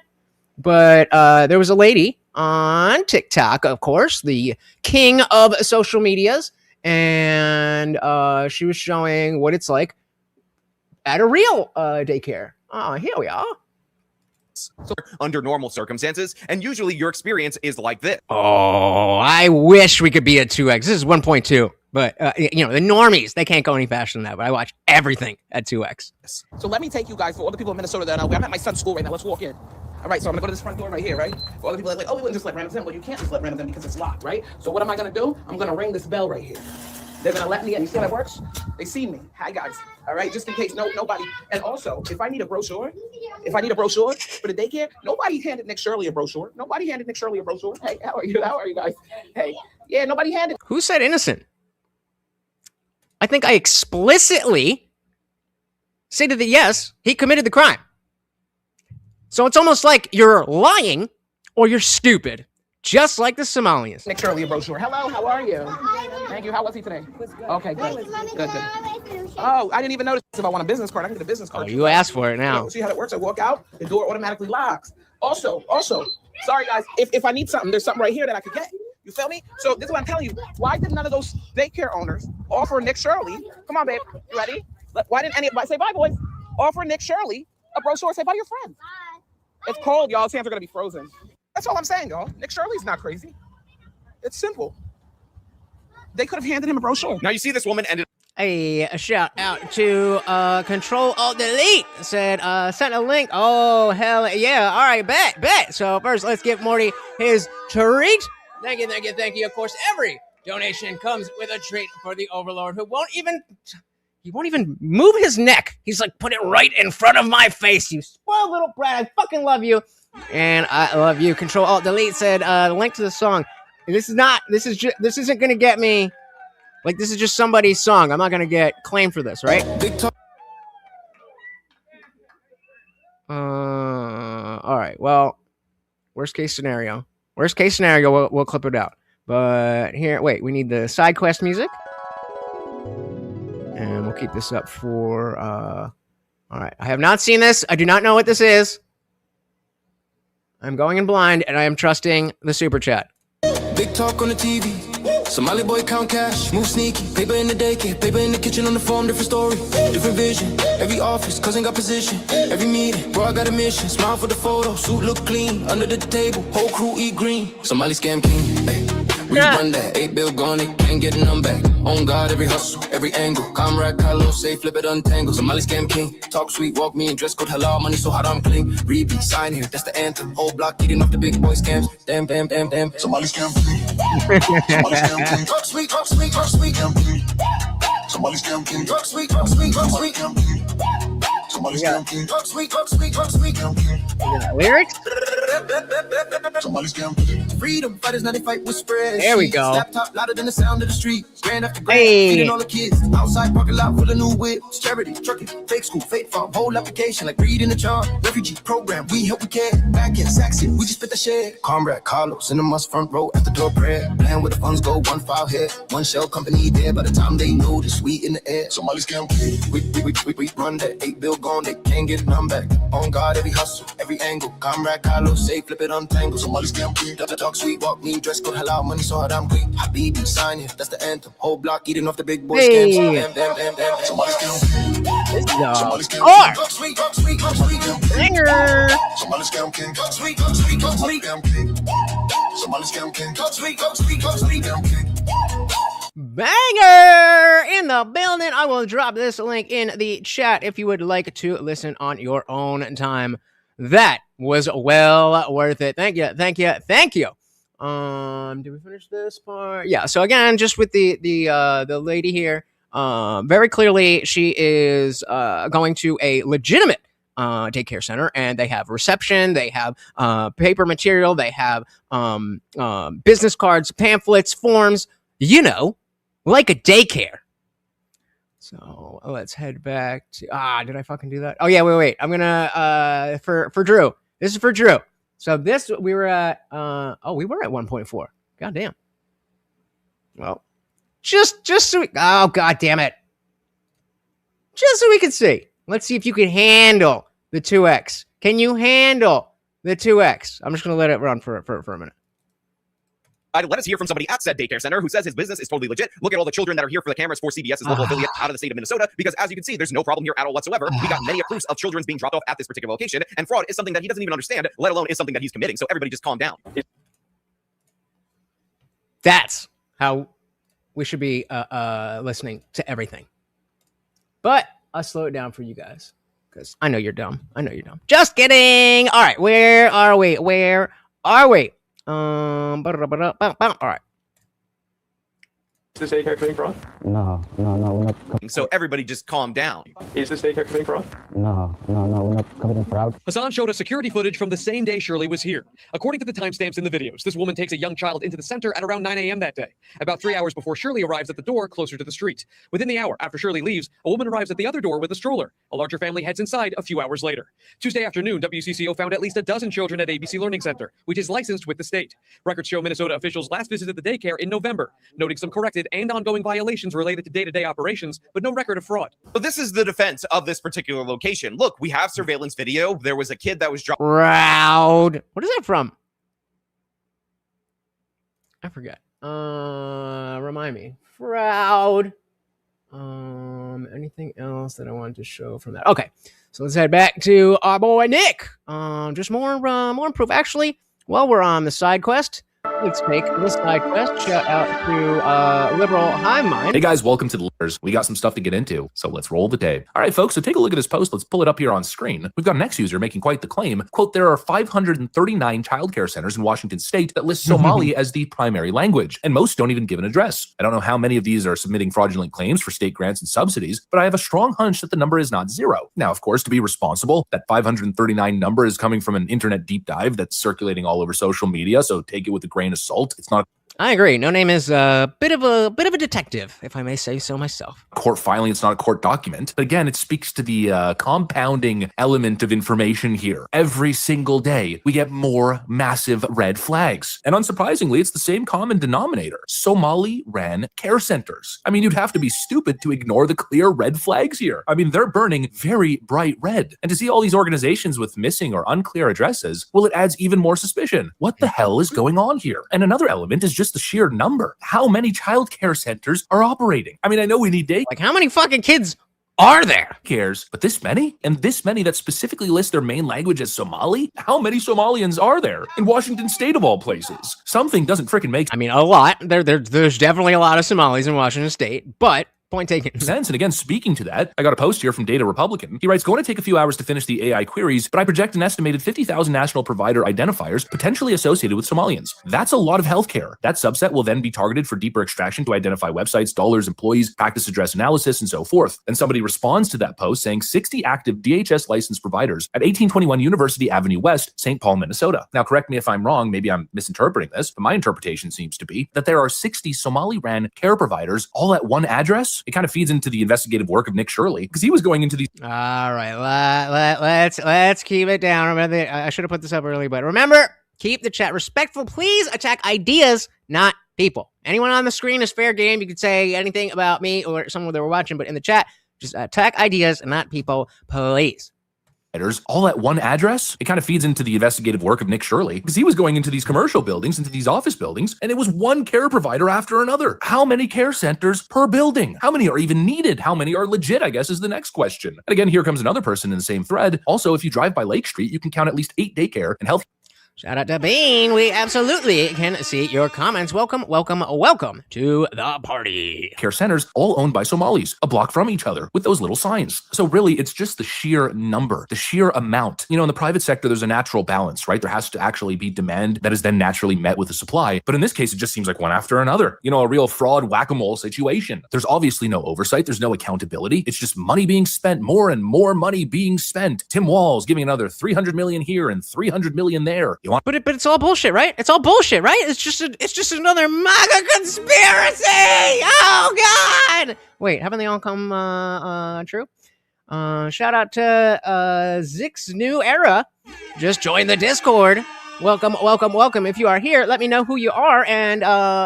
But there was a lady on TikTok, of course, the king of social medias. And she was showing what it's like at a real daycare. Oh, here we are. Under normal circumstances, and usually your experience is like this. Oh, I wish we could be at 2x. This is 1.2. But, you know, the normies, they can't go any faster than that. But I watch everything at 2x. So let me take you guys, for all the people in Minnesota that I'm at my son's school right now. Let's walk in. All right, so I'm going to go to this front door right here, right? For all the people that are like, oh, we wouldn't just let randoms in. Well, you can't just let randoms in because it's locked, right? So what am I going to do? I'm going to ring this bell right here. They're going to let me in. You see how that works? They see me. Hi, guys. All right, just in case nobody. And also, if I need a brochure for the daycare, nobody handed Nick Shirley a brochure. Hey, how are you guys? Hey, yeah, nobody handed. Who said innocent? I think I explicitly stated that yes, he committed the crime. So it's almost like you're lying or you're stupid, just like the Somalians. Nick Shirley, a brochure. Hello, how are you? Thank you. How was he today? Okay, good. Good. Oh, I didn't even notice if I want a business card. I can get a business card. Oh, you asked for it now. See how that works? I walk out, the door automatically locks. Also, sorry guys, if I need something, there's something right here that I could get. You feel me? So this is what I'm telling you. Why did none of those daycare owners offer Nick Shirley? Come on, babe. You ready? Why didn't anybody say bye, boys? Offer Nick Shirley a brochure. Say bye to your friend. It's cold, y'all. His hands are gonna be frozen. That's all I'm saying, y'all. Nick Shirley's not crazy. It's simple. They could have handed him a brochure. Now you see this woman ended. A shout out to Control Alt Delete said sent a link. Oh hell yeah! All right, bet. So first, let's give Morty his treat. Thank you. Of course, every donation comes with a treat for the Overlord, who won't even move his neck. He's like, put it right in front of my face. You spoiled little brat. I fucking love you, and I love you. Control Alt Delete said the link to the song. This isn't gonna get me. Like, this is just somebody's song. I'm not going to get claimed for this, right? All right. Well, worst case scenario, we'll clip it out. But here, wait, we need the side quest music. And we'll keep this up for, all right. I have not seen this. I do not know what this is. I'm going in blind, and I am trusting the super chat. Big talk on the TV. Somali boy count cash, move sneaky. Paper in the daycare, paper in the kitchen on the phone, different story, different vision. Every office, cousin got position. Every meeting, bro, I got a mission. Smile for the photo, suit look clean. Under the table, whole crew eat green. Somali scam king, hey. We run that, 8 bill gone, they can't get none back. On God, every hustle, every angle. Comrade, Carlo, say, flip it, untangle. Somali scam king, talk sweet, walk me in, dress code halal, money so hot I'm clean. Repeat, sign here, that's the anthem. Whole block eating off the big boy scams. Damn. Somali scam king. Somali scam king. Talk sweet, scam king. Somali scam king. Talk sweet, scam king. Somali scam king. Talk sweet, scam king. Lyrics? Somali scam king. Freedom fighters, now they fight with spreads. There we go. Laptop louder than the sound of the street. Grand after grand, Hey. feeding all the kids. Outside parking lot full of new whips. Charity, trucking, fake school, fake farm. Whole application like reading the chart. Refugee program, we help we care. Back in Saxon, we just spit the shit. Comrade Carlos in the must front row at the door prayer. Plan where the funds go, one file here. One shell company there. By the time they know this, we in the air. Somali scam king. We run that 8 bill gone, they can't get none back. On God, every hustle, every angle. Comrade Carlos, say flip it untangle. Somali scam king. Talk sweet, walk me, dress code halal, money so hard I'm quick. Habibi, sign here, that's the anthem. Whole block eating off the big boy Hey. scams. Damn. Somali scam king. This is Somali scam or king. Talk sweet. banger. Somali scam king. Talk sweet. Scam king. Somali scam king. Talk sweet. Scam king. Banger in the building. I will drop this link in the chat if you would like to listen on your own time. That was well worth it. Thank you. Did we finish this part? Yeah. So again, just with the lady here, very clearly she is going to a legitimate daycare center, and they have reception, they have paper material, they have business cards, pamphlets, forms, like a daycare. So let's head back to did I fucking do that? Oh yeah, wait. I'm gonna for Drew. This is for Drew. So this we were at 1.4. God damn. Well, just so we, oh god damn it. Just so we can see. Let's see if you can handle the 2x. Can you handle the 2x? I'm just gonna let it run for a minute. Let us hear from somebody at said daycare center who says his business is totally legit. Look at all the children that are here for the cameras for CBS's local affiliate out of the state of Minnesota, because as you can see, there's no problem here at all whatsoever. We got many proofs of children's being dropped off at this particular location, and fraud is something that he doesn't even understand, let alone is something that he's committing. So everybody just calm down. That's how we should be listening to everything. But I'll slow it down for you guys, because I know you're dumb. Just kidding. All right, where are we? All right. Is this daycare committing fraud? No, we're not. So everybody just calm down. Is this daycare committing fraud? No, we're not committing fraud. Hassan showed us security footage from the same day Shirley was here. According to the timestamps in the videos, this woman takes a young child into the center at around 9 a.m. that day, about 3 hours before Shirley arrives at the door closer to the street. Within the hour after Shirley leaves, a woman arrives at the other door with a stroller. A larger family heads inside a few hours later. Tuesday afternoon, WCCO found at least a dozen children at ABC Learning Center, which is licensed with the state. Records show Minnesota officials last visited the daycare in November, noting some corrected and ongoing violations related to day-to-day operations, but no record of fraud. But this is the defense of this particular location. Look, we have surveillance video. There was a kid that was dropped. Proud. What is that from? I forget. Remind me. Proud. Anything else that I wanted to show from that? Okay, so let's head back to our boy Nick. Just more proof. Actually, while we're on the side quest, let's take the side quest. Shout out to Liberal Hive Mind. Hey guys, welcome to the Letters. We got some stuff to get into, so let's roll the tape. All right, folks, so take a look at this post. Let's pull it up here on screen. We've got an ex-user making quite the claim. Quote, there are 539 childcare centers in Washington state that list Somali as the primary language, and most don't even give an address. I don't know how many of these are submitting fraudulent claims for state grants and subsidies, but I have a strong hunch that the number is not zero. Now, of course, to be responsible, that 539 number is coming from an internet deep dive that's circulating all over social media, so take it with a grain of salt. It's not I agree. No Name is a bit of a detective, if I may say so myself. Court filing. It's not a court document. But again, it speaks to the compounding element of information here. Every single day, we get more massive red flags. And unsurprisingly, it's the same common denominator. Somali-ran care centers. I mean, you'd have to be stupid to ignore the clear red flags here. I mean, they're burning very bright red. And to see all these organizations with missing or unclear addresses, well, it adds even more suspicion. What the hell is going on here? And another element is just the sheer number. How many child care centers are operating? I mean, I know we need data. Like, how many fucking kids are there? Cares, but this many? And this many that specifically list their main language as Somali? How many Somalians are there in Washington state of all places? Something doesn't freaking make I mean, a lot. There's definitely a lot of Somalis in Washington state, but point taken. Sense. And again, speaking to that, I got a post here from Data Republican. He writes, going to take a few hours to finish the AI queries, but I project an estimated 50,000 national provider identifiers potentially associated with Somalians. That's a lot of healthcare. That subset will then be targeted for deeper extraction to identify websites, dollars, employees, practice address analysis, and so forth. And somebody responds to that post saying 60 active DHS licensed providers at 1821 University Avenue West, St. Paul, Minnesota. Now, correct me if I'm wrong. Maybe I'm misinterpreting this, but my interpretation seems to be that there are 60 Somali-ran care providers all at one address. It kind of feeds into the investigative work of Nick Shirley because he was going into these. All right, let's keep it down. Remember, I should have put this up early, but remember, keep the chat respectful. Please attack ideas, not people. Anyone on the screen is fair game. You could say anything about me or someone that we're watching, but in the chat, just attack ideas and not people, please. All at one address. It kind of feeds into the investigative work of Nick Shirley because he was going into these commercial buildings, into these office buildings, and it was one care provider after another. How many care centers per building? How many are even needed? How many are legit, I guess, is the next question. And again, here comes another person in the same thread. Also, if you drive by Lake Street, you can count at least 8 daycare and health. Shout out to Bean. We absolutely can see your comments. Welcome to the party. Care centers all owned by Somalis, a block from each other with those little signs. So really, it's just the sheer number, the sheer amount. You know, in the private sector, there's a natural balance, right? There has to actually be demand that is then naturally met with the supply. But in this case, it just seems like one after another. You know, a real fraud whack-a-mole situation. There's obviously no oversight. There's no accountability. It's just money being spent, more and more money being spent. Tim Walz giving another 300 million here and 300 million there. But it's all bullshit, right? It's all bullshit, right? It's just another MAGA conspiracy. Oh God! Wait, haven't they all come true? Shout out to Zix New Era. Just join the Discord. Welcome. If you are here, let me know who you are, and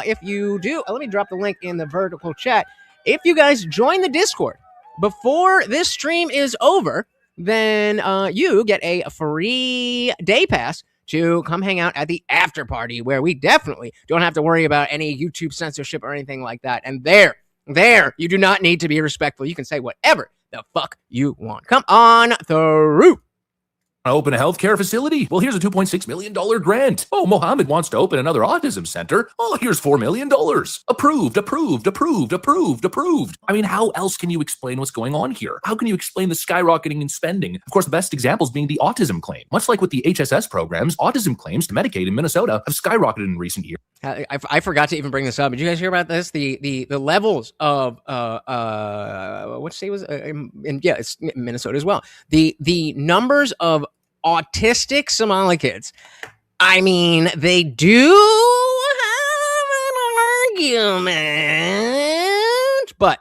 if you do, let me drop the link in the vertical chat. If you guys join the Discord before this stream is over, then you get a free day pass to come hang out at the after party where we definitely don't have to worry about any YouTube censorship or anything like that. And there, you do not need to be respectful. You can say whatever the fuck you want. Come on through. Open a healthcare facility? Well, here's a $2.6 million grant. Oh, Mohammed wants to open another autism center. Oh, here's $4 million. Approved, approved, approved, approved, approved. I mean, how else can you explain what's going on here? How can you explain the skyrocketing in spending? Of course, the best examples being the autism claim. Much like with the HSS programs, autism claims to Medicaid in Minnesota have skyrocketed in recent years. I forgot to even bring this up. Did you guys hear about this? The levels of what state was yeah, it's Minnesota as well. The numbers of autistic Somali kids. I mean, they do have an argument, but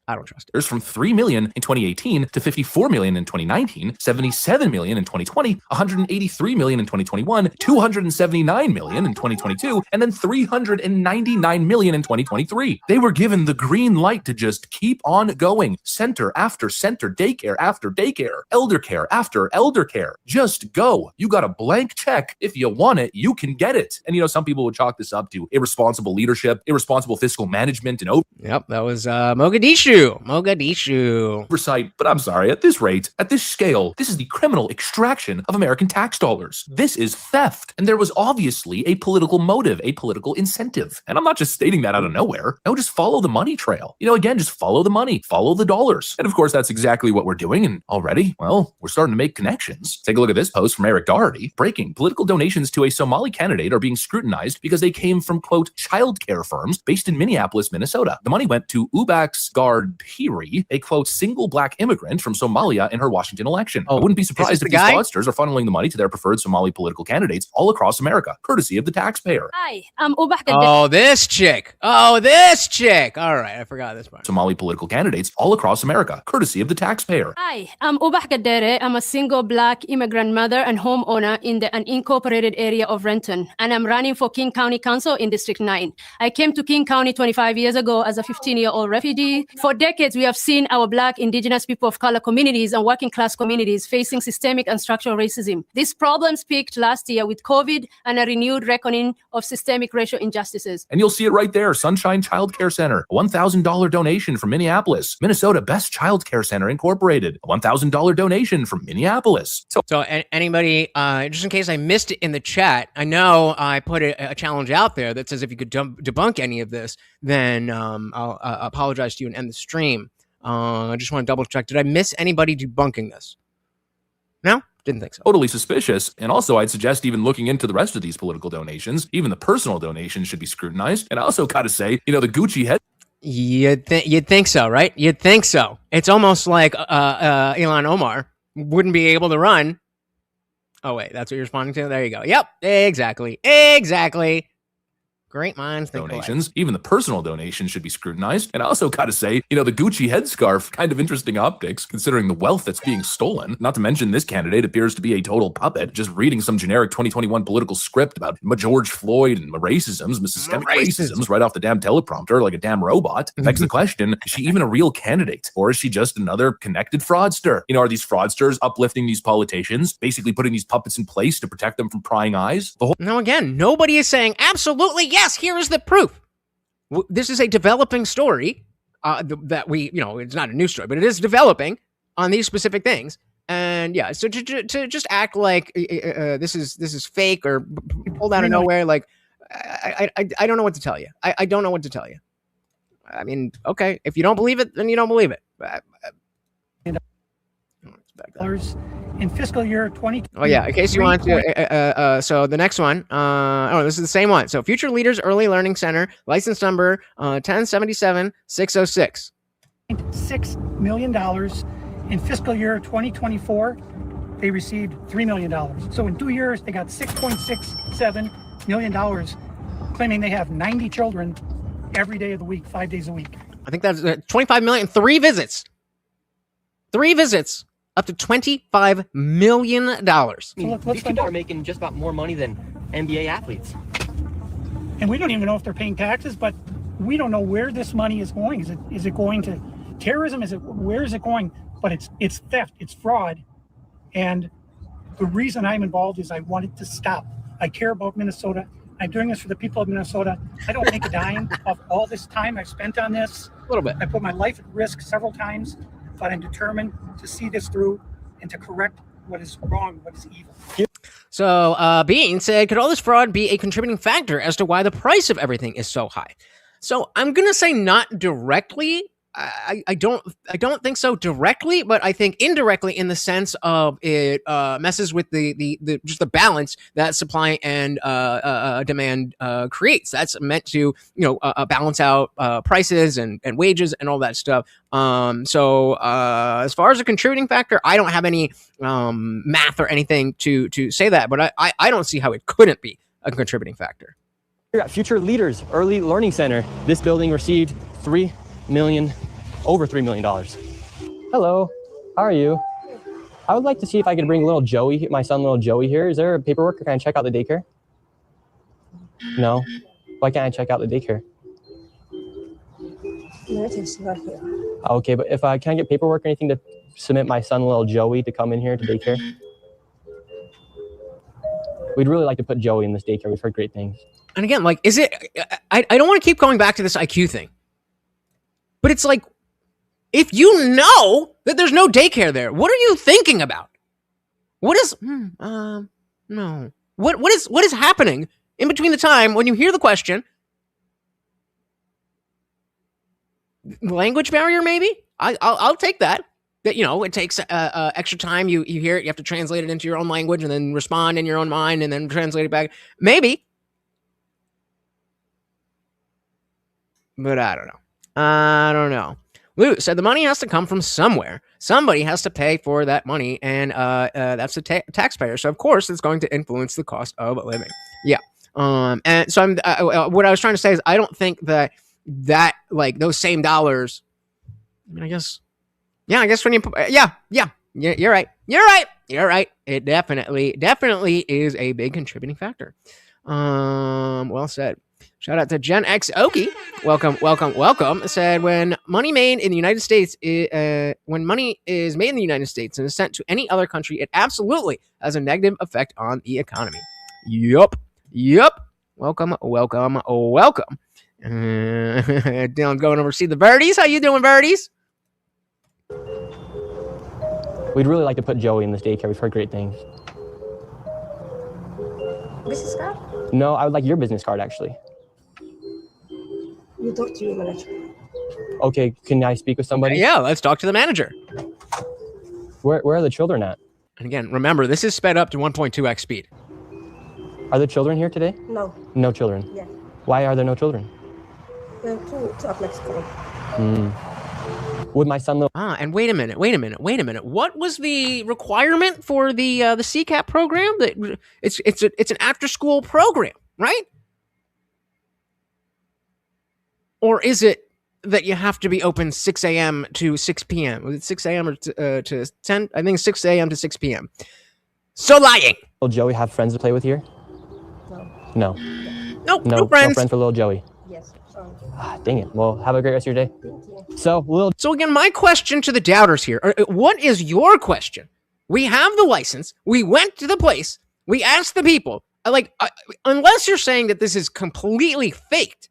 I don't trust it. There's from 3 million in 2018 to 54 million in 2019, 77 million in 2020, 183 million in 2021, 279 million in 2022, and then 399 million in 2023. They were given the green light to just keep on going. Center after center, daycare after daycare, elder care after elder care. Just go. You got a blank check. If you want it, you can get it. And you know, some people would chalk this up to irresponsible leadership, irresponsible fiscal management, and Yep, that was Mogadishu. Oversight, but I'm sorry, at this rate, at this scale, this is the criminal extraction of American tax dollars. This is theft. And there was obviously a political motive, a political incentive. And I'm not just stating that out of nowhere. No, just follow the money trail. You know, again, just follow the money, follow the dollars. And of course, that's exactly what we're doing. And already, well, we're starting to make connections. Take a look at this post from Eric Doherty. Breaking: political donations to a Somali candidate are being scrutinized because they came from, quote, childcare firms based in Minneapolis, Minnesota. The money went to Ubax Gard Piri, a quote single black immigrant from Somalia in her Washington election. I wouldn't be surprised if these fraudsters are funneling the money to their preferred Somali political candidates all across America, courtesy of the taxpayer. Hi, I'm Ubah. Oh, this chick. Oh, this chick. All right, I forgot this part. Somali political candidates all across America, courtesy of the taxpayer. Hi, I'm Ubah Gadere. I'm a single black immigrant mother and homeowner in the unincorporated area of Renton, and I'm running for King County Council in District 9. I came to King County 25 years ago as a 15-year-old refugee. For decades, we have seen our Black, Indigenous, people of color communities and working class communities facing systemic and structural racism. These problems peaked last year with COVID and a renewed reckoning of systemic racial injustices. And you'll see it right there, Sunshine Child Care Center, a $1,000 donation from Minneapolis. Minnesota Best Child Care Center Incorporated, a $1,000 donation from Minneapolis. So anybody, just in case I missed it in the chat, I know I put a challenge out there that says if you could debunk any of this, then I'll apologize to you and end the stream. I just want to double check. Did I miss anybody debunking this? No? Didn't think so. Totally suspicious. And also, I'd suggest even looking into the rest of these political donations. Even the personal donations should be scrutinized. And I also got to say, you know, the Gucci head. You'd think so, right? You'd think so. It's almost like Ilhan Omar wouldn't be able to run. Oh, wait, that's what you're responding to? There you go. Yep, exactly. Great minds think donations. Even the personal donations should be scrutinized. And I also got to say, you know, the Gucci headscarf, kind of interesting optics, considering the wealth that's being stolen. Not to mention this candidate appears to be a total puppet, just reading some generic 2021 political script about George Floyd and racisms, systemic racisms right off the damn teleprompter like a damn robot. Begs the question, is she even a real candidate? Or is she just another connected fraudster? You know, are these fraudsters uplifting these politicians, basically putting these puppets in place to protect them from prying eyes? Now, again, nobody is saying absolutely yes, here is the proof. This is a developing story that we, you know, it's not a new story, but it is developing on these specific things. And yeah, so to just act like this is fake or pulled out of nowhere, like I don't know what to tell you. I don't know what to tell you. I mean, okay, if you don't believe it, then you don't believe it. In fiscal year 2020. Oh yeah, in case you want to. So the next one. This is the same one. So Future Leaders Early Learning Center, license number 1077606. $6 million. In fiscal year 2024, they received $3 million. So in 2 years, they got $6.67 million, claiming they have 90 children every day of the week, 5 days a week. I think that's 25 million. 3 visits. 3 visits. Up to $25 million. These people are making just about more money than NBA athletes. And we don't even know if they're paying taxes, but we don't know where this money is going. Is it going to terrorism? Where is it going? But it's theft, it's fraud. And the reason I'm involved is I want it to stop. I care about Minnesota. I'm doing this for the people of Minnesota. I don't make a dime of all this time I've spent on this. A little bit. I put my life at risk several times, but I'm determined to see this through and to correct what is wrong, what is evil. So Bean said, could all this fraud be a contributing factor as to why the price of everything is so high? So I'm gonna say not directly. I don't think so directly, but I think indirectly in the sense of it messes with the just the balance that supply and demand creates. That's meant to balance out prices and wages and all that stuff. So as far as a contributing factor, I don't have any math or anything to say that, but I don't see how it couldn't be a contributing factor. Here at Future Leaders Early Learning Center, this building received over $3 million. Hello, how are you? I would like to see if I could bring little Joey, my son, little Joey here. Is there paperwork, or can I check out the daycare? No? Why can't I check out the daycare? It's not here. Okay, but if can I get paperwork or anything to submit my son, little Joey, to come in here to daycare? We'd really like to put Joey in this daycare. We've heard great things. And again, like, is it, I don't want to keep going back to this IQ thing, but it's like, if you know that there's no daycare there, what are you thinking about? What is, no. What is happening in between the time when you hear the question? Language barrier, maybe? I'll take that. That, it takes extra time. You hear it, you have to translate it into your own language and then respond in your own mind and then translate it back. Maybe. But I don't know. Lou said the money has to come from somewhere. Somebody has to pay for that money, and that's the taxpayer. So of course, it's going to influence the cost of living. Yeah. And so what I was trying to say is I don't think that like those same dollars. I mean, I guess when you you're right. It definitely is a big contributing factor. Well said. Shout out to Gen X Okie. Welcome. Said when money made in the United States, when money is made in the United States and is sent to any other country, it absolutely has a negative effect on the economy. Yup. Welcome. Dylan going over to see the birdies. How you doing, birdies? We'd really like to put Joey in this daycare. We've heard great things. Business card? No, I would like your business card, actually. You talk to your manager. Okay, can I speak with somebody? Okay, yeah, let's talk to the manager. Where are the children at? And again, remember, this is sped up to 1.2x speed. Are there children here today? No. No children? Yeah. Why are there no children? They're too flexible. Would my son live? And wait a minute. What was the requirement for the CCAP program? That it's an after school program, right? Or is it that you have to be open 6 a.m. to 6 p.m.? Was it 6 a.m. or to 10? I think 6 a.m. to 6 p.m. So lying. Will Joey have friends to play with here? No. No friends. No friends for little Joey. Yes. Dang it. Well, have a great rest of your day. So again, my question to the doubters here, what is your question? We have the license. We went to the place. We asked the people. Unless you're saying that this is completely faked,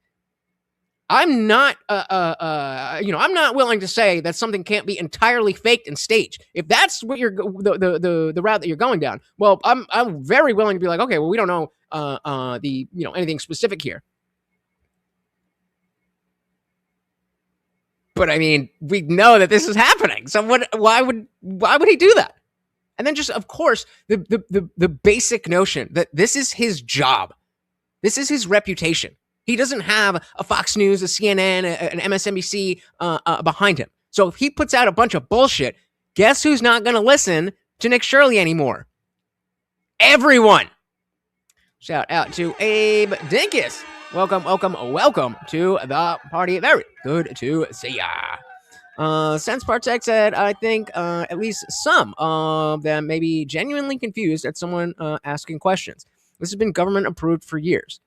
I'm not, I'm not willing to say that something can't be entirely faked and staged. If that's what you're the route that you're going down, well, I'm very willing to be like, okay, well, we don't know anything specific here. But I mean, we know that this is happening. So why would he do that? And then just, of course, the basic notion that this is his job. This is his reputation. He doesn't have a Fox News, a CNN, an MSNBC behind him. So if he puts out a bunch of bullshit, guess who's not going to listen to Nick Shirley anymore? Everyone. Shout out to Abe Dinkus. Welcome to the party. Very good to see ya. Sense Partech said, I think at least some of them may be genuinely confused at someone asking questions. This has been government approved for years.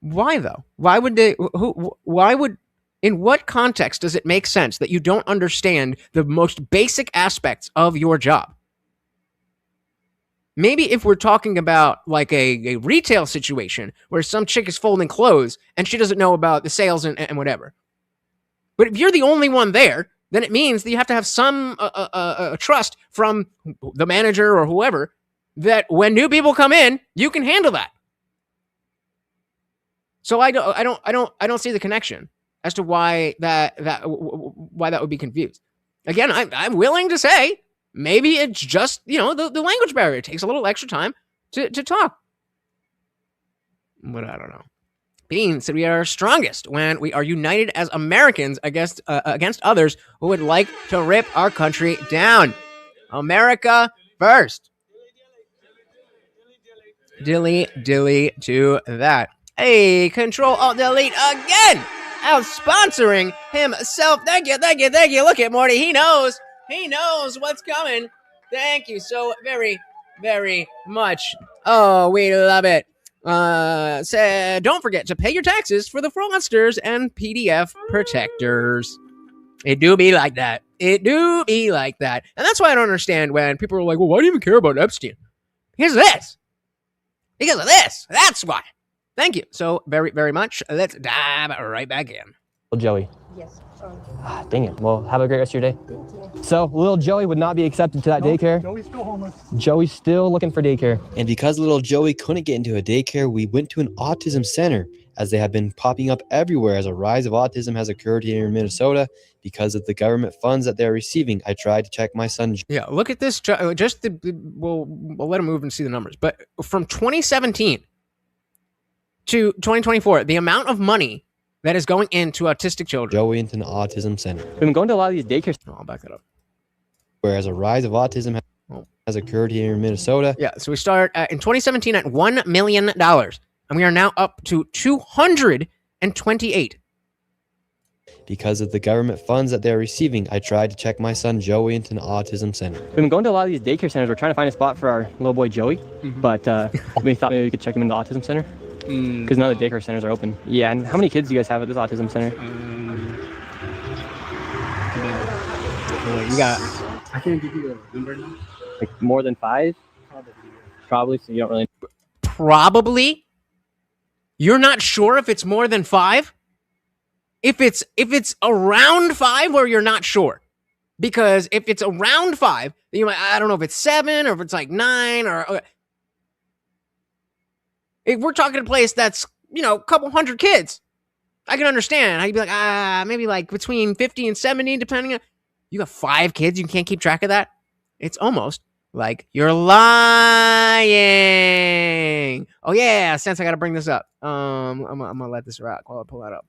Why though? Why would they? In what context does it make sense that you don't understand the most basic aspects of your job? Maybe if we're talking about like a retail situation where some chick is folding clothes and she doesn't know about the sales and whatever. But if you're the only one there, then it means that you have to have some trust from the manager or whoever that when new people come in, you can handle that. So I don't see the connection as to why that would be confused. Again, I'm willing to say maybe it's just, the language barrier. It takes a little extra time to talk. But I don't know. Bean said we are strongest when we are united as Americans against others who would like to rip our country down. America first. Dilly to that. Hey, Control Alt Delete again. Out sponsoring himself. Thank you. Look at Morty. He knows what's coming. Thank you so very, very much. Oh, we love it. Don't forget to pay your taxes for the fraudsters and PDF protectors. It do be like that. And that's why I don't understand when people are like, well, why do you even care about Epstein? Because of this. That's why. Thank you so very, very much. Let's dive right back in. Well, Joey. Yes. Dang it. Well, have a great rest of your day. So, little Joey would not be accepted to that daycare. Joey's still homeless. Joey's still looking for daycare. And because little Joey couldn't get into a daycare, we went to an autism center, as they have been popping up everywhere as a rise of autism has occurred here in Minnesota because of the government funds that they're receiving. I tried to check my son. Yeah, look at this. We'll let him move and see the numbers. But from 2017 to 2024, the amount of money that is going into autistic children. Joey into an autism center. We've been going to a lot of these daycares. Oh, I'll back that up. Whereas a rise of autism has occurred here in Minnesota. Yeah, so we start in 2017 at $1 million, and we are now up to 228. Because of the government funds that they're receiving, I tried to check my son Joey into an autism center. We've been going to a lot of these daycare centers. We're trying to find a spot for our little boy Joey, but we thought maybe we could check him into the autism center. Because none of the daycare centers are open. Yeah, and how many kids do you guys have at this autism center? You got... I can't give you a number now. Like more than 5? Probably, so you don't really... Probably? You're not sure if it's more than 5? If it's around 5, or you're not sure? Because if it's around 5, then you might, I don't know if it's 7 or if it's like 9 or... If we're talking a place that's, a couple hundred kids, I can understand how you'd be like, maybe like between 50 and 70, depending on... You got 5 kids, you can't keep track of that? It's almost like you're lying. Oh, yeah, since I got to bring this up. I'm going to let this rock while I pull that up.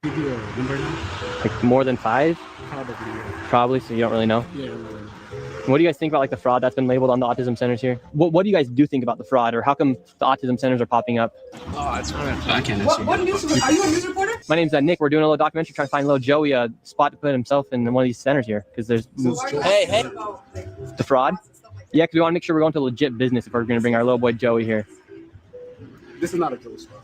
Give you a number now? Like more than 5? Probably, so you don't really know? Yeah. What do you guys think about like the fraud that's been labeled on the autism centers here? What do you guys do think about the fraud, or how come the autism centers are popping up? Oh, it's I can't answer. What news? Are you a news reporter? My name's Nick. We're doing a little documentary trying to find little Joey a spot to put himself in one of these centers here, because there's Hey. the fraud. Yeah, because we want to make sure we're going to legit business if we're going to bring our little boy Joey here. This is not a Joey spot.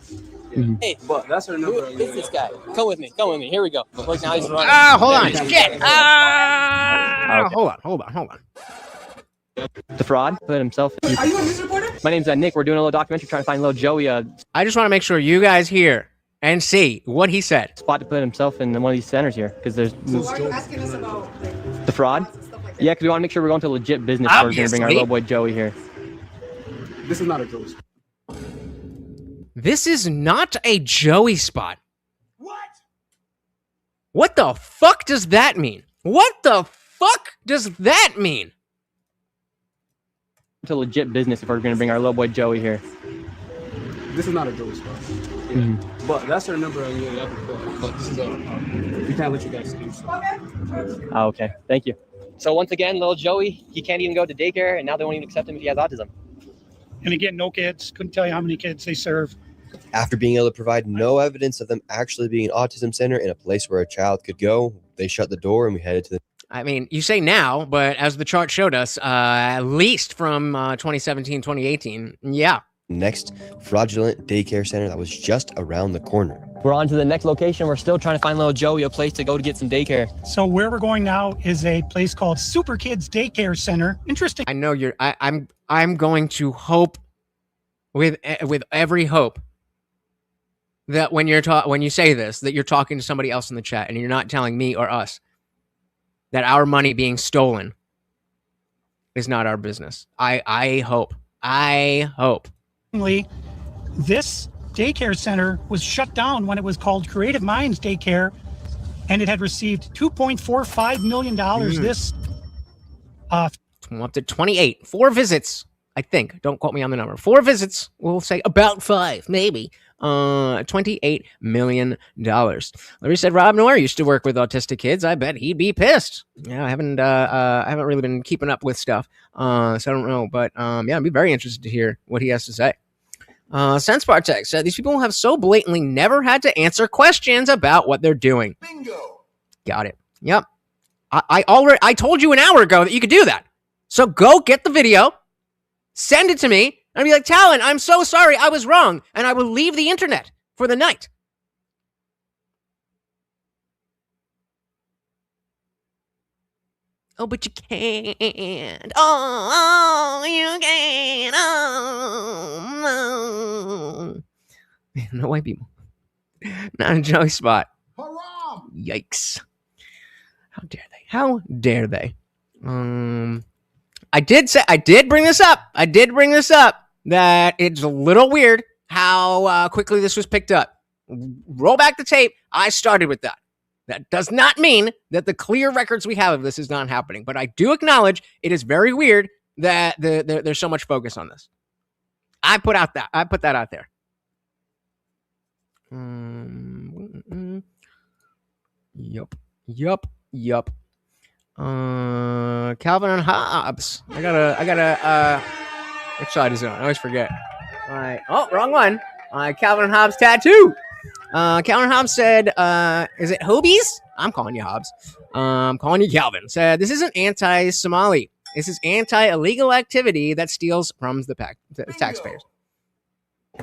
Hey, but that's our number. Who is this guy? Come with me. Here we go. Look, now he's running. Hold on. Shit. Okay. Hold on. The fraud put himself. Are you a news reporter? My name's Nick. We're doing a little documentary trying to find little Joey a... I just want to make sure you guys hear and see what he said. Spot to put himself in one of these centers here, because there's... So why are you asking us about the fraud? Yeah, because we want to make sure we're going to legit business if we're going to bring our little boy Joey here. This is not a Joey spot. This is not a Joey spot. What the fuck does that mean? To legit business if we're going to bring our little boy Joey here. This is not a Joey spot. But that's our number on your but this is we can't let you guys do so. Oh, okay. Thank you. So once again, little Joey, he can't even go to daycare, and now they won't even accept him if he has autism. And again, no kids. Couldn't tell you how many kids they serve. After being able to provide no evidence of them actually being an autism center in a place where a child could go, they shut the door and we headed to the... I mean, you say now, but as the chart showed us, at least from 2017, 2018, yeah. next fraudulent daycare center that was just around the corner. We're on to the next location. We're still trying to find little Joey a place to go to get some daycare. So where we're going now is a place called Super Kids Daycare Center. Interesting. I know you're. I'm going to hope with every hope that when you say this, that you're talking to somebody else in the chat and you're not telling me or us. that our money being stolen is not our business. I hope. This daycare center was shut down when it was called Creative Minds Daycare, and it had received $2.45 million. This up to 28. 4 visits, I think. Don't quote me on the number. 4 visits. We'll say about 5, maybe. $28 million. Larry said Rob Noir used to work with autistic kids. I bet he'd be pissed. Yeah, I haven't really been keeping up with stuff. So I don't know. But yeah, I'd be very interested to hear what he has to say. Sense Partex said these people have so blatantly never had to answer questions about what they're doing. Bingo. Got it. Yep. I told you an hour ago that you could do that. So go get the video, send it to me, and I'll be like, Talon, I'm so sorry, I was wrong, and I will leave the internet for the night. Oh, but you can't. Oh, you can't. Oh, no. No white people. Not a Joey spot. Yikes. How dare they? How dare they? I did bring this up that it's a little weird how quickly this was picked up. Roll back the tape. I started with that. That does not mean that the clear records we have of this is not happening, but I do acknowledge it is very weird that there's so much focus on this. I put that out there. Yup. Calvin and Hobbes. I gotta which side is it on? I always forget. All right. Oh, wrong one. Calvin and Hobbes tattoo. Calvin and Hobbes said, is it Hobies? I'm calling you Hobbes. I'm calling you Calvin. Said, this isn't anti-Somali. This is anti-illegal activity that steals from the taxpayers.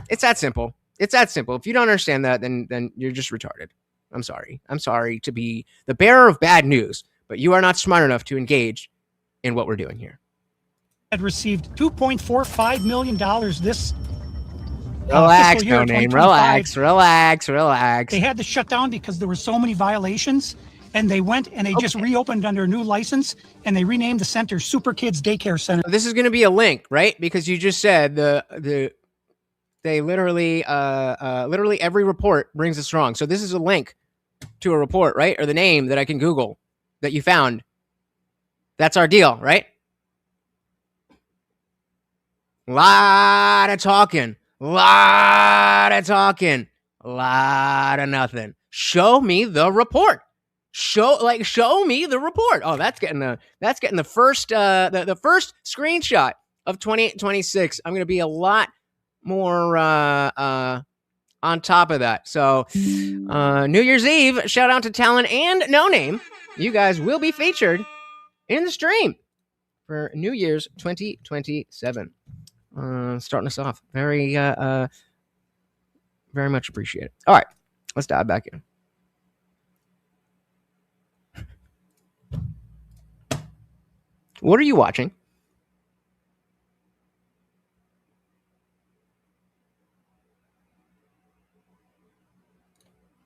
It's that simple. If you don't understand that, then you're just retarded. I'm sorry. I'm sorry to be the bearer of bad news, but you are not smart enough to engage in what we're doing here. Had received $2.45 million this Relax, fiscal year, no name. 2025. Relax. They had to shut down because there were so many violations, and they went and they just reopened under a new license, and they renamed the center Super Kids Daycare Center. This is going to be a link, right? Because you just said they literally every report brings us wrong. So this is a link to a report, right? Or the name that I can Google that you found. That's our deal, right? Lot of talking, lot of nothing. Show me the report. Show me the report. Oh, that's getting the first the first screenshot of 2026. I'm going to be a lot more on top of that. So New Year's Eve, shout out to Talon and No Name. You guys will be featured in the stream for New Year's 2027. Starting us off. Very much appreciate it. All right, let's dive back in. What are you watching?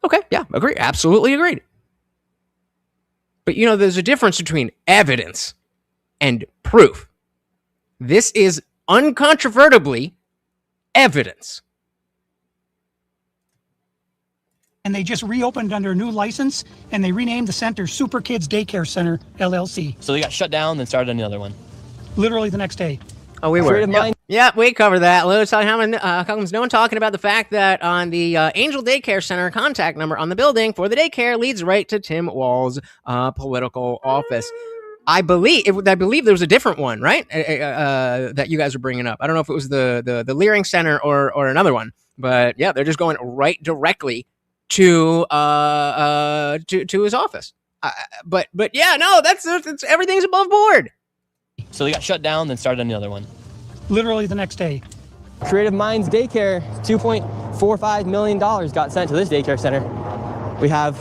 Okay, yeah, agree. Absolutely agreed. But you know, there's a difference between evidence and proof. This is uncontrovertibly evidence. And they just reopened under a new license, and they renamed the center Super Kids Daycare Center, LLC. So they got shut down, then started another one. Literally the next day. Oh, we were. Yep, we covered that. Lewis, how comes no one talking about the fact that on the Angel Daycare Center contact number on the building for the daycare leads right to Tim Walz' political office. I believe there was a different one, right? That you guys were bringing up. I don't know if it was the Leering Center or another one, but yeah, they're just going right directly to his office. But yeah, no, that's everything's above board. So they got shut down, then started another one. Literally the next day. Creative Minds Daycare, $2.45 million got sent to this daycare center. We have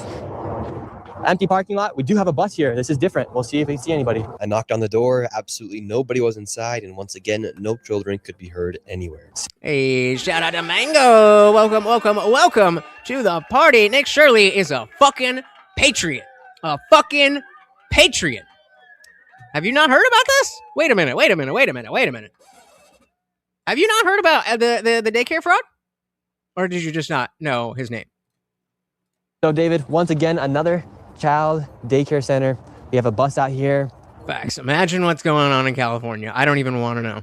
empty parking lot. We do have a bus here. This is different. We'll see if we see anybody. I knocked on the door. Absolutely nobody was inside. And once again, no children could be heard anywhere. Hey, shout out to Mango. Welcome to the party. Nick Shirley is a fucking patriot. A fucking Patriot. Have you not heard about this? Wait a minute. Have you not heard about the daycare fraud? Or did you just not know his name? So David, once again, another child daycare center. We have a bus out here. Facts. Imagine what's going on in California. I don't even want to know.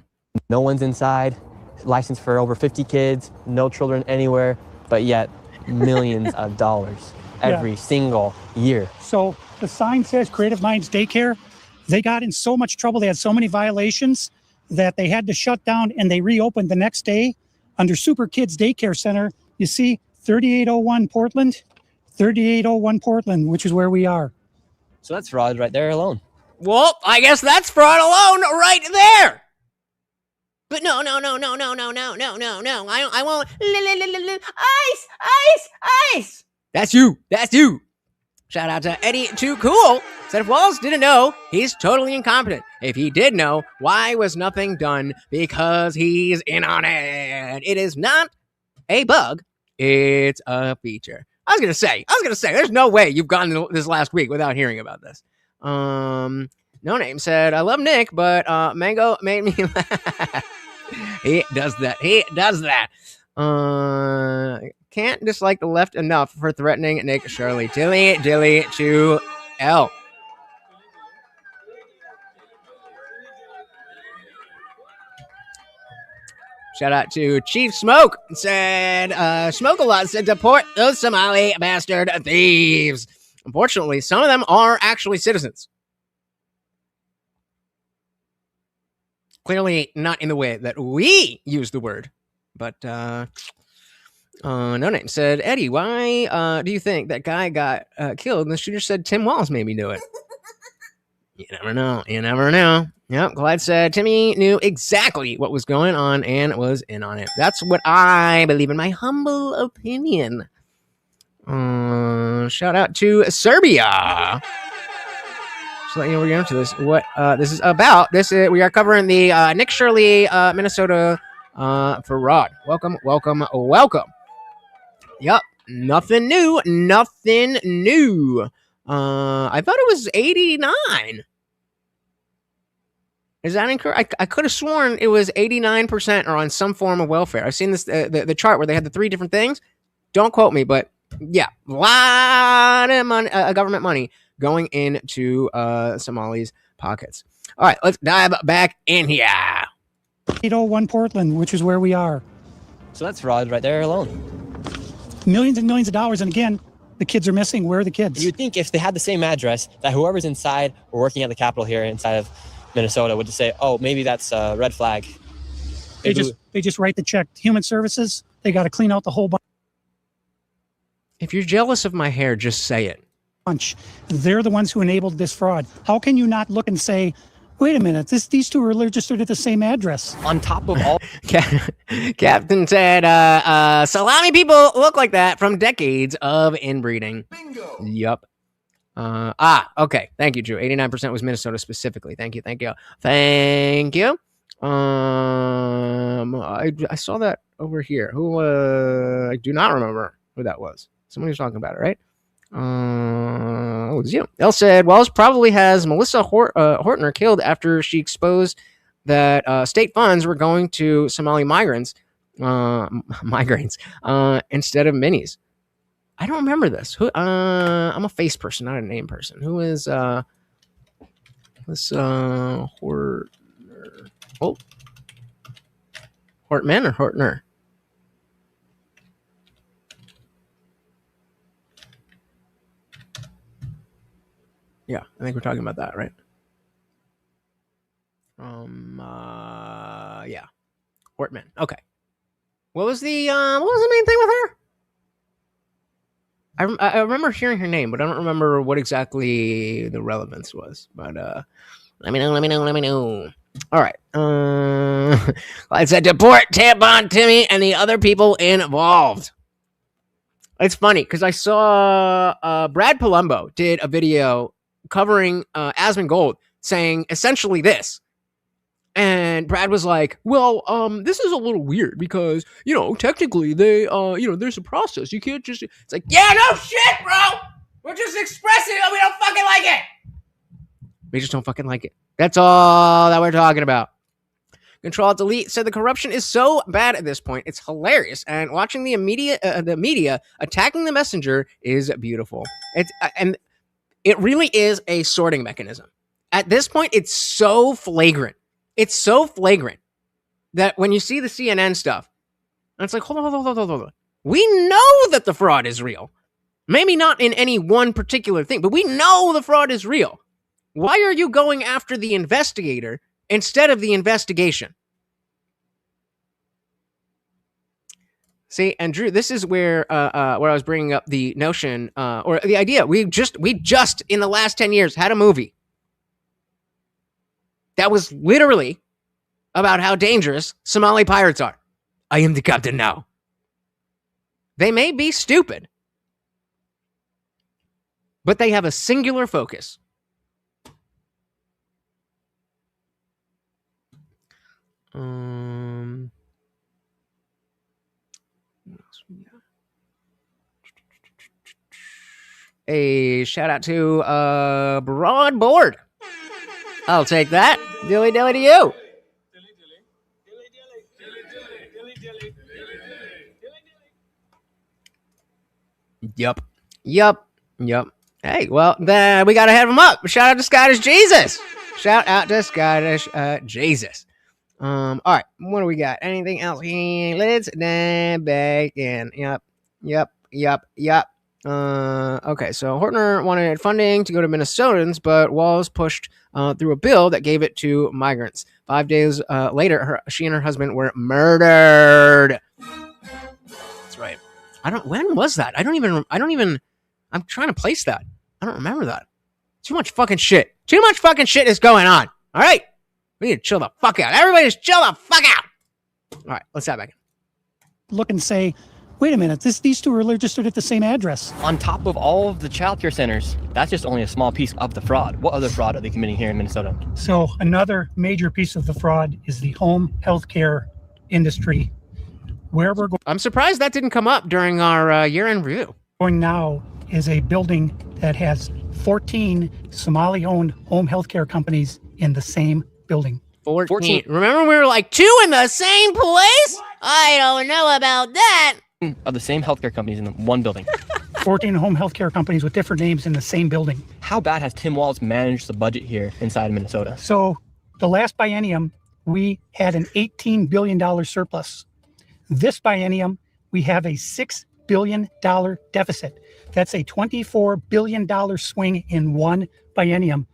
No one's inside. Licensed for over 50 kids. No children anywhere. But yet, millions of dollars every single year. So the sign says Creative Minds Daycare. They got in so much trouble. They had so many violations that they had to shut down, and they reopened the next day under Super Kids Daycare Center. You see 3801 Portland, 3801 Portland, which is where we are. So that's fraud right there alone. Well, I guess that's fraud alone right there. But no. I won't. Ice. That's you. Shout out to Eddie Too Cool. Said if Walz didn't know, he's totally incompetent. If he did know, why was nothing done? Because he's in on it. It is not a bug. It's a feature. I was gonna say, there's no way you've gone this last week without hearing about this. No Name said, I love Nick, but Mango made me laugh. He does that. Can't dislike the left enough for threatening Nick Shirley. Dilly to L. Shout out to Chief Smoke. Said, Smoke a lot said deport those Somali bastard thieves. Unfortunately, some of them are actually citizens. Clearly not in the way that we use the word. But, No Name said, Eddie, why do you think that guy got killed? And the shooter said Tim Walz made me do it. You never know. Yep, Clyde said Timmy knew exactly what was going on and was in on it. That's what I believe in my humble opinion. Shout out to Serbia. Just let you know we're going to this. What this is about. We are covering the Nick Shirley, Minnesota fraud. Welcome. Yep, nothing new. I thought it was 89. Is that incorrect? I could have sworn it was 89% or on some form of welfare. I've seen this the chart where they had the three different things. Don't quote me, but yeah, a lot of money, government money going into Somali's pockets. All right, let's dive back in here. 801 Portland, which is where we are. So that's fraud right there alone. Millions and millions of dollars, and again, the kids are missing. Where are the kids? You'd think if they had the same address, that whoever's inside or working at the Capitol here inside of Minnesota would just say, oh, maybe that's a red flag. They just write the check. Human Services, they got to clean out the whole bunch. If you're jealous of my hair, just say it. They're the ones who enabled this fraud. How can you not look and say, wait a minute, these two are registered at the same address? On top of all... Captain said, salami people look like that from decades of inbreeding. Bingo. Yup. Okay. Thank you, Drew. 89% was Minnesota specifically. Thank you. I saw that over here. Who, I do not remember who that was. Somebody was talking about it, right? It was you. Elle said, Walz probably has Melissa Hortner killed after she exposed that state funds were going to Somali migrants instead of minis. I don't remember this. Who? I'm a face person, not a name person. Who is this Hortner? Oh, Hortman or Hortner? Yeah, I think we're talking about that, right? Yeah, Hortman. Okay. What was the main thing with her? I remember hearing her name, but I don't remember what exactly the relevance was. But let me know. All right. I said deport Tampon Timmy and the other people involved. It's funny because I saw Brad Palumbo did a video covering Asmongold saying essentially this. And Brad was like, well, this is a little weird because, technically they, there's a process. You can't just, it's like, yeah, no shit, bro. We're just expressing that we don't fucking like it. We just don't fucking like it. That's all that we're talking about. Control-Delete said the corruption is so bad at this point, it's hilarious. And watching the media attacking the messenger is beautiful. And it really is a sorting mechanism. At this point, it's so flagrant. It's so flagrant that when you see the CNN stuff, and it's like, hold on. We know that the fraud is real. Maybe not in any one particular thing, but we know the fraud is real. Why are you going after the investigator instead of the investigation? See, and Drew, this is where I was bringing up the notion or the idea. We just in the last 10 years had a movie that was literally about how dangerous Somali pirates are. I am the captain now. They may be stupid, but they have a singular focus. A shout out to Broadboard. I'll take that. Dilly dilly to you. Yup. Hey, well, then we gotta have him up. Shout out to Scottish Jesus. All right, what do we got? Anything else? Let's then back in. Yep. Okay, so Hortner wanted funding to go to Minnesotans, but Walz pushed through a bill that gave it to migrants. 5 days later, she and her husband were murdered. That's right. When was that? I'm trying to place that. I don't remember that. Too much fucking shit is going on. All right. We need to chill the fuck out. Everybody just chill the fuck out. All right, let's have back. Look and say, wait a minute, these two are registered at the same address. On top of all of the childcare centers, that's just only a small piece of the fraud. What other fraud are they committing here in Minnesota? So another major piece of the fraud is the home healthcare industry. Where we're going. I'm surprised that didn't come up during our year-end review. Going now is a building that has 14 Somali-owned home healthcare companies in the same building. 14. Remember we were like 2 in the same place? I don't know about that. Of the same healthcare companies in one building. 14 home healthcare companies with different names in the same building. How bad has Tim Walz managed the budget here inside Minnesota? So the last biennium, we had an $18 billion surplus. This biennium, we have a $6 billion deficit. That's a $24 billion swing in one biennium.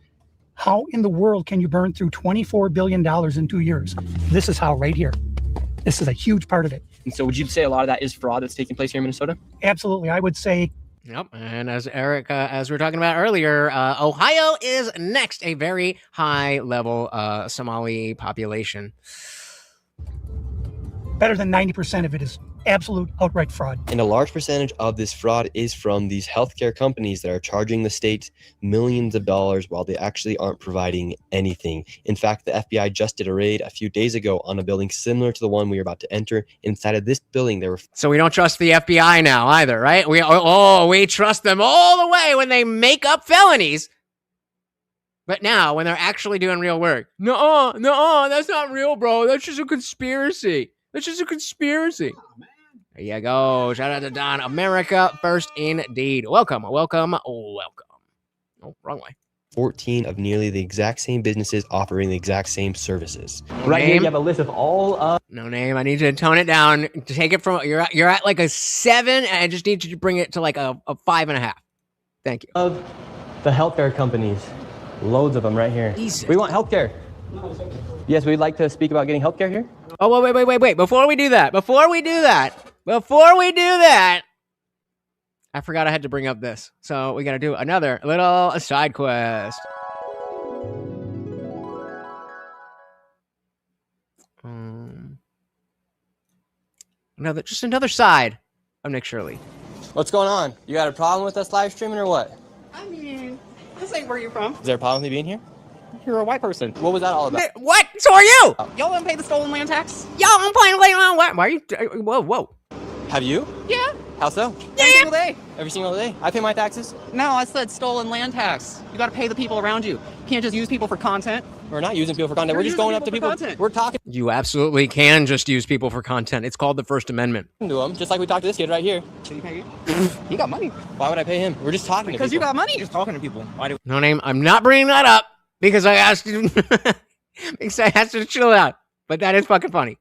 How in the world can you burn through $24 billion in 2 years? This is how, right here. This is a huge part of it. And so would you say a lot of that is fraud that's taking place here in Minnesota? Absolutely. I would say. Yep. And as Eric, as we were talking about earlier, Ohio is next, a very high level Somali population. Better than 90% of it is absolute outright fraud. And a large percentage of this fraud is from these healthcare companies that are charging the state millions of dollars while they actually aren't providing anything. In fact, the FBI just did a raid a few days ago on a building similar to the one we are about to enter. Inside of this building, there were... So we don't trust the FBI now either, right? We trust them all the way when they make up felonies. But now, when they're actually doing real work, no, that's not real, bro. That's just a conspiracy. There you go. Shout out to Don. America first indeed. Welcome. Oh, wrong way. 14 of nearly the exact same businesses offering the exact same services. Right here, you have a list of all of... No name. I need you to tone it down. Take it from... You're at like a 7, and I just need you to bring it to like a 5.5. Thank you. Of the healthcare companies. Loads of them right here. Jesus. We want healthcare. Yes, we'd like to speak about getting healthcare here. Oh, wait. Before we do that, I forgot I had to bring up this. So we got to do another little side quest. Just another side of Nick Shirley. What's going on? You got a problem with us live streaming or what? I mean, this ain't where you're from. Is there a problem with me being here? You're a white person. What was that all about? What? So are you? Y'all don't pay the stolen land tax? Y'all don't pay the land. Why are you? Whoa. Have you? Yeah. How so? Every single day. Every single day. I pay my taxes. No, I said stolen land tax. You got to pay the people around you. You can't just use people for content. We're not using people for content. You're We're just using going up to people people. for content. We're talking You absolutely can just use people for content. It's called the First Amendment. to them, just like we talked to this kid right here. So you pay He got money. Why would I pay him? We're just talking Because to you people. got money. Just talking to people. Why do No name. I'm not bringing that up because I asked you. Because I asked you to chill out. But that is fucking funny.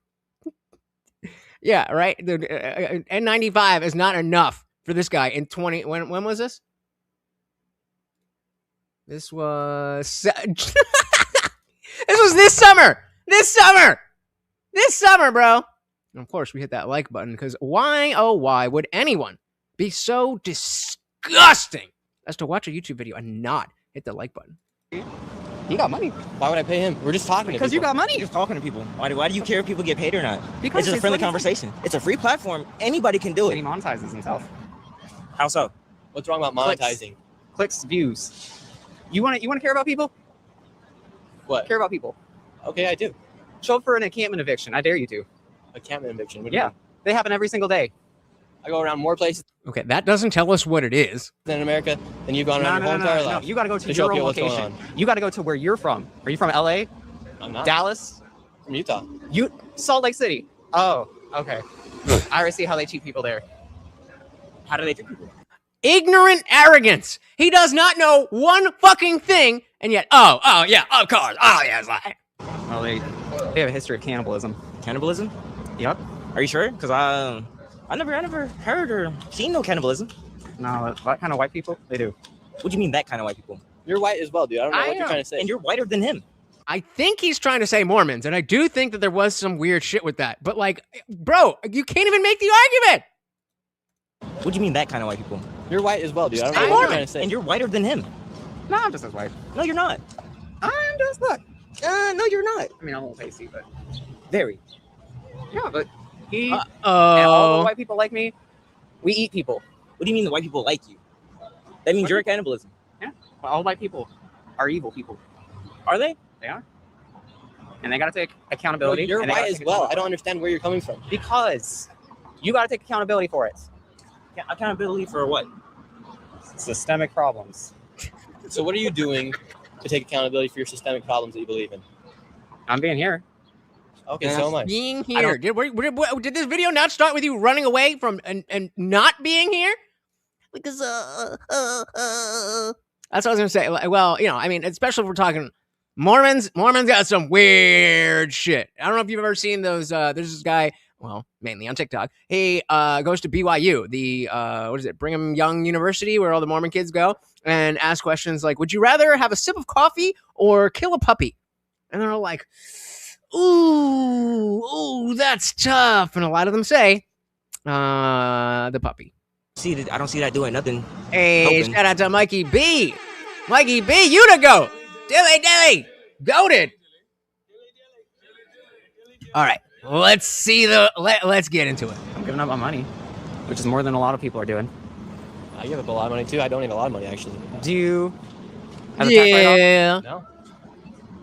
Yeah, right. The N95 is not enough for this guy in 20. When was this? This was. This was this summer. This summer, bro. And of course, we hit that like button because why, oh, why would anyone be so disgusting as to watch a YouTube video and not hit the like button? He got money. Why would I pay him? We're just talking to people. Because you got money. Just talking to people. Why do you care if people get paid or not? Because it's just a friendly conversation. It's a free platform. Anybody can do it. He monetizes himself. How so? What's wrong about monetizing? Clicks, views. You want to care about people? What? Care about people. Okay, I do. Show up for an encampment eviction. I dare you to. A campment eviction. What do you Yeah, mean? they happen every single day. I go around more places Okay, that doesn't tell us what it is. than in America than you've gone around your whole entire life. You got to go to show your own people what's going location. on. You got to go to where you're from. Are you from LA? I'm not. Dallas? From Utah. Salt Lake City. Oh, okay. I already see how they treat people there. How do they treat people? Ignorant arrogance. He does not know one fucking thing, and yet, oh, yeah, of course. Oh, yeah, it's like. Well, they have a history of cannibalism. Cannibalism? Yep. Are you sure? Because I never heard or seen no cannibalism. No, that kind of white people, they do. What do you mean that kind of white people? You're white as well, dude. I don't know what you're trying to say. And you're whiter than him. I think he's trying to say Mormons, and I do think that there was some weird shit with that. But, like, bro, you can't even make the argument. What do you mean that kind of white people? You're white as well, dude. I don't know I'm what you're Mormon, trying to say. and you're whiter than him. No, I'm just as white. No, you're not. I'm just what? No, you're not. I mean, I'm a little pasty, but Very. yeah, but he and Oh, all the white people like me, we eat people. What do you mean the white people like you? That means you're a cannibalism. Yeah, well, all white people are evil people. Are they? They are. And they got to take accountability. Well, you're and they white gotta as take well. I accountability. don't understand where you're coming from. Because you got to take accountability for it. Accountability for what? Systemic problems. So what are you doing to take accountability for your systemic problems that you believe in? I'm being here. Okay, so am I. Being here. Did this video not start with you running away from and not being here? Because that's what I was gonna say. Well, you know, I mean, especially if we're talking Mormons. Mormons got some weird shit. I don't know if you've ever seen those. There's this guy. Well, mainly on TikTok. He goes to BYU, the what is it, Brigham Young University, where all the Mormon kids go, and ask questions like, "Would you rather have a sip of coffee or kill a puppy?" And they're all like, "Ooh, that's tough." And a lot of them say, "The puppy." I don't see that doing nothing. Hey, Helping. shout out to Mikey B. Mikey B, you to go. Dilly, goated. All right, let's see let's get into it. I'm giving up my money, which is more than a lot of people are doing. I give up a lot of money too. I donate a lot of money actually. Do you have a tax write-off? No.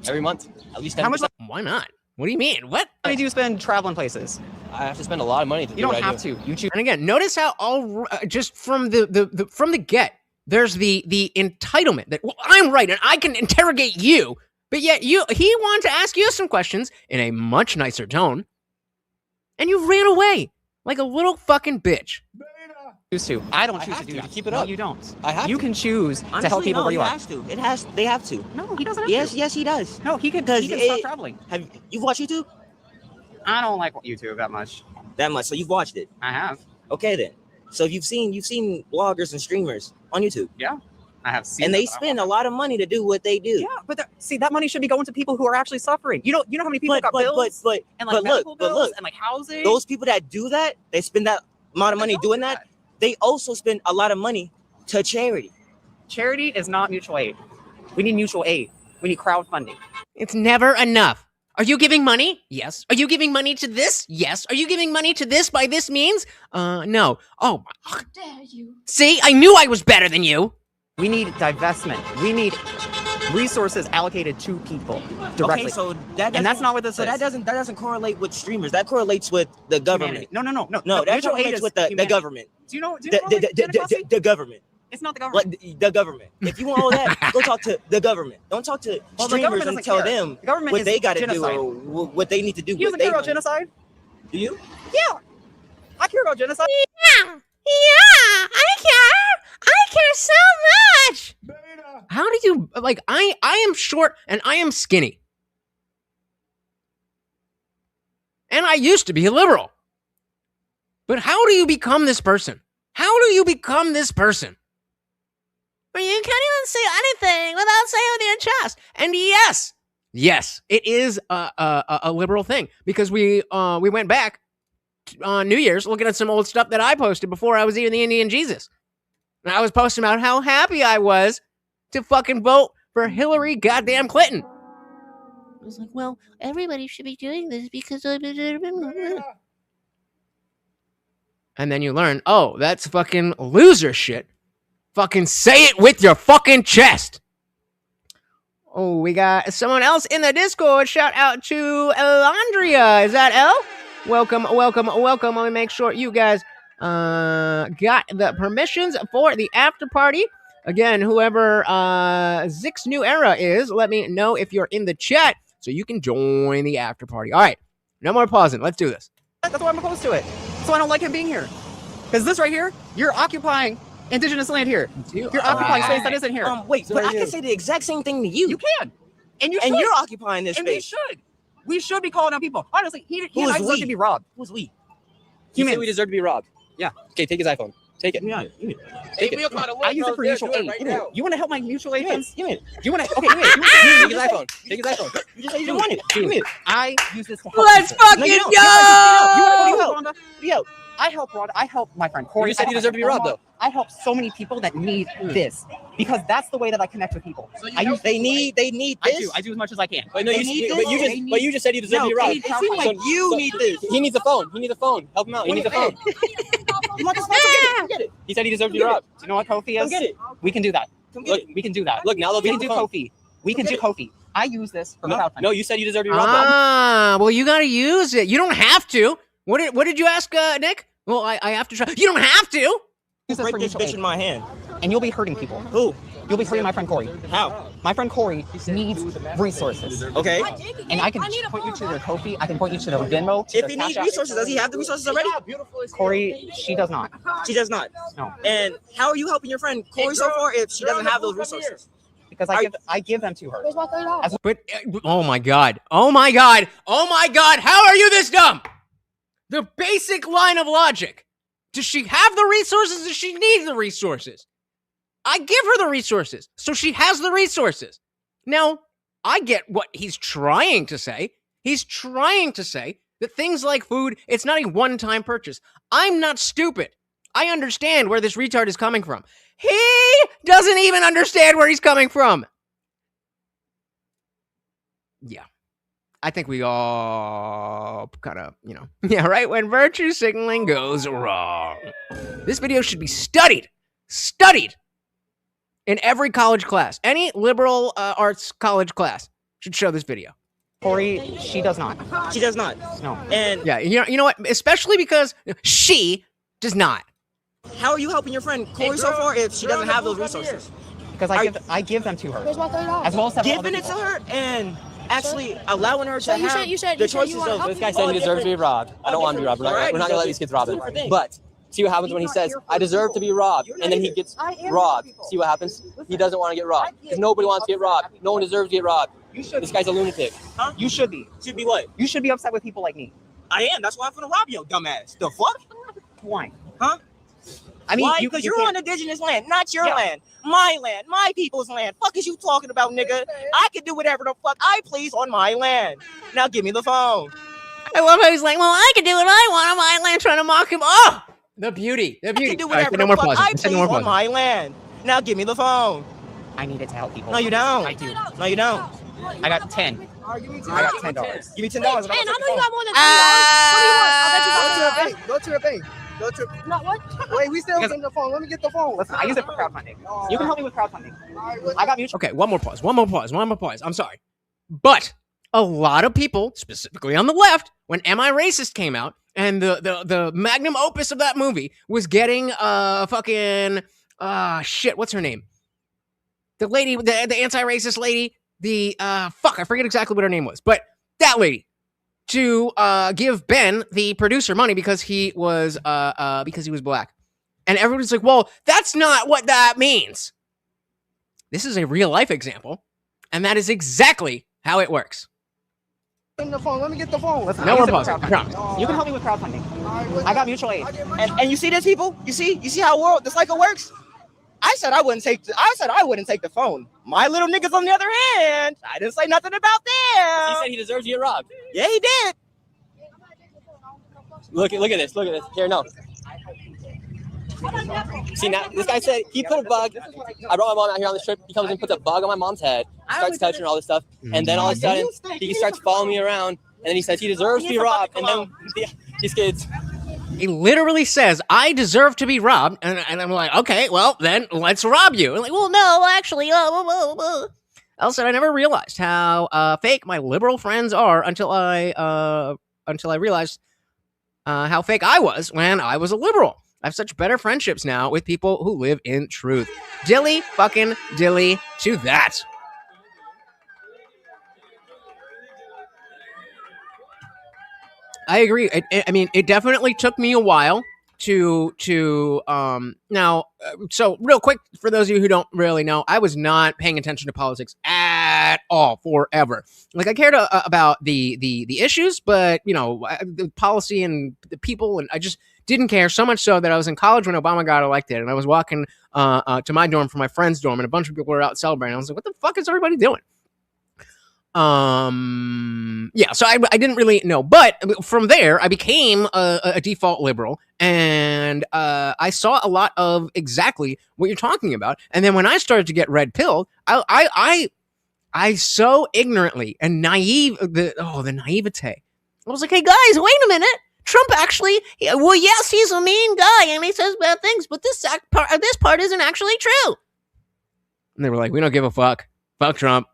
Every month, at least 10%. How much Why not? What do you mean? What money do you spend traveling places? I have to spend a lot of money to do You don't what I have do. to. You choose. And again, notice how all just from the from the get, there's the entitlement that, well, I'm right and I can interrogate you, but yet he wanted to ask you some questions in a much nicer tone, and you ran away like a little fucking bitch. Choose to. I don't choose to do to. that. Keep it No, up. you don't. I have You to. can choose to Honestly, help people no, where you he are. has to. They have to. No, he doesn't have Yes, to. yes, he does. No, he can Because stop traveling. Have you watched YouTube? I don't like YouTube that much. That much. So you've watched it. I have. Okay then. So you've seen bloggers and streamers on YouTube. Yeah. I have seen And that, they but I spend a lot of money to do what they do. Yeah, but see, that money should be going to people who are actually suffering. You know how many people got bills and like medical bills and like housing. Those people that do that, they spend that amount of money doing that. They also spend a lot of money to charity. Charity is not mutual aid. We need mutual aid. We need crowdfunding. It's never enough. Are you giving money? Yes. Are you giving money to this? Yes. Are you giving money to this by this means? No. Oh, How dare you? see, I knew I was better than you. We need divestment. We need resources allocated to people directly. Okay, so that and that's not what this so is. that doesn't correlate with streamers. That correlates with the government. Humanity. No. No, that mutual aid correlates is with the humanity. government. Do you know the government. It's not the government. Like the government. If you want all that, go talk to the government. Don't talk to streamers and tell them what they got to do or what they need to do. You doesn't care about genocide? Do you? Yeah. I care about genocide. Yeah, I care. I care so much. How do you like? I am short and I am skinny, and I used to be a liberal. But how do you become this person? How do you become this person? Well, you can't even say anything without saying with your chest. And yes, it is a liberal thing because we went back on New Year's looking at some old stuff that I posted before I was even the Indian Jesus. And I was posting about how happy I was to fucking vote for Hillary goddamn Clinton. I was like, well, everybody should be doing this because of... And then you learn, oh, that's fucking loser shit. Fucking say it with your fucking chest. Oh, we got someone else in the Discord. Shout out to Elandria. Is that Elle? Welcome. Let me make sure you guys got the permissions for the after party. Again, whoever Zix New Era is, let me know if you're in the chat so you can join the after party. All right, no more pausing. Let's do this. That's why I'm opposed to it. So I don't like him being here. Because this right here, you're occupying indigenous land here. You're occupying space that isn't here. Wait, but I can say the exact same thing to you. You can. And you should. And you're occupying this space. space. We should. We should be calling out people. Honestly, he and I deserve to be robbed. Who's we? You say we deserve to be robbed? Yeah. Okay, take his iPhone. Take it. Yeah. Take it. I use it for mutual aid. You want to help my mutual aid friends? Give me. You want to? Okay, Take his iPhone. Take his iPhone. You just said you didn't want it. Give me. I use this to help Let's people. fucking You go! want to go, Rhonda? I help Rhonda. I help my friend Corey. You said you deserve to be robbed, though. I help so many people that need this because that's the way that I connect with people. So they need this. I do as much as I can. Wait, no, you just said you deserve to be robbed. It seems like you need this. He needs a phone. He needs a phone. Help him out. He needs a phone. You want this phone? Get it. He said he deserved to be robbed. Do you know what Kofi is? Come get it. We can do that. Look, we can do that. Look, now we can do Kofi. We can do Kofi. I use this for crowdfunding. No, you said you deserve to be robbed. Well, you got to use it. You don't have to. What did you ask, Nick? Well, I have to try. You don't have to. Break this bitch in my hand. And you'll be hurting people. Who? You'll be hurting my friend Corey. How? My friend Corey needs resources. Okay. And I can point you to their Kofi. I can point you to their Venmo. If he needs resources, does he have the resources already? Corey, she does not. She does not. No. And how are you helping your friend Corey so far if she doesn't have those resources? Because I give them to her. But oh my god, how are you this dumb? The basic line of logic. Does she have the resources? Does she need the resources? I give her the resources, so she has the resources. Now, I get what he's trying to say. He's trying to say that things like food, it's not a one-time purchase. I'm not stupid. I understand where this retard is coming from. He doesn't even understand where he's coming from. Yeah. I think we all kind of, yeah, right? When virtue signaling goes wrong. This video should be studied in every college class. Any liberal arts college class should show this video. Corey, she does not. She does not. No. And yeah, you know what? Especially because she does not. How are you helping your friend Corey so far if she doesn't have those resources? Because I give them to her. As well as giving it to her and actually allowing her to have the choices of this guy said he deserves to be robbed. I don't want to be robbed. We're not going to let these kids rob him. But see what happens when he says, I deserve to be robbed, and then he gets robbed. See what happens? He doesn't want to get robbed because nobody wants to get robbed. No one deserves to get robbed. This guy's a lunatic. Huh? You should be. Should be what? You should be upset with people like me. I am. That's why I'm finna rob you, dumbass. The fuck? Why? Huh? I mean, why? Because you're on indigenous land, not your land. My land, my people's land. Fuck is you talking about, nigga? I can do whatever the fuck I please on my land. Now give me the phone. I love how he's like, well, I can do what I want on my land, trying to mock him. Oh, the beauty. I can do whatever the fuck I please on my land. Now give me the phone. I need it to help people. No, you don't. I do. No, you don't. I got 10. I got $10. Give me $10. And I know you got more than $10. Go to your bank. Not what? Wait, we still getting the phone. Let me get the phone. Listen, I use it for crowdfunding. You can help me with crowdfunding. I got mutual. Okay, one more pause. I'm sorry. But a lot of people, specifically on the left, when Am I Racist came out, And the magnum opus of that movie was getting fucking shit, what's her name? The lady, the anti-racist lady, I forget exactly what her name was, but that lady, to give Ben, the producer, money because he was black. And everybody's like, well, that's not what that means. This is a real life example, and that is exactly how it works. The phone. Let me get the phone. Listen, No, I we're use it for pausing. crowdfunding. You can help me with crowdfunding. I got mutual aid. And you see this, people? You see how the cycle works? I said I wouldn't take the phone. My little niggas, on the other hand, I didn't say nothing about them. He said he deserves to get robbed. Yeah, he did. Look at this. Here, no. See, now this guy said he put a bug. I brought my mom out here on this trip. He comes and puts a bug on my mom's head, starts touching her, all this stuff, and then all of a sudden he starts following me around, and then he says he deserves to be robbed, and then these kids. He literally says, I deserve to be robbed. And I'm like, okay, well, then let's rob you. And like, well, no, actually. Also, I never realized how fake my liberal friends are until I realized how fake I was when I was a liberal. I have such better friendships now with people who live in truth. Dilly fucking dilly to that. I agree. I mean, it definitely took me a while to now. So real quick, for those of you who don't really know, I was not paying attention to politics at all forever. Like I cared about the issues, but the policy and the people, and I just didn't care so much so that I was in college when Obama got elected, and I was walking to my dorm from my friend's dorm, and a bunch of people were out celebrating. I was like, what the fuck is everybody doing? Yeah, so I didn't really know, but from there I became a default liberal, and I saw a lot of exactly what you're talking about. And then when I started to get red pilled, I so ignorantly and naive, the naivete. I was like, hey guys, wait a minute. Trump actually, well, yes, he's a mean guy and he says bad things, but this part isn't actually true. And they were like, we don't give a fuck. Fuck Trump.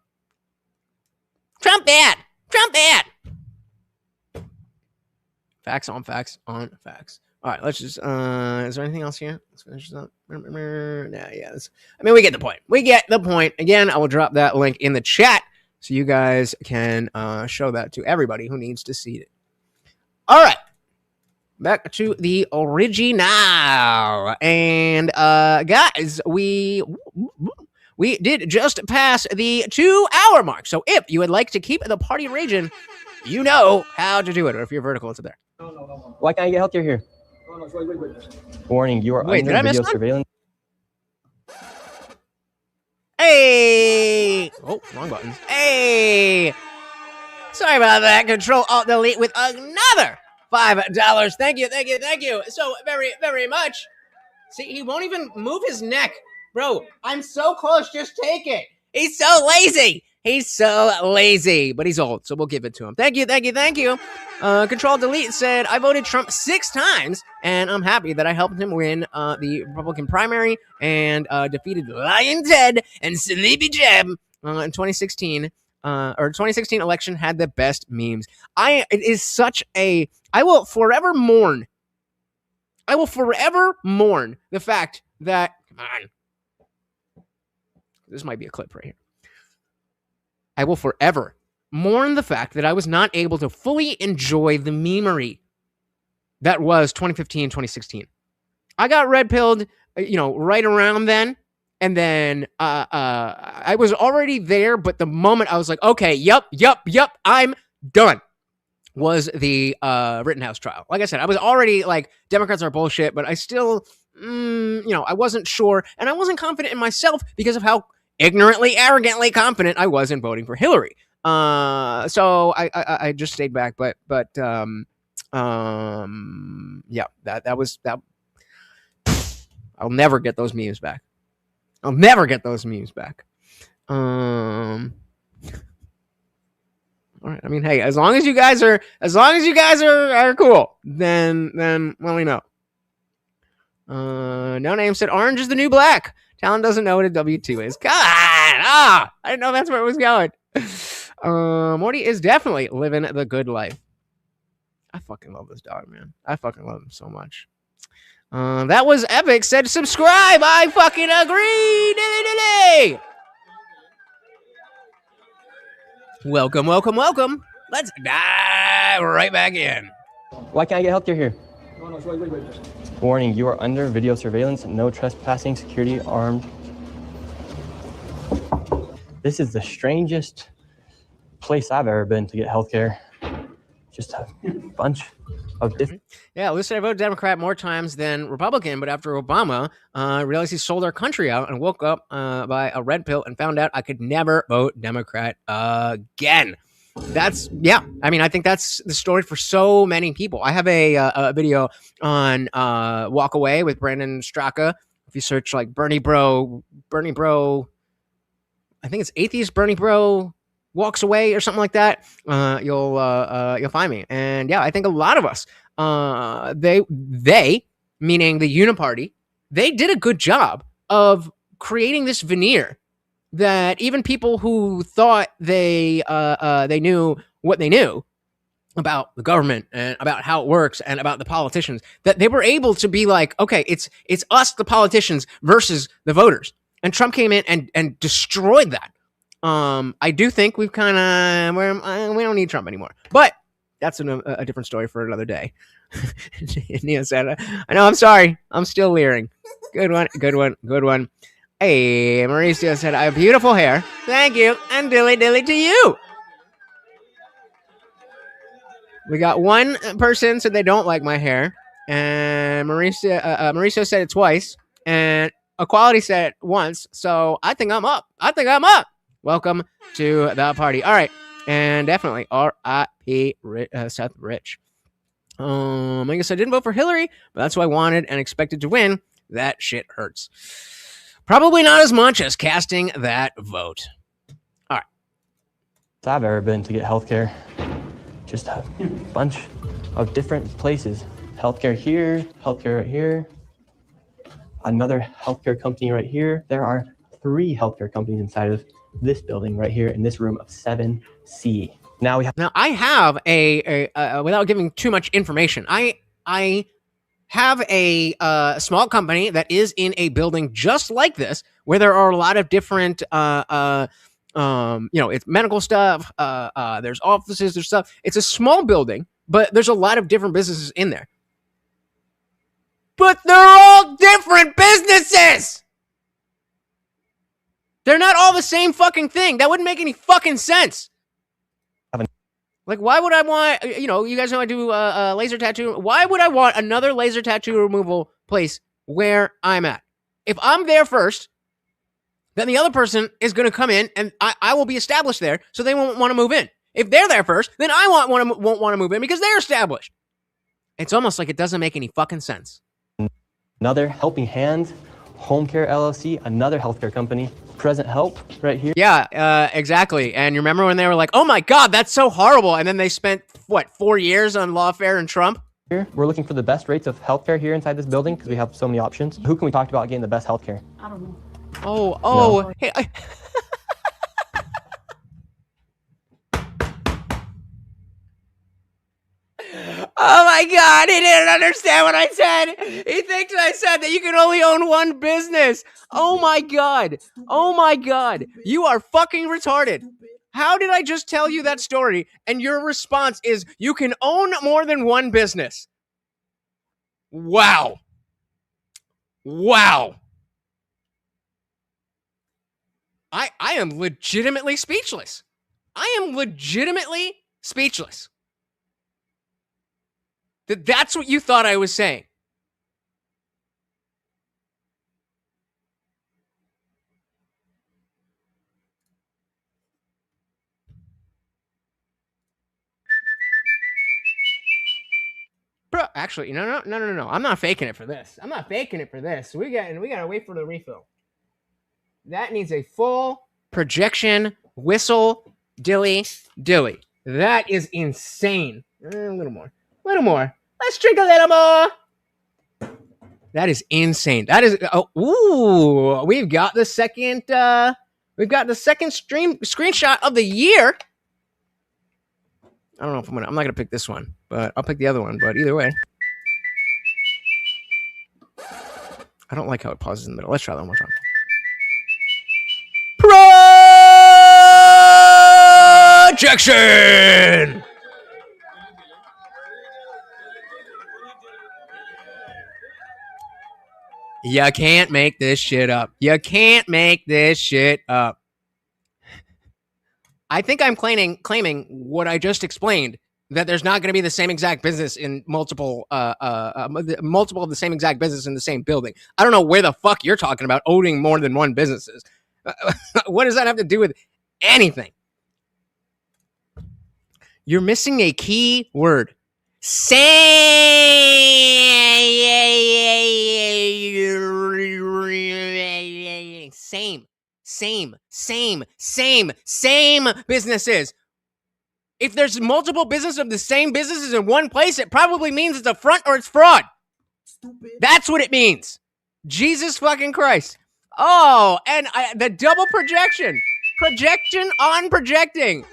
Trump bad. Trump bad. Facts on facts on facts. All right, let's just, is there anything else here? Let's finish this up. We get the point. We get the point. Again, I will drop that link in the chat so you guys can show that to everybody who needs to see it. All right. Back to the original. And guys, we did just pass the 2-hour mark. So if you would like to keep the party raging, you know how to do it. Or if you're vertical, it's there. Why can't I get healthcare here? Warning, you are under video surveillance. Hey! Oh, wrong buttons. Hey! Sorry about that. Control-Alt-Delete with another $5. Thank you so very, very much. See, he won't even move his neck. Bro, I'm so close. Just take it. He's so lazy. But he's old, so we'll give it to him. Thank you. Control-Delete said, I voted Trump 6 times, and I'm happy that I helped him win the Republican primary and defeated Lion Ted and Sleepy Jeb in 2016. 2016 election had the best memes. I will forever mourn the fact that, come on, this might be a clip right here. I will forever mourn the fact that I was not able to fully enjoy the memery that was 2015, 2016. I got red pilled, right around then. And then I was already there, but the moment I was like, okay, yep, I'm done, was the Rittenhouse trial. Like I said, I was already like, Democrats are bullshit, but I still, I wasn't sure, and I wasn't confident in myself because of how ignorantly, arrogantly confident I was in voting for Hillary. So I just stayed back, but yeah, that was that. I'll never get those memes back. All right. I mean, hey, as long as you guys are cool, then let me know. No Name said orange is the new black. Talon doesn't know what a W2 is. God, I didn't know that's where it was going. Morty is definitely living the good life. I fucking love this dog, man. I fucking love him so much. That was Epic. Said subscribe. I fucking agree. Dilly. Welcome. Let's dive right back in. Why can't I get healthcare here? No, wait. Warning, you are under video surveillance. No trespassing, security armed. This is the strangest place I've ever been to get healthcare. Just a bunch of different. Yeah, listen, I voted Democrat more times than Republican, but after Obama, realized he sold our country out and woke up by a red pill and found out I could never vote Democrat again. I think that's the story for so many people. I have a video on Walk Away with Brandon Straka. If you search like Bernie Bro, I think it's atheist Bernie Bro walks away or something like that, you'll find me. And yeah, I think a lot of us, they meaning the Uniparty, they did a good job of creating this veneer that even people who thought they knew what they knew about the government and about how it works and about the politicians, that they were able to be like, okay, it's us, the politicians, versus the voters. And Trump came in and destroyed that. I do think we've kind of we don't need Trump anymore, but that's a different story for another day. Neo said, "I know, I'm sorry, I'm still leering." Good one. Hey, Mauricio said, "I have beautiful hair. Thank you, and dilly to you." We got one person said they don't like my hair, and Mauricio said it twice, and Equality said it once. So I think I'm up. Welcome to the party. All right. And definitely R.I.P. Seth Rich. I guess I didn't vote for Hillary, but that's who I wanted and expected to win. That shit hurts. Probably not as much as casting that vote. All right. I've ever been to get healthcare. Just a bunch of different places. Healthcare here, healthcare right here. Another healthcare company right here. There are 3 healthcare companies inside of this building right here in this room of 7C. Now I have a without giving too much information. I have a small company that is in a building just like this, where there are a lot of different it's medical stuff. There's offices, there's stuff. It's a small building, but there's a lot of different businesses in there. But they're all different businesses. They're not all the same fucking thing. That wouldn't make any fucking sense. Like, why would I want, you guys know I do laser tattoo. Why would I want another laser tattoo removal place where I'm at? If I'm there first, then the other person is going to come in and I will be established there, so they won't want to move in. If they're there first, then I won't want to move in because they're established. It's almost like it doesn't make any fucking sense. Another Helping Hand, Home Care LLC, another healthcare company. Present Help right here. Yeah, exactly. And you remember when they were like, oh my God, that's so horrible. And then they spent, 4 years on lawfare and Trump? Here, we're looking for the best rates of healthcare here inside this building because we have so many options. Who can we talk about getting the best healthcare? I don't know. No. Hey, oh my God, he didn't understand what I said. He thinks I said that you can only own one business. Oh my God. You are fucking retarded. How did I just tell you that story and your response is you can own more than one business? Wow. I am legitimately speechless. That's what you thought I was saying. Bro, actually, no. I'm not faking it for this. We gotta wait for the refill. That needs a full projection whistle dilly. That is insane. A little more. Let's drink a little more. That is insane. That is. We've got the second. Screenshot of the year. I don't know if I'm not gonna pick this one, but I'll pick the other one. But either way, I don't like how it pauses in the middle. Let's try that one more time. Projection. You can't make this shit up. You can't make this shit up. I think I'm claiming what I just explained, that there's not going to be the same exact business in multiple of the same exact business in the same building. I don't know where the fuck you're talking about owning more than one businesses. What does that have to do with anything? You're missing a key word. Same. Businesses. If there's multiple businesses of the same businesses in one place, it probably means it's a front or it's fraud. Stupid. That's what it means. Jesus fucking Christ. Oh, and the double projection. Projection on projecting.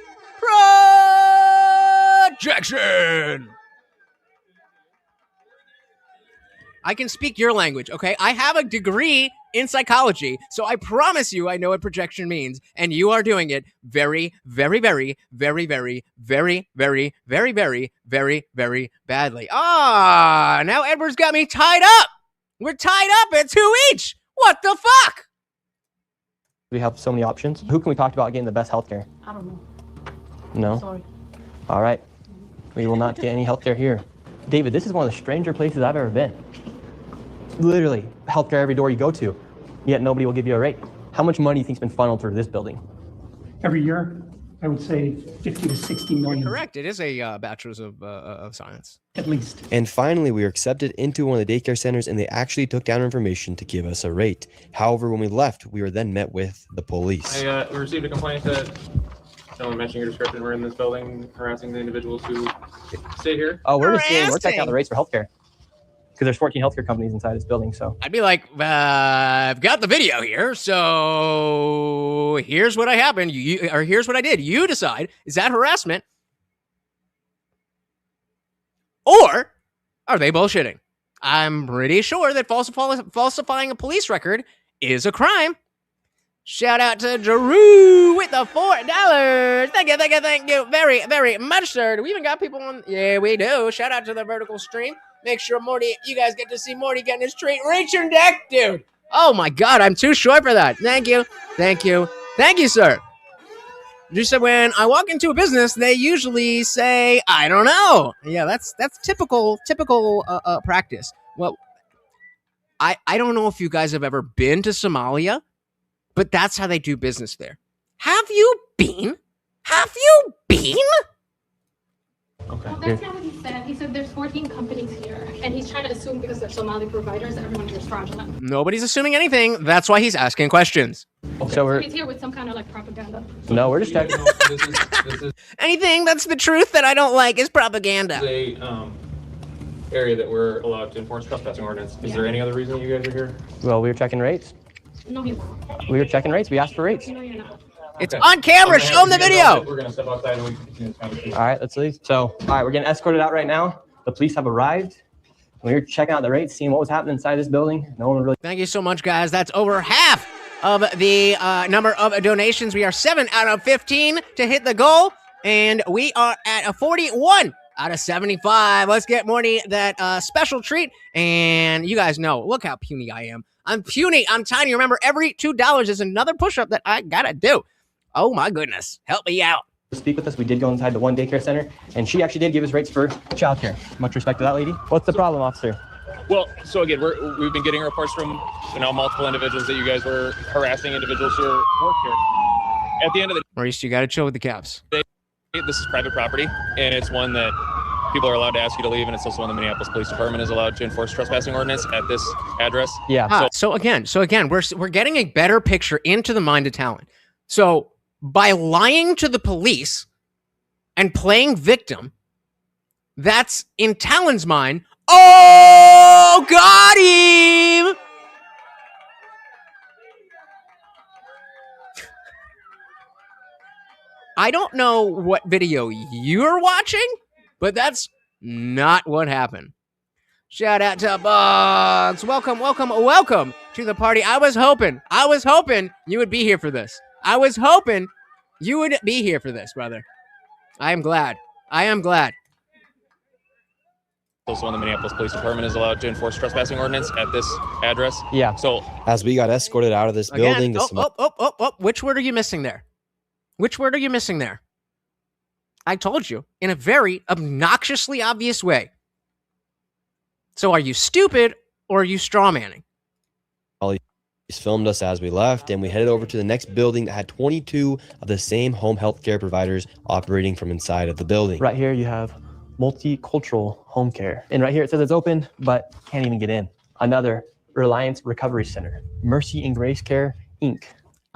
Projection. I can speak your language, okay? I have a degree in psychology, so I promise you I know what projection means, and you are doing it very, very, very, very, very, very, very, very, very, very, very badly. Ah, now Edward's got me tied up. We're tied up at 2 each. What the fuck? We have so many options. Who can we talk about getting the best healthcare? I don't know. No? Sorry. All right. We will not get any healthcare here. David, this is one of the stranger places I've ever been. Literally, healthcare every door you go to, yet nobody will give you a rate. How much money do you think's been funneled through this building? Every year, I would say 50 to 60 million. Correct. It is a bachelor's of science. At least. And finally, we were accepted into one of the daycare centers, and they actually took down our information to give us a rate. However, when we left, we were then met with the police. I received a complaint that someone mentioning your description were in this building harassing the individuals who stay here. Oh, we're checking out the rates for healthcare. Because there's 14 healthcare companies inside this building, so. I'd be like, I've got the video here, so here's what happened. Or here's what I did. You decide, is that harassment? Or are they bullshitting? I'm pretty sure that falsifying a police record is a crime. Shout out to Drew with the $4. Thank you very, very much, sir. Do we even got people on? Yeah, we do. Shout out to the vertical stream. Make sure Morty, you guys get to see Morty getting his straight reaching deck, dude. Oh my God, I'm too short for that. Thank you, sir. You said when I walk into a business, they usually say, "I don't know." Yeah, that's typical practice. Well, I don't know if you guys have ever been to Somalia, but that's how they do business there. Have you been? Okay. Well, that's not what he said. He said there's 14 companies here, and he's trying to assume because they're Somali providers, everyone here is fraudulent. Nobody's assuming anything. That's why he's asking questions. Okay. So he's here with some kind of like propaganda. No, we're just checking. This is Anything that's the truth that I don't like is propaganda. a area that we're allowed to enforce trespassing ordinance. Is there any other reason you guys are here? Well, we were checking rates. No, you're not. We were checking rates. We asked for rates. No, you're not. It's on camera. Show them the video. We're gonna step outside and we can continue this conversation. All right, let's leave. So, all right, we're getting escorted out right now. The police have arrived. We were checking out the rates, seeing what was happening inside this building. No one really. Thank you so much, guys. That's over half of the number of donations. We are 7 out of 15 to hit the goal, and we are at a 41 out of 75. Let's get Morty that special treat. And you guys know, look how puny I am. I'm puny. I'm tiny. Remember, every $2 is another push-up that I gotta do. Oh my goodness. Help me out. Speak with us. We did go inside the one daycare center, and she actually did give us rates for childcare. Much respect to that lady. What's the problem, officer? Well, so again, we've been getting reports from multiple individuals that you guys were harassing individuals who work here. At the end of the Maurice, you gotta chill with the caps. day, this is private property, and it's one that people are allowed to ask you to leave, and it's also one the Minneapolis Police Department is allowed to enforce trespassing ordinance at this address. Yeah. So again, we're getting a better picture into the mind of Talon. So by lying to the police and playing victim, that's in Talon's mind. Oh, got him! I don't know what video you're watching, but that's not what happened. Shout out to Walz. Welcome to the party. I was hoping you would be here for this. I was hoping you would be here for this, brother. I am glad. Also, when the Minneapolis Police Department is allowed to enforce trespassing ordinance at this address. Yeah. So As we got escorted out of this building, Which word are you missing there? I told you in a very obnoxiously obvious way. So are you stupid or are you strawmanning? Police filmed us as we left, and we headed over to the next building that had 22 of the same home health care providers operating from inside of the building. Right here, you have multicultural home care. And right here, it says it's open, but can't even get in. Another Reliance Recovery Center, Mercy and Grace Care, Inc.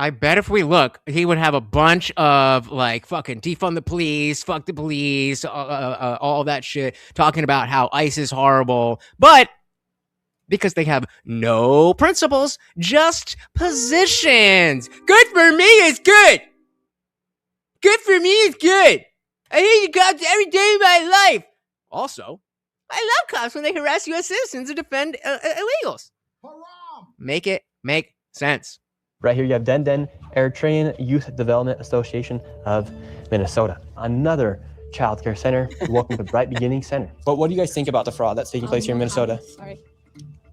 I bet if we look, he would have a bunch of like fucking defund the police, fuck the police, all that shit, talking about how ICE is horrible. But because they have no principles, just positions. Good for me is good. Good for me is good. I hear you cops every day of my life. Also, I love cops when they harass U.S. citizens and defend illegals. Make it make sense. Right here, you have Den Eritrean Youth Development Association of Minnesota. Another child care center. Welcome to Bright Beginning Center. But what do you guys think about the fraud that's taking place here in Minnesota? Sorry.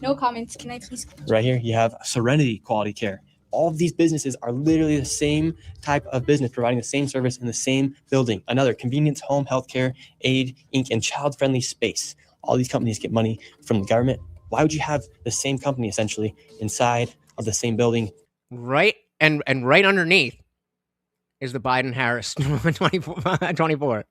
No comments. Can I please? Right here, you have Serenity Quality Care. All of these businesses are literally the same type of business, providing the same service in the same building. Another Convenience Home Healthcare, Aid, Inc., and Child Friendly Space. All these companies get money from the government. Why would you have the same company essentially inside of the same building? Right, and right underneath is the Biden-Harris 24.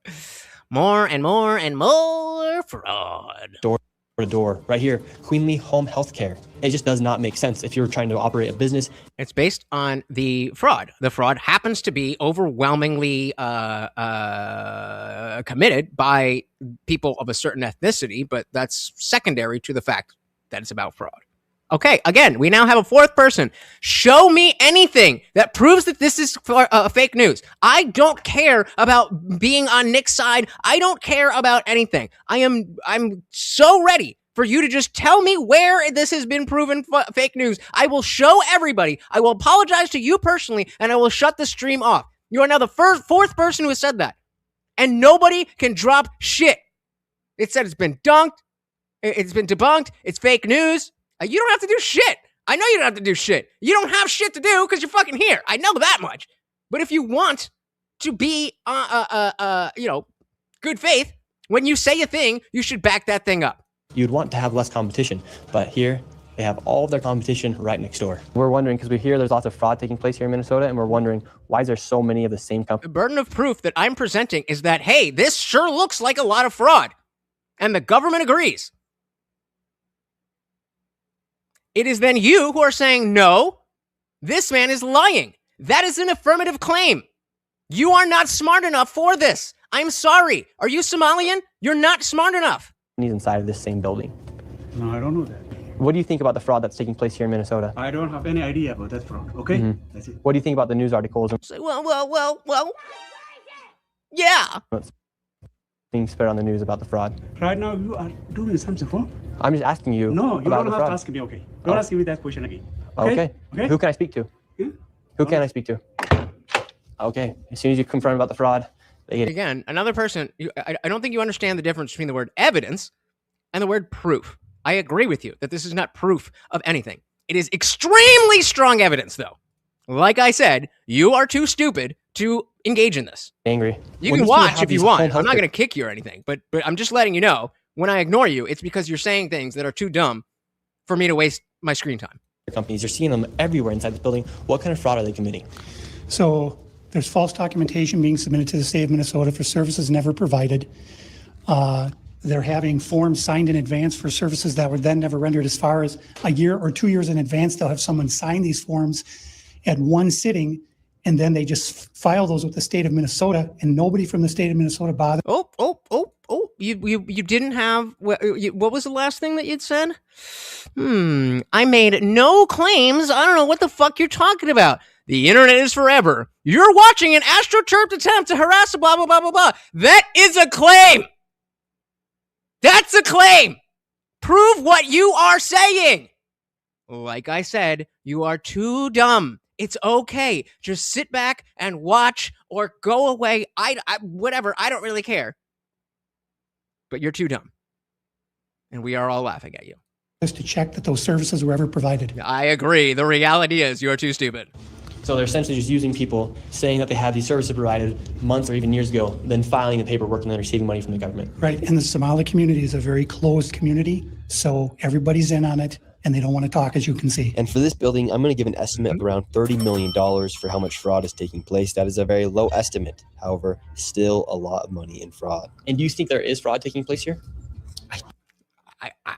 More and more and more fraud. Door to door. Right here, Queenly Home Healthcare. It just does not make sense if you're trying to operate a business. It's based on the fraud. The fraud happens to be overwhelmingly committed by people of a certain ethnicity, but that's secondary to the fact that it's about fraud. Okay, again, we now have a fourth person. Show me anything that proves that this is fake news. I don't care about being on Nick's side. I don't care about anything. I'm so ready for you to just tell me where this has been proven fake news. I will show everybody. I will apologize to you personally, and I will shut the stream off. You are now the fourth person who has said that. And nobody can drop shit. It said it's been dunked. It's been debunked. It's fake news. You don't have to do shit. I know you don't have to do shit. You don't have shit to do because you're fucking here. I know that much. But if you want to be, good faith, when you say a thing, you should back that thing up. You'd want to have less competition, but here they have all of their competition right next door. We're wondering, because we hear there's lots of fraud taking place here in Minnesota, and we're wondering, why is there so many of the same companies? The burden of proof that I'm presenting is that, hey, this sure looks like a lot of fraud. And the government agrees. It is then you who are saying, no, this man is lying. That is an affirmative claim. You are not smart enough for this. I'm sorry. Are you Somalian? You're not smart enough. He's inside of this same building. No, I don't know that. What do you think about the fraud that's taking place here in Minnesota? I don't have any idea about that fraud. Okay? That's it. What do you think about the news articles? Well. Yeah. What's being spread on the news about the fraud? Right now, you are doing something wrong. I'm just asking you. No, you about don't the have fraud. to ask me, okay? Don't ask me that question again. Okay. Okay? Who can I speak to? Who can I speak to? Okay. As soon as you confirm about the fraud, they get it. Again, another person, I don't think you understand the difference between the word evidence and the word proof. I agree with you that this is not proof of anything. It is extremely strong evidence, though. Like I said, you are too stupid to engage in this. Angry. You can watch if you want. I'm not going to kick you or anything, but I'm just letting you know, when I ignore you, it's because you're saying things that are too dumb for me to waste my screen time. Companies, you're seeing them everywhere inside this building. What kind of fraud are they committing? So there's false documentation being submitted to the state of Minnesota for services never provided. They're having forms signed in advance for services that were then never rendered. As far as a year or 2 years in advance, they'll have someone sign these forms at one sitting, and then they just file those with the state of Minnesota, and nobody from the state of Minnesota bothers. Oh. you didn't have what was the last thing that you'd said? I made no claims. I don't know what the fuck you're talking about. The internet is forever. You're watching an astroturfed attempt to harass a blah blah blah blah blah. That is a claim. That's a claim. Prove what you are saying. Like I said, you are too dumb. It's okay. Just sit back and watch or go away. Whatever. I don't really care. But you're too dumb. And we are all laughing at you. Just to check that those services were ever provided. I agree. The reality is you're too stupid. So they're essentially just using people saying that they have these services provided months or even years ago, then filing the paperwork and then receiving money from the government. Right. And the Somali community is a very closed community. So everybody's in on it and they don't want to talk, as you can see. And for this building, I'm going to give an estimate of around $30 million for how much fraud is taking place. That is a very low estimate. However, still a lot of money in fraud. And do you think there is fraud taking place here?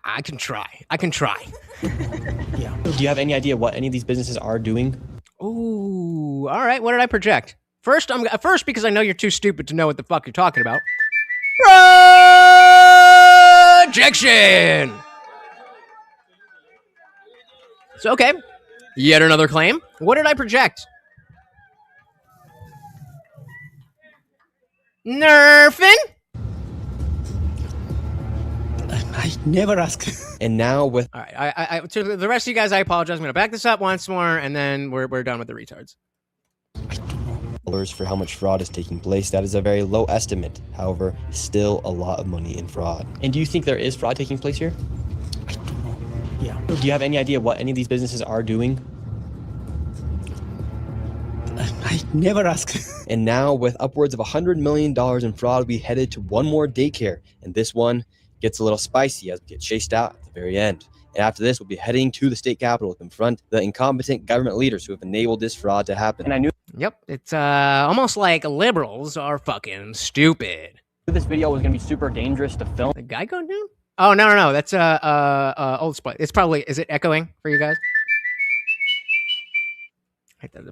I can try. I can try. Yeah. Do you have any idea what any of these businesses are doing? Ooh, all right. What did I project? First, because I know you're too stupid to know what the fuck you're talking about. Projection. So, okay. Yet another claim. What did I project? Nerfing? I never ask. And now with... All right. I to the rest of you guys, I apologize. I'm going to back this up once more, and then we're done with the retards. For how much fraud is taking place. That is a very low estimate. However, still a lot of money in fraud. And do you think there is fraud taking place here? Yeah. Do you have any idea what any of these businesses are doing? I never ask. And now with upwards of $100 million in fraud, we headed to one more daycare. And this one gets a little spicy as we get chased out at the very end. And after this, we'll be heading to the state capitol to confront the incompetent government leaders who have enabled this fraud to happen. And I knew... Yep, it's almost like liberals are fucking stupid. This video was going to be super dangerous to film. The guy going down? Oh, no, that's Old Spice. It's probably, is it echoing for you guys?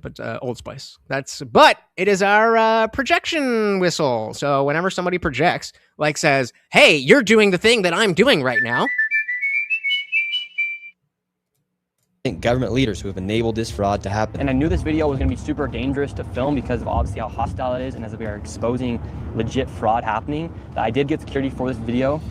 But Old Spice. But it is our projection whistle. So whenever somebody projects, like says, hey, you're doing the thing that I'm doing right now. Government leaders who have enabled this fraud to happen. And I knew this video was going to be super dangerous to film because of obviously how hostile it is, and as we are exposing legit fraud happening. I did get security for this video,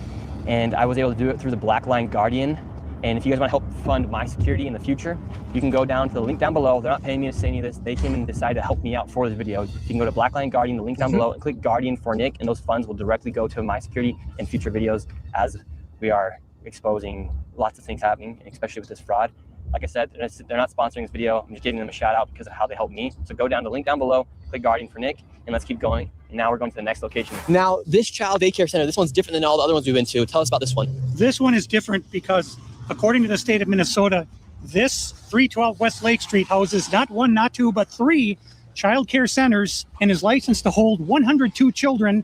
and I was able to do it through the Black Line Guardian. And if you guys want to help fund my security in the future, you can go down to the link down below. They're not paying me to say any of this. They came and decided to help me out for this video. You can go to Black Line Guardian, the link down below, and click Guardian for Nick, and those funds will directly go to my security and future videos as we are exposing lots of things happening, especially with this fraud. Like I said, they're not sponsoring this video. I'm just giving them a shout out because of how they helped me. So go down to the link down below, click Guardian for Nick, and let's keep going. And now we're going to the next location. Now, this child daycare center, this one's different than all the other ones we've been to. Tell us about this one. This one is different because according to the state of Minnesota, this 312 West Lake Street houses not one, not two, but three child care centers and is licensed to hold 102 children.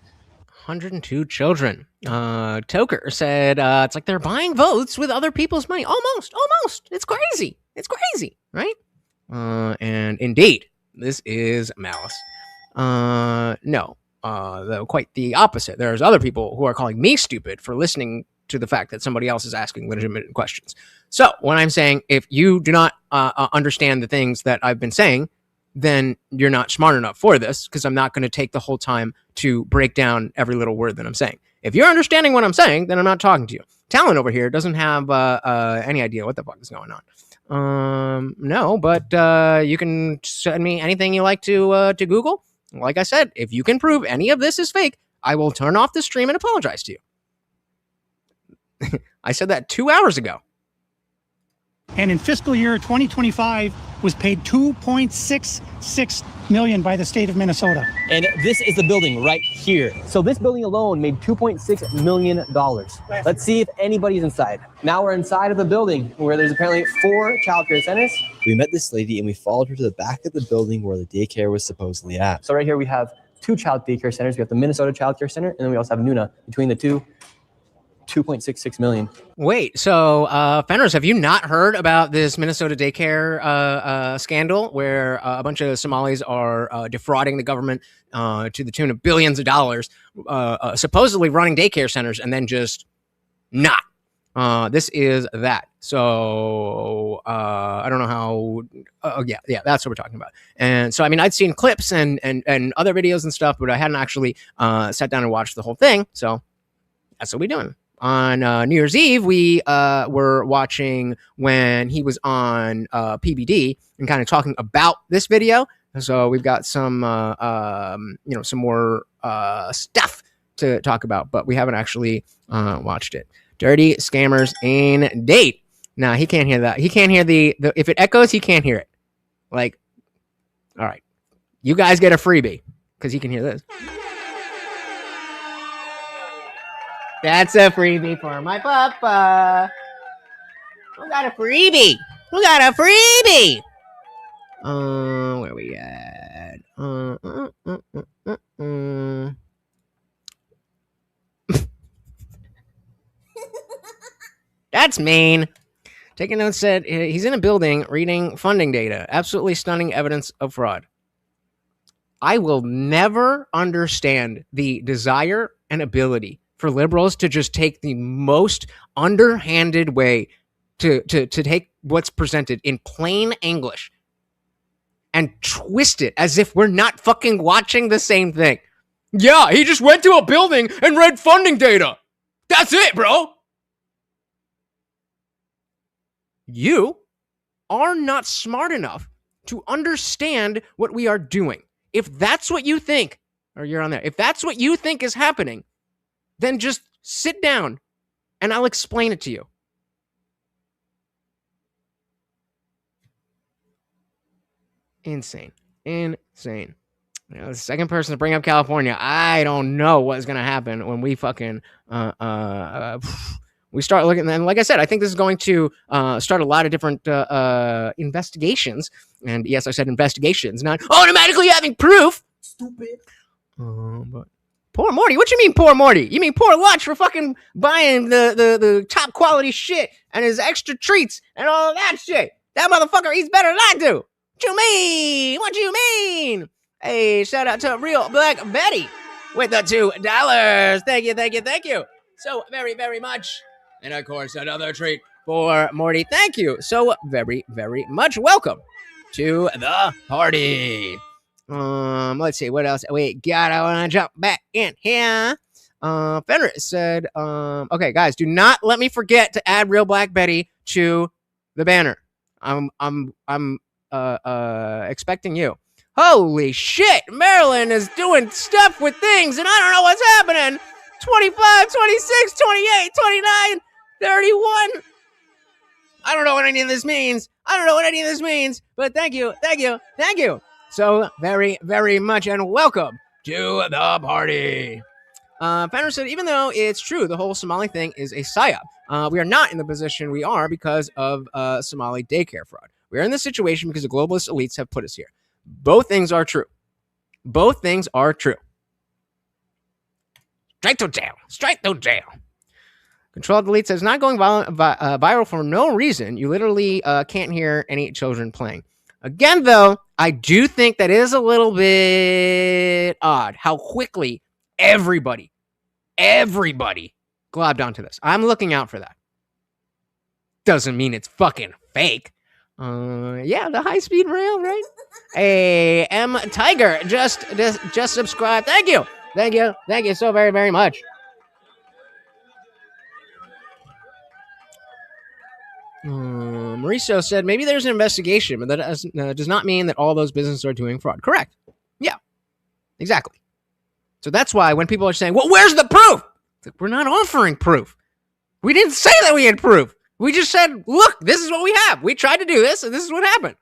102 children. Toker said it's like they're buying votes with other people's money. Almost. It's crazy. Right? And indeed, this is malice. No, though quite the opposite. There's other people who are calling me stupid for listening to the fact that somebody else is asking legitimate questions. So when I'm saying if you do not understand the things that I've been saying, then you're not smart enough for this, because I'm not going to take the whole time to break down every little word that I'm saying. If you're understanding what I'm saying, then I'm not talking to you. Talon over here doesn't have any idea what the fuck is going on. No, but you can send me anything you like to Google. Like I said, if you can prove any of this is fake, I will turn off the stream and apologize to you. I said that 2 hours ago. And in fiscal year 2025 was paid $2.66 million by the state of Minnesota. And this is the building right here. So this building alone made $2.6 million. Let's see if anybody's inside. Now we're inside of the building where there's apparently 4 child care centers. We met this lady and we followed her to the back of the building where the daycare was supposedly at. So right here we have 2 child daycare centers. We have the Minnesota Child Care Center, and then we also have Nuna. Between the two, 2.66 million. Wait, so Fenris, have you not heard about this Minnesota daycare scandal where a bunch of Somalis are defrauding the government to the tune of billions of dollars, supposedly running daycare centers and then just not? This is that. So I don't know how. Yeah, that's what we're talking about. And so I mean, I'd seen clips and other videos and stuff, but I hadn't actually sat down and watched the whole thing. So that's what we're doing. On New Year's Eve, we were watching when he was on PBD and kind of talking about this video. So we've got some, some more stuff to talk about, but we haven't actually watched it. Dirty scammers in date. Nah, he can't hear that. He can't hear the if it echoes, he can't hear it. Like, all right, you guys get a freebie because he can hear this. That's a freebie for my papa. Who got a freebie? Who got a freebie? Where we at? That's mean. Taking notes said he's in a building reading funding data. Absolutely stunning evidence of fraud. I will never understand the desire and ability for liberals to just take the most underhanded way to take what's presented in plain English and twist it as if we're not fucking watching the same thing. Yeah, he just went to a building and read funding data. That's it, bro. You are not smart enough to understand what we are doing. If that's what you think, or you're on there, if that's what you think is happening, then just sit down and I'll explain it to you. Insane. Insane. You know, the second person to bring up California, I don't know what's going to happen when we fucking we start looking. And like I said, I think this is going to start a lot of different investigations. And yes, I said investigations, not automatically having proof. Stupid. But poor Morty. What you mean, poor Morty? You mean poor Lutch for fucking buying the top quality shit and his extra treats and all of that shit. That motherfucker eats better than I do. What you mean? What you mean? Hey, shout out to Real Black Betty with the $2. Thank you, thank you, thank you so very, very much. And of course, another treat for Morty. Thank you so very, very much. Welcome to the party. Let's see what else we got. I want to jump back in here. Fenris said, okay, guys, do not let me forget to add Real Black Betty to the banner. I'm expecting you. Holy shit, Maryland is doing stuff with things, and I don't know what's happening. 25, 26, 28, 29, 31. I don't know what any of this means. But thank you. So very, very much, and welcome to the party. Fenner said, even though it's true, the whole Somali thing is a psyop, we are not in the position we are because of Somali daycare fraud. We are in this situation because the globalist elites have put us here. Both things are true. Straight to jail. Controlled Delete says, not going viral for no reason. You literally can't hear any children playing. Again, though, I do think that is a little bit odd how quickly everybody globbed onto this. I'm looking out for that. Doesn't mean it's fucking fake. Yeah, the high-speed rail, right? Hey, M Tiger, just subscribe. Thank you so very, very much. Mauricio said, maybe there's an investigation, but that does not mean that all those businesses are doing fraud. Correct. Yeah, exactly. So that's why when people are saying, well, where's the proof? We're not offering proof. We didn't say that we had proof. We just said, look, this is what we have. We tried to do this, and this is what happened.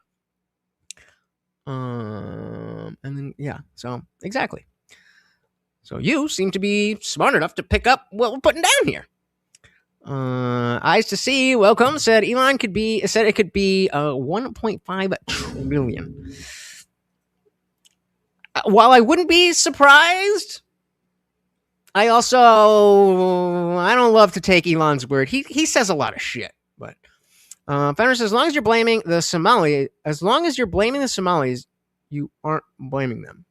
And then, yeah, so exactly. So you seem to be smart enough to pick up what we're putting down here. Eyes to see, welcome, said Elon it could be 1.5 trillion. While I wouldn't be surprised, I don't love to take Elon's word. He says a lot of shit, but Fenner says, as long as you're blaming the Somalis, you aren't blaming them.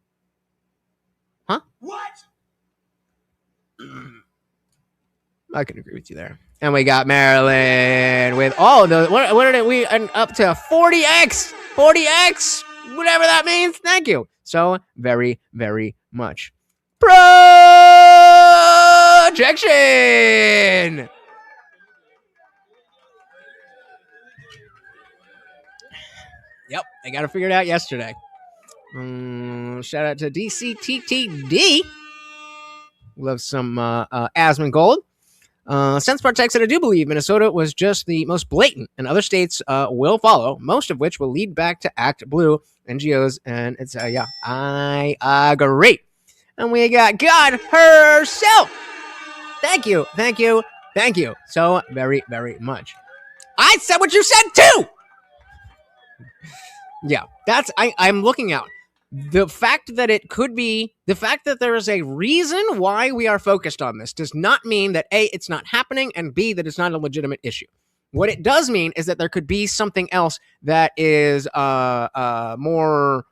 Huh? What? I can agree with you there. And we got Maryland with all the what are we up to 40x, whatever that means. Thank you so very, very much. Projection. Yep, I got to figure it out yesterday. Shout out to DCTTD. Love some Asmon Gold. Sense Part said, I do believe Minnesota was just the most blatant, and other states will follow, most of which will lead back to Act Blue, NGOs, and it's, yeah, I agree. And we got God herself. Thank you so very, very much. I said what you said too. Yeah, that's, I'm looking out. The fact that there is a reason why we are focused on this does not mean that A, it's not happening, and B, that it's not a legitimate issue. What it does mean is that there could be something else that is more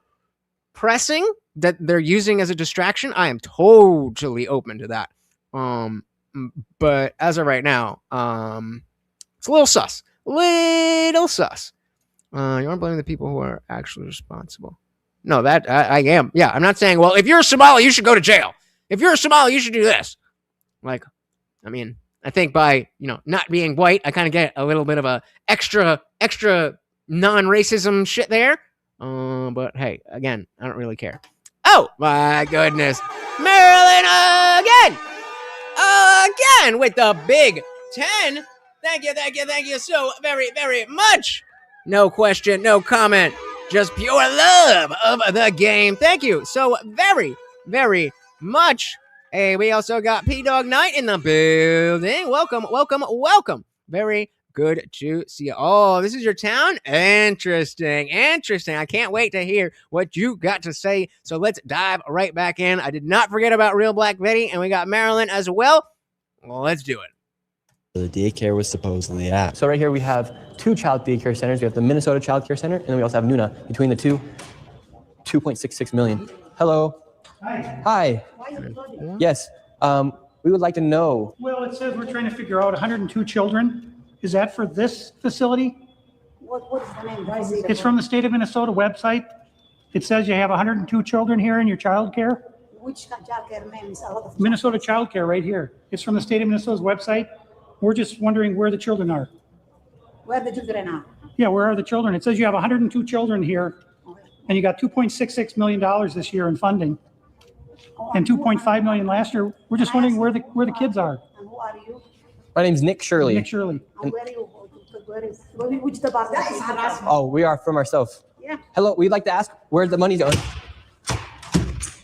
pressing that they're using as a distraction. I am totally open to that. But as of right now, it's a little sus. You aren't blaming the people who are actually responsible. No, that I am. Yeah, I'm not saying, well, if you're a Somali, you should go to jail. If you're a Somali, you should do this. Like, I mean, I think by, not being white, I kind of get a little bit of a extra non-racism shit there. But hey, again, I don't really care. Oh, my goodness. Maryland again with the big 10. Thank you so very, very much. No question, no comment. Just pure love of the game. Thank you so very, very much. Hey, we also got P-Dog Knight in the building. Welcome. Very good to see you. Oh, this is your town? Interesting. I can't wait to hear what you got to say. So let's dive right back in. I did not forget about Real Black Betty, and we got Maryland as well. Well, let's do it. The daycare was supposedly at. So right here we have 2 child daycare centers. We have the Minnesota Child Care Center, and then we also have Nuna. Between the two, 2.66 million. Hello. Hi. Yes. We would like to know. Well, it says we're trying to figure out 102 children. Is that for this facility? What's the name? It's from the state of Minnesota website. It says you have 102 children here in your child care. Which child care name is a lot of Minnesota Child Care right here. It's from the state of Minnesota's website. We're just wondering where the children are. Where the children are? Yeah, where are the children? It says you have 102 children here, and you got $2.66 million this year in funding, and $2.5 million last year. We're just wondering where the kids are. And who are you? My name's Nick Shirley. Nick Shirley. And where are you? Which department? Oh, we are from ourselves. Yeah. Hello, we'd like to ask where the money's going.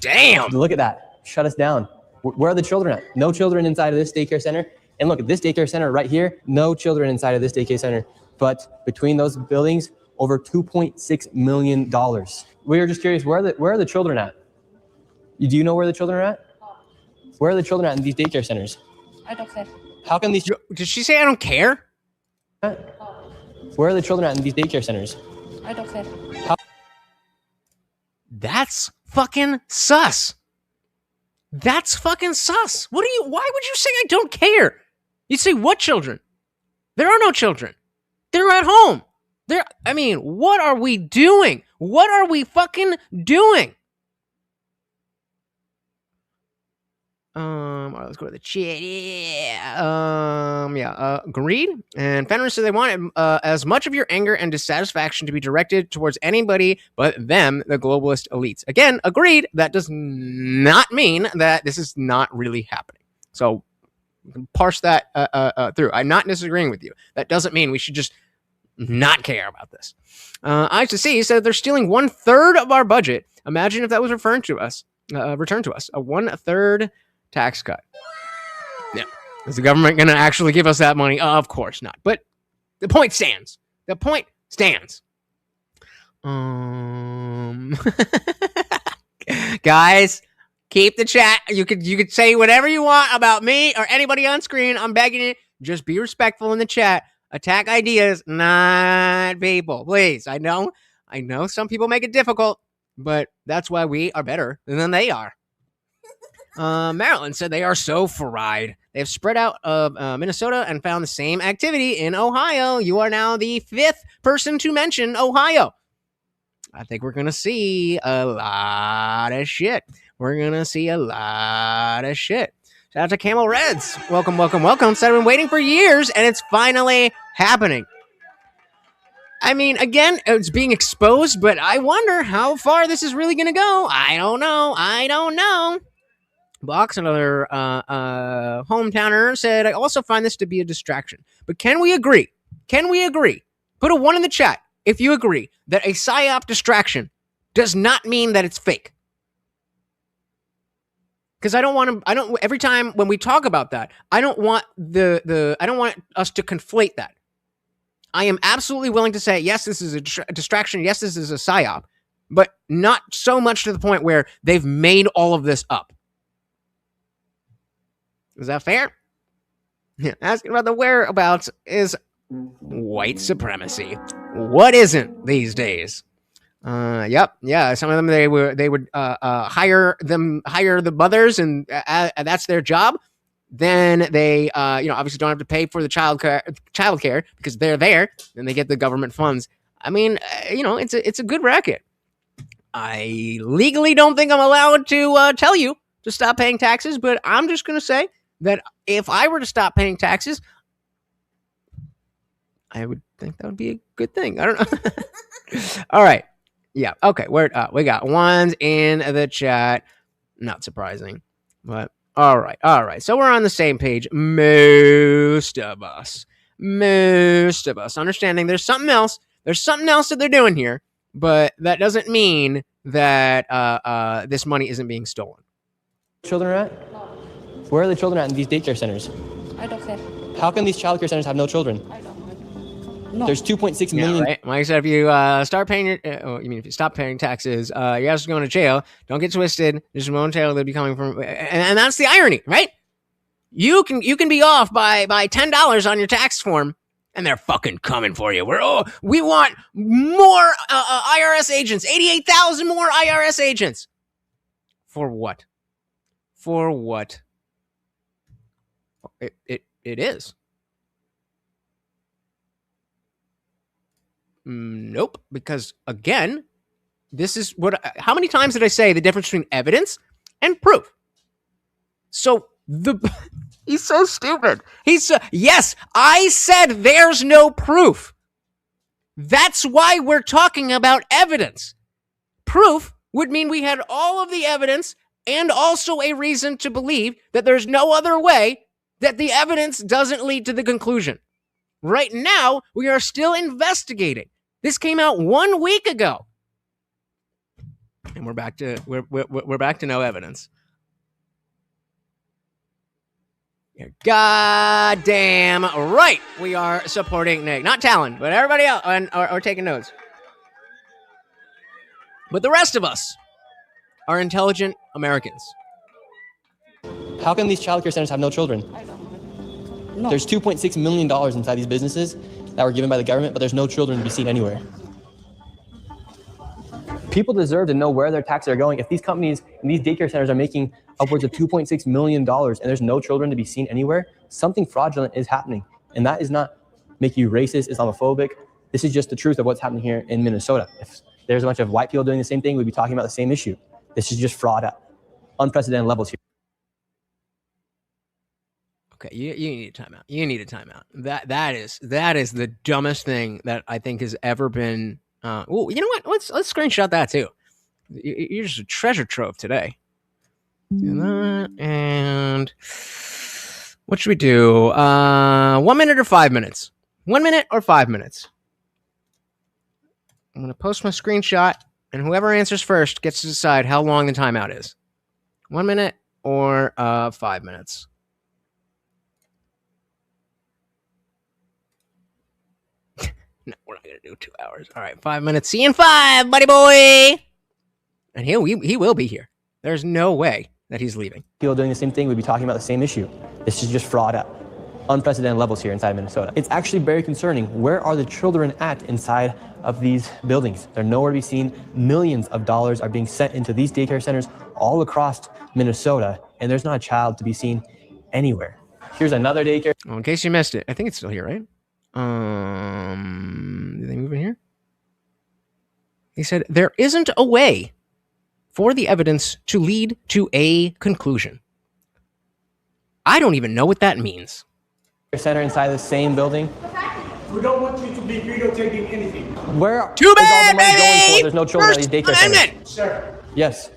Damn. Look at that. Shut us down. Where are the children at? No children inside of this daycare center. And look at this daycare center right here. No children inside of this daycare center. But between those buildings, over $2.6 million. We are just curious, where are the children at? Do you know where the children are at? Where are the children at in these daycare centers? I don't care. How can these... Did she say I don't care? Where are the children at in these daycare centers? I don't care. That's fucking sus. Why would you say I don't care? You say what children? There are no children. They're at home. What are we doing? What are we fucking doing? All right, let's go to the chat. Agreed. And Fenrir said they wanted as much of your anger and dissatisfaction to be directed towards anybody but them, the globalist elites. Again, agreed. That does not mean that this is not really happening. So you can parse that through. I'm not disagreeing with you. That doesn't mean we should just not care about this. I to see said they're stealing 1/3 of our budget. Imagine if that was returned to us. A 1/3 tax cut. Yeah. Is the government going to actually give us that money? Of course not. But the point stands. Guys, Keep the chat. You could say whatever you want about me or anybody on screen. I'm begging you. Just be respectful in the chat. Attack ideas, not people. Please. I know some people make it difficult, but that's why we are better than they are. Maryland said they are so fried. They have spread out of Minnesota and found the same activity in Ohio. You are now the 5th person to mention Ohio. I think we're going to see a lot of shit. Shout out to Camel Reds. Welcome. Said I've been waiting for years, and it's finally happening. I mean, again, it's being exposed, but I wonder how far this is really going to go. I don't know. Box, another hometowner, said, I also find this to be a distraction. But can we agree? Put a 1 in the chat if you agree that a PSYOP distraction does not mean that it's fake. Because every time when we talk about that, I don't want us to conflate that. I am absolutely willing to say, yes, this is a distraction. Yes, this is a PSYOP, but not so much to the point where they've made all of this up. Is that fair? Yeah, asking about the whereabouts is white supremacy. What isn't these days? Yep. Yeah. Some of them they would hire the mothers, and that's their job. Then they obviously don't have to pay for the child care because they're there, and they get the government funds. I mean, it's a good racket. I legally don't think I'm allowed to tell you to stop paying taxes, but I'm just going to say that if I were to stop paying taxes, I would think that would be a good thing. I don't know. All right. Yeah. Okay. We got ones in the chat. Not surprising, but all right. So we're on the same page. Most of us understanding there's something else that they're doing here, but that doesn't mean that this money isn't being stolen. Children are at? Where are the children at in these daycare centers? I don't care. How come these childcare centers have no children? I don't know. No. There's 2.6 million. Yeah, right? Like I said, if you start paying if you stop paying taxes, you're actually going to jail. Don't get twisted. There's momentarily they'll be coming from, and that's the irony, right? You can be off by $10 on your tax form, and they're fucking coming for you. We want more IRS agents, 88,000 more IRS agents. For what? It is. Nope. Because again, this is how many times did I say the difference between evidence and proof? So he's so stupid. Yes, I said there's no proof. That's why we're talking about evidence. Proof would mean we had all of the evidence and also a reason to believe that there's no other way that the evidence doesn't lead to the conclusion. Right now, we are still investigating. This came out 1 week ago, and we're back to no evidence. You're goddamn right. We are supporting Nick, not Talon, but everybody else, are taking notes. But the rest of us are intelligent Americans. How come these childcare centers have no children? I don't know. No. There's $2.6 million inside these businesses that were given by the government, but there's no children to be seen anywhere. People deserve to know where their taxes are going. If these companies and these daycare centers are making upwards of $2.6 million and there's no children to be seen anywhere, something fraudulent is happening. And that is not making you racist, Islamophobic. This is just the truth of what's happening here in Minnesota. If there's a bunch of white people doing the same thing, we'd be talking about the same issue. This is just fraud at unprecedented levels here. Okay, you need a timeout. You need a timeout. That is the dumbest thing that I think has ever been. You know what? Let's screenshot that too. You're just a treasure trove today. And what should we do? 1 minute or 5 minutes? 1 minute or 5 minutes? I'm gonna post my screenshot, and whoever answers first gets to decide how long the timeout is. 1 minute or 5 minutes. No, we're not gonna do 2 hours. All right, 5 minutes. See you in 5, buddy boy. And he will be here. There's no way that he's leaving. People doing the same thing would be talking about the same issue. This is just fraud at unprecedented levels here inside Minnesota. It's actually very concerning. Where are the children at inside of these buildings? They're nowhere to be seen. Millions of dollars are being sent into these daycare centers all across Minnesota, and there's not a child to be seen anywhere. Here's another daycare. Well, in case you missed it, I think it's still here, right? Did they move in here? He said, there isn't a way for the evidence to lead to a conclusion. I don't even know what that means. Center inside the same building. We don't want you to be videotaping anything. Where Too bad, is all the money going baby! for? There's no children at these daycare centers. Sir, Yes.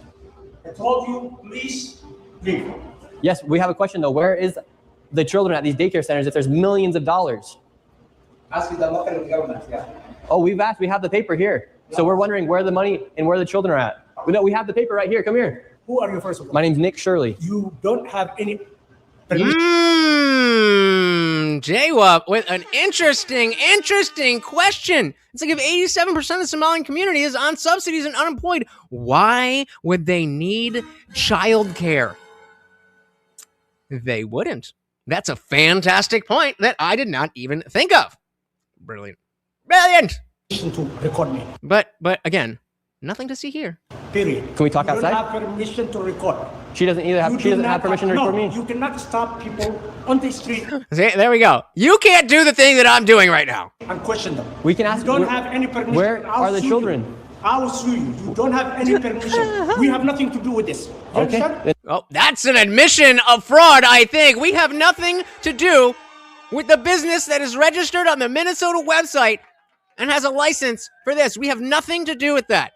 I told you, please leave. Yes, we have a question though. Where is the children at these daycare centers if there's millions of dollars? Ask the local government, yeah. Oh, we've asked. We have the paper here. So we're wondering where the money and where the children are at. We have the paper right here. Come here. Who are you first of all? My name's Nick Shirley. You don't have any J-Wop with an interesting question. It's like if 87% of the Somalian community is on subsidies and unemployed, why would they need childcare? They wouldn't. That's a fantastic point that I did not even think of. Brilliant. to record me. But again, nothing to see here. Period. Can we talk You outside? don't have permission to record. She doesn't either have. She doesn't have permission to record me. You cannot stop people on the street See, there we go. You can't do the thing that I'm doing right now. and question them. We can ask. You don't have any permission. Where I'll are the sue children? You. I will sue you. You don't have any permission. We have nothing to do with this. You understand? Oh, that's an admission of fraud, I think. We have nothing to do with the business that is registered on the Minnesota website and has a license for this. We have nothing to do with that.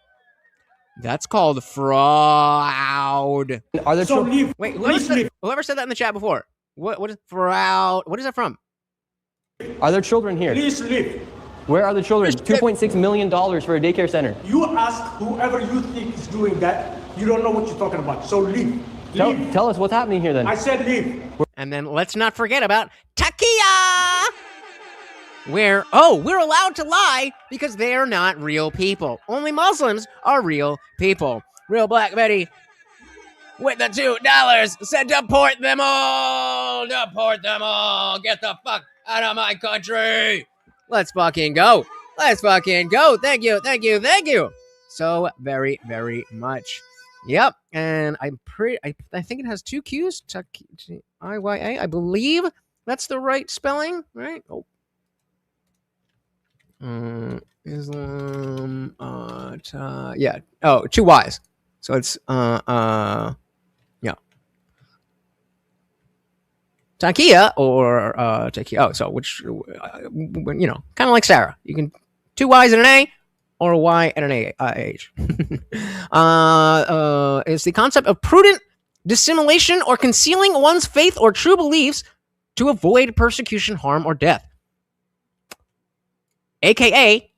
That's called fraud. Are there So leave. Wait, Please leave. whoever said that in the chat before? What is fraud? What is that from? Are there children here? Please leave. Where are the children? $2.6 million for a daycare center. You ask whoever you think is doing that. You don't know what you're talking about. So leave. Leave. Tell us what's happening here then. I said leave. And then let's not forget about Takia, where, we're allowed to lie because they are not real people. Only Muslims are real people. Real Black Betty with the $2 said deport them all. Deport them all. Get the fuck out of my country. Let's fucking go. Let's fucking go. Thank you. Thank you. Thank you so very, very much. Yep. And I think it has two Q's. I believe that's the right spelling, right? Oh. Islam. Yeah. Oh, two Y's. So it's yeah. Takia or Takia. Oh, so which kind of like Sarah. You can two Y's and an A, or a Y and an H. Is the concept of prudent dissimulation or concealing one's faith or true beliefs to avoid persecution, harm, or death. AKA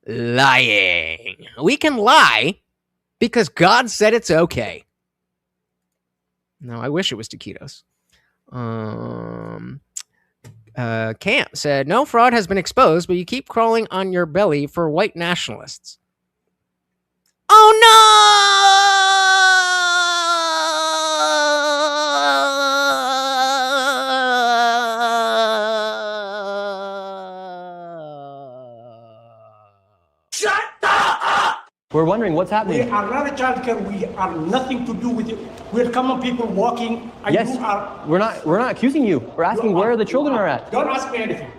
lying. We can lie because God said it's okay. No, I wish it was taquitos. Camp said, no fraud has been exposed, but you keep crawling on your belly for white nationalists. Oh Shut up! We're wondering what's happening. We are not a childcare. We are nothing to do with it. We're common people walking. And Yes, you are. we're not accusing you. We're asking where the children are at. Don't ask me anything.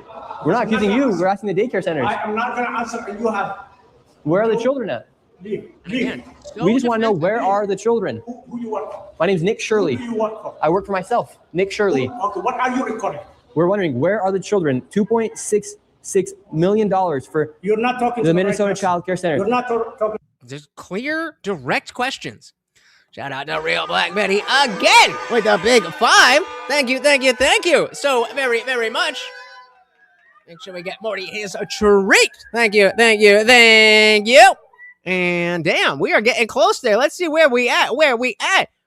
We're not accusing you. We're asking the daycare centers. I am not going to answer. And you have. Where are the children at? Leave. Leave. We just want to know, where are the children? Who you work for? My name's Nick Shirley. Who do you work for? I work for myself, Nick Shirley. Okay, what are you recording? We're wondering, where are the children? $2.66 million for You're not talking the to Minnesota right Child Care Center. You're not talking. Just clear, direct questions. Shout out to Real Black Betty again with a big 5. Thank you, thank you, thank you so very, very much. Make sure we get Morty his treat. Thank you, thank you, thank you. And damn, we are getting close there. Let's see where we at.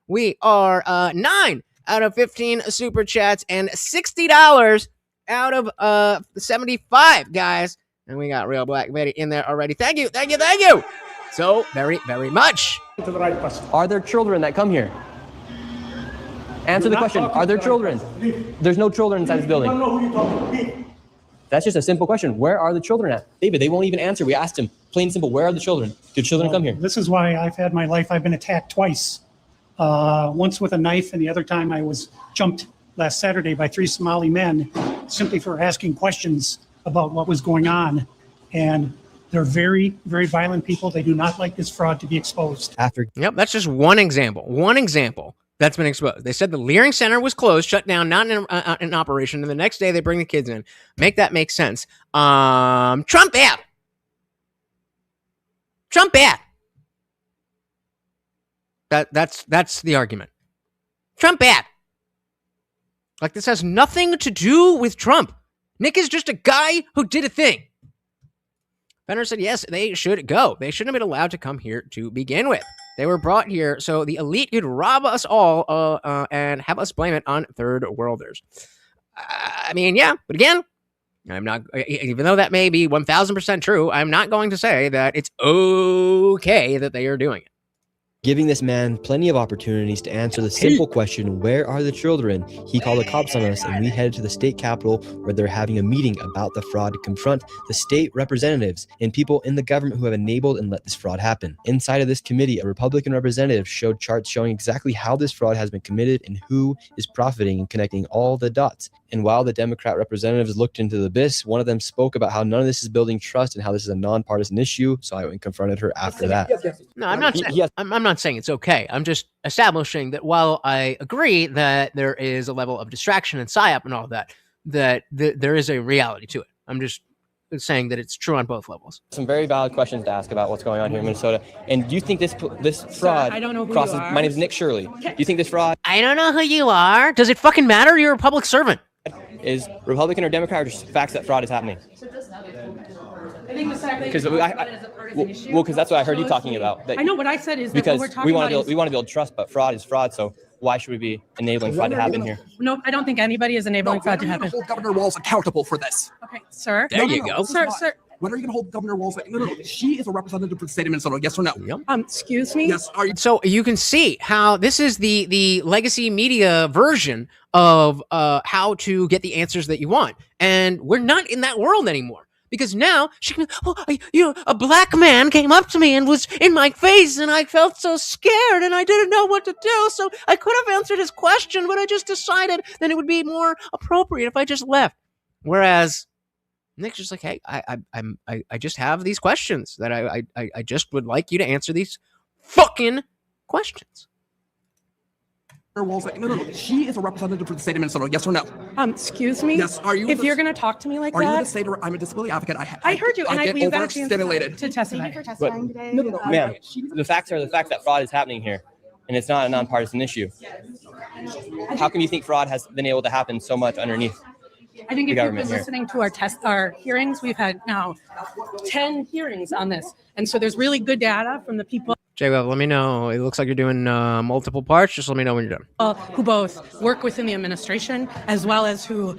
We are 9 out of 15 super chats and $60 out of 75, guys. And we got Real Black Betty in there already. Thank you, thank you, thank you so very, very much. To the right person. Are there children that come here? Answer the question. Are there children? There's no children inside this building. I don't know who you're talking to. That's just a simple question. Where are the children at? David, they won't even answer. We asked him, plain and simple, where are the children? Do children come here? This is why I've had my life. I've been attacked twice. Once with a knife, and the other time I was jumped last Saturday by 3 Somali men simply for asking questions about what was going on. And they're very, very violent people. They do not like this fraud to be exposed. Yep, that's just one example. One example that's been exposed. They said the Leering Center was closed, shut down, not in operation, and the next day they bring the kids in. Make that make sense. Trump bad. Trump bad. That's the argument. Trump bad. Like, this has nothing to do with Trump. Nick is just a guy who did a thing. Fenner said, yes, they should go. They shouldn't have been allowed to come here to begin with. They were brought here so the elite could rob us all and have us blame it on third worlders. I mean, yeah, but again, I'm not, even though that may be 1000% true, I'm not going to say that it's okay that they are doing it. Giving this man plenty of opportunities to answer the simple question, where are the children? He called the cops on us, and we headed to the state capitol where they're having a meeting about the fraud to confront the state representatives and people in the government who have enabled and let this fraud happen. Inside of this committee, a Republican representative showed charts showing exactly how this fraud has been committed and who is profiting and connecting all the dots. And while the Democrat representatives looked into the abyss, one of them spoke about how none of this is building trust and how this is a nonpartisan issue. So I went and confronted her after that. No, I'm not saying, I'm not saying it's okay. I'm just establishing that while I agree that there is a level of distraction and psyop and all of that, that there is a reality to it. I'm just saying that it's true on both levels. Some very valid questions to ask about what's going on here in Minnesota. And do you think this fraud Sir, I don't know who crosses? you are. My name is Nick Shirley. Do you think this fraud I don't know who you are. Does it fucking matter? You're a public servant. is Republican or Democrat, or just facts that fraud is happening? I think the fact that Because you fraud is a partisan issue because that's what I heard you talking about. I know what I said is that because what we're talking about we want to build trust, but fraud is fraud. So why should we be enabling fraud to happen here? No, I don't think anybody is enabling fraud to happen. Hold Governor Walz accountable for this. Okay, sir. There you go. Sir. When are you going to hold Governor Walz? No. She is a representative for the state of Minnesota. Yes or no? Excuse me? Yes. Are you? So you can see how this is the legacy media version of how to get the answers that you want. And we're not in that world anymore. Because now she can, a black man came up to me and was in my face and I felt so scared and I didn't know what to do. So I could have answered his question, but I just decided that it would be more appropriate if I just left. Whereas Nick's just like, hey, I just have these questions that I just would like you to answer these fucking questions. Walz, no. She is a representative for the state of Minnesota. Yes or no? Excuse me? Yes. Are you? If you're going to talk to me like are that. you the state? I'm a disability advocate. I heard you, and you got a chance overstimulated. to testify. Thank you for testifying today. No. Ma'am, the facts are the facts that fraud is happening here, and it's not a nonpartisan issue. How come you think fraud has been able to happen so much underneath? I think if you've been listening to our hearings, we've had now 10 hearings on this. And so there's really good data from the people J-Web, let me know. It looks like you're doing multiple parts. Just let me know when you're done. Who both work within the administration as well as who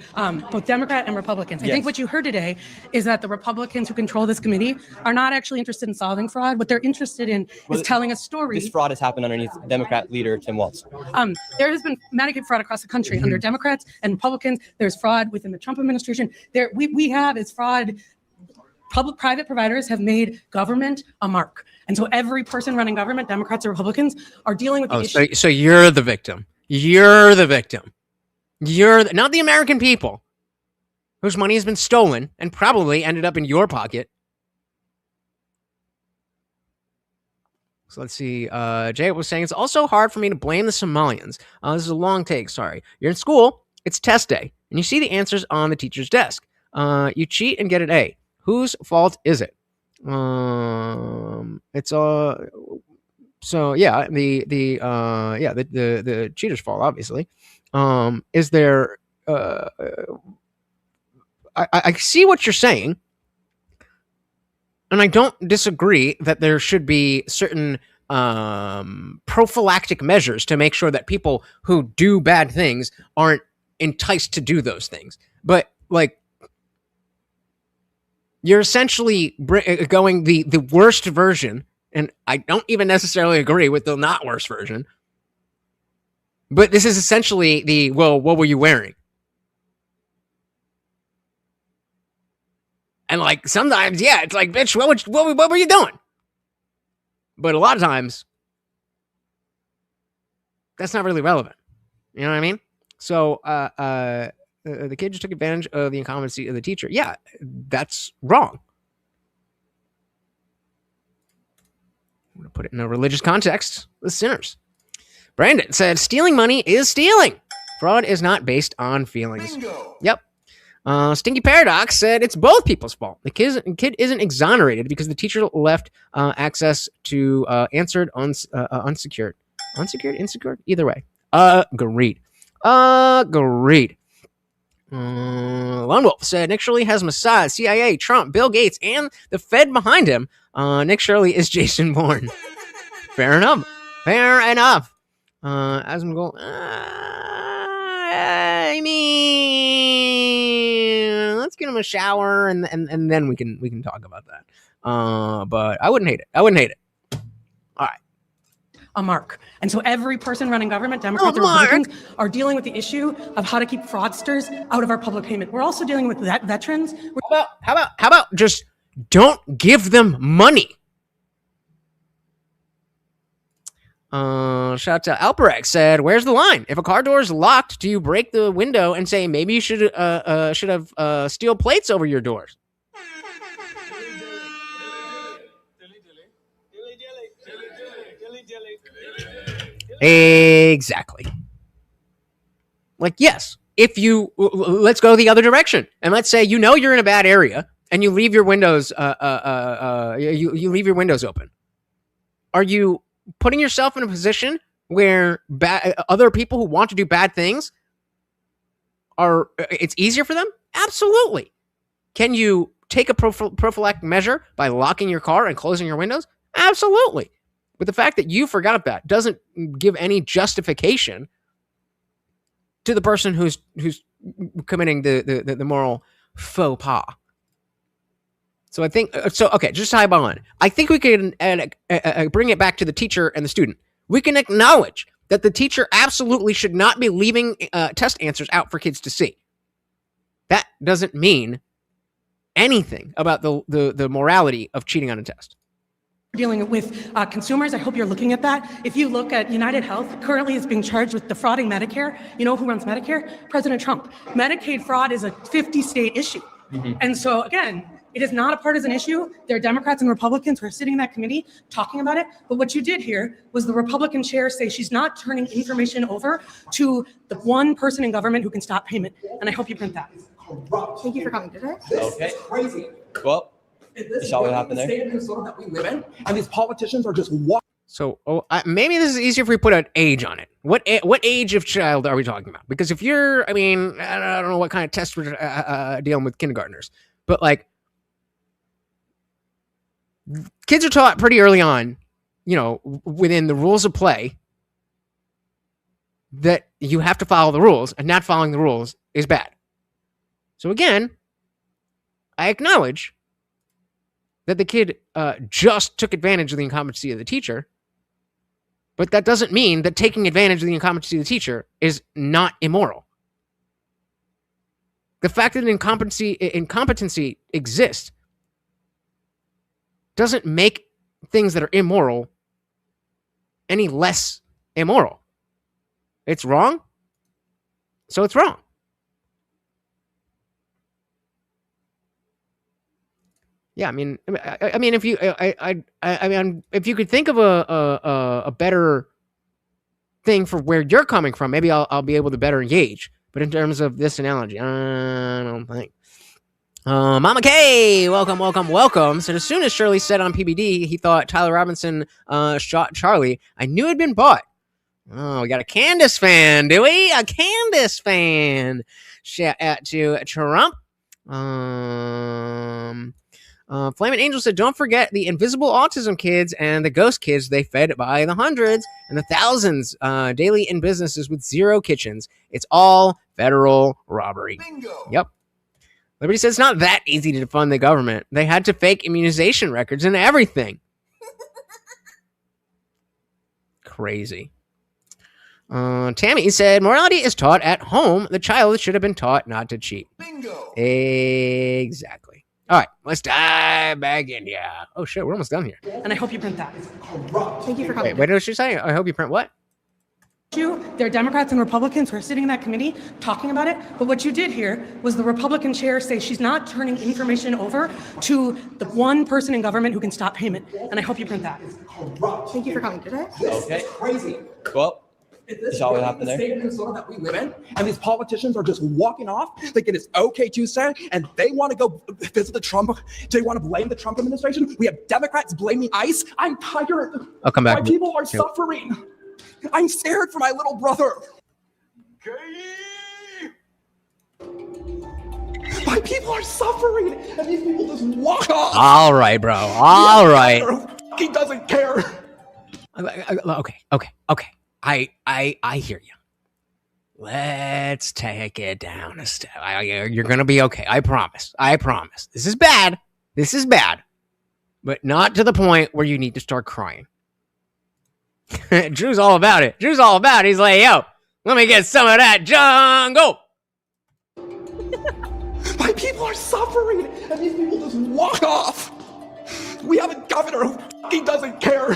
both Democrat and Republicans. I think what you heard today is that the Republicans who control this committee are not actually interested in solving fraud. What they're interested in is telling a story. This fraud has happened underneath Democrat leader Tim Walz. There has been manicured fraud across the country under Democrats and Republicans. There's fraud within the Trump administration. We have is fraud. Public-private providers have made government a mark. And so every person running government, Democrats or Republicans, are dealing with the issue. So you're the victim. You're the victim. You're not the American people whose money has been stolen and probably ended up in your pocket. So let's see. Jay was saying, it's also hard for me to blame the Somalians. This is a long take, sorry. You're in school, it's test day, and you see the answers on the teacher's desk. You cheat and get an A. Whose fault is it? It's so yeah, the cheater's fault, obviously. Is there I see what you're saying, and I don't disagree that there should be certain prophylactic measures to make sure that people who do bad things aren't enticed to do those things. But like, you're essentially going the worst version, and I don't even necessarily agree with the not worst version. But this is essentially the, well, what were you wearing? And like sometimes, yeah, it's like, bitch, what were you doing? But a lot of times, that's not really relevant. You know what I mean? So the kid just took advantage of the incompetency of the teacher. Yeah, that's wrong. I'm going to put it in a religious context. The sinners. Brandon said, stealing money is stealing. Fraud is not based on feelings. Bingo. Yep. Stinky Paradox said it's both people's fault. The kid isn't exonerated because the teacher left access to answered unsecured. Unsecured? Insecure? Either way. Agreed. Agreed. Lone Wolf said Nick Shirley has Mossad, CIA, Trump, Bill Gates, and the Fed behind him. Nick Shirley is Jason Bourne. Fair enough. Fair enough. As I'm going, I mean, let's get him a shower and then we can talk about that. But I wouldn't hate it. I wouldn't hate it. All right. A mark. And so every person running government, Democrats or Republicans, are dealing with the issue of how to keep fraudsters out of our public payment. We're also dealing with veterans. How about just don't give them money? Shout out to Alperex said, where's the line? If a car door is locked, do you break the window and say maybe you should have steel plates over your doors? Exactly. Like, yes, if you let's go the other direction, and let's say you're in a bad area and you leave your windows you leave your windows open. Are you putting yourself in a position where other people who want to do bad things it's easier for them? Absolutely. Can you take a prophylactic measure by locking your car and closing your windows? Absolutely. But the fact that you forgot that doesn't give any justification to the person who's committing the moral faux pas. So I think okay, just to high on. I think we can bring it back to the teacher and the student. We can acknowledge that the teacher absolutely should not be leaving test answers out for kids to see. That doesn't mean anything about the morality of cheating on a test. Dealing with consumers. I hope you're looking at that. If you look at United Health, currently is being charged with defrauding Medicare. You know who runs Medicare? President Trump. Medicaid fraud is a 50-state issue. Mm-hmm. And so, again, it is not a partisan issue. There are Democrats and Republicans who are sitting in that committee talking about it. But what you did here was the Republican chair say she's not turning information over to the one person in government who can stop payment. And I hope you print that. Thank you for coming today. Okay. Crazy. Well, you saw what happened there? State of Minnesota that we live in, and these politicians are just walking. So maybe this is easier if we put an age on it. What age of child are we talking about? Because if you're, I mean, I don't know what kind of test we're dealing with kindergartners, but like kids are taught pretty early on, within the rules of play, that you have to follow the rules, and not following the rules is bad. So again, I acknowledge that the kid just took advantage of the incompetency of the teacher, but that doesn't mean that taking advantage of the incompetency of the teacher is not immoral. The fact that incompetency exists doesn't make things that are immoral any less immoral. It's wrong, so it's wrong. Yeah, I mean, if you, if you could think of a better thing for where you're coming from, maybe I'll be able to better engage. But in terms of this analogy, I don't think. Mama K, welcome. So as soon as Shirley said on PBD, he thought Tyler Robinson shot Charlie. I knew it'd been bought. Oh, we got a Candace fan, do we? A Candace fan. Shout out to Trump. Flaming Angel said, don't forget the invisible autism kids and the ghost kids they fed by the hundreds and the thousands daily in businesses with zero kitchens. It's all federal robbery. Bingo. Yep. Liberty says it's not that easy to defund the government. They had to fake immunization records and everything. Crazy. Tammy said, morality is taught at home. The child should have been taught not to cheat. Bingo. Exactly. All right, let's dive back in. Yeah. Oh, shit, we're almost done here. And I hope you print that. Thank you for coming. Wait, what did she say? I hope you print what? There are Democrats and Republicans who are sitting in that committee talking about it. But what you did here was the Republican chair say she's not turning information over to the one person in government who can stop payment. And I hope you print that. Thank you for coming today. Okay. Crazy. Well, This is all what happened the there. state of Minnesota that we live in, and these politicians are just walking off, thinking it's okay Tuesday, and they want to go visit the Trump. They want to blame the Trump administration. We have Democrats blaming ICE. I'm tired. I'll come back. My people are Yep. suffering. I'm scared for my little brother. My people are suffering, and these people just walk off. All right, bro. All right. He doesn't care. Okay. I hear you. Let's take it down a step. You're gonna be okay. I promise. This is bad. But not to the point where you need to start crying. Drew's all about it. He's like, yo, let me get some of that jungle. My people are suffering, and these people just walk off. We have a governor who doesn't care.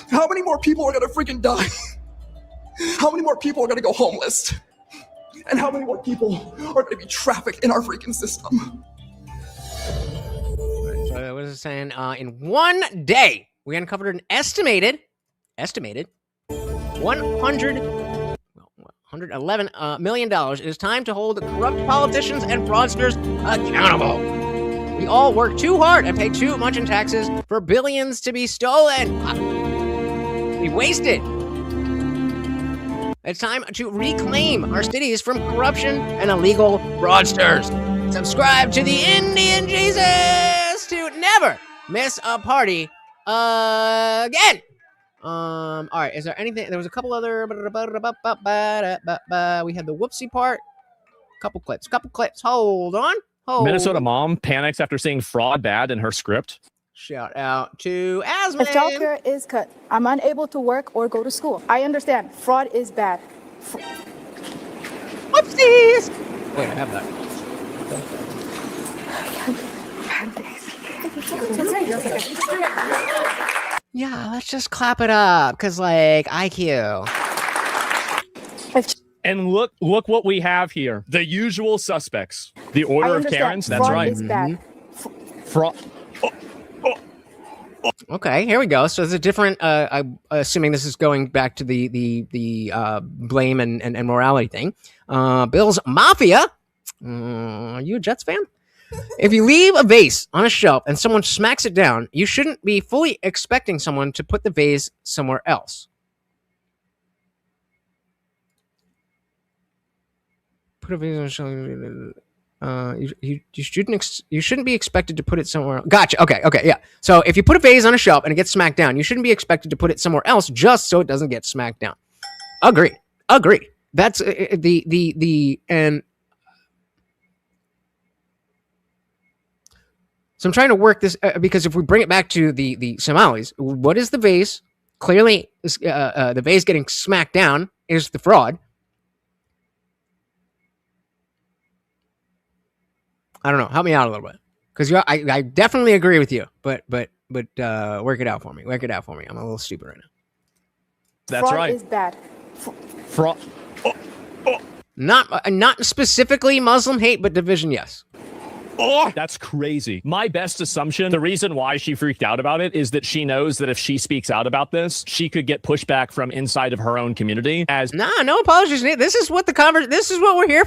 How many more people are gonna freaking die? How many more people are gonna go homeless? And how many more people are gonna be trafficked in our freaking system? So what is it saying? In 1 day, we uncovered an estimated $111 million. It is time to hold corrupt politicians and fraudsters accountable. We all work too hard and pay too much in taxes for billions to be stolen. We wasted. It's time to reclaim our cities from corruption and illegal fraudsters. Subscribe to the Indian Jesus to never miss a party again. All right, is there anything? There was a couple other. We had the whoopsie part. Couple clips. Hold on. Minnesota mom panics after seeing fraud bad in her script. Shout out to Asman. If childcare is cut, I'm unable to work or go to school. I understand. Fraud is bad. Whoopsies! Wait, I have that. Yeah, let's just clap it up, because, like, IQ. And look what we have here. The usual suspects. The order of Karens, that's fraud right. Is bad. Fraud. Okay, here we go. So there's a different, assuming this is going back to the blame and morality thing. Bill's Mafia. Are you a Jets fan? If you leave a vase on a shelf and someone smacks it down, you shouldn't be fully expecting someone to put the vase somewhere else. Put a vase on a shelf. You shouldn't be expected to put it somewhere. Gotcha. Okay, yeah. So if you put a vase on a shelf and it gets smacked down, you shouldn't be expected to put it somewhere else just so it doesn't get smacked down. Agreed. That's and so I'm trying to work this because if we bring it back to the Somalis, what is the vase? Clearly, the vase getting smacked down is the fraud. I don't know. Help me out a little bit, because I definitely agree with you. But work it out for me. I'm a little stupid right now. That's fraud right. Is bad. Fraud. Not specifically Muslim hate, but division. Yes. Oh, that's crazy. My best assumption, the reason why she freaked out about it is that she knows that if she speaks out about this, she could get pushback from inside of her own community. As no apologies. This is what this is what we're here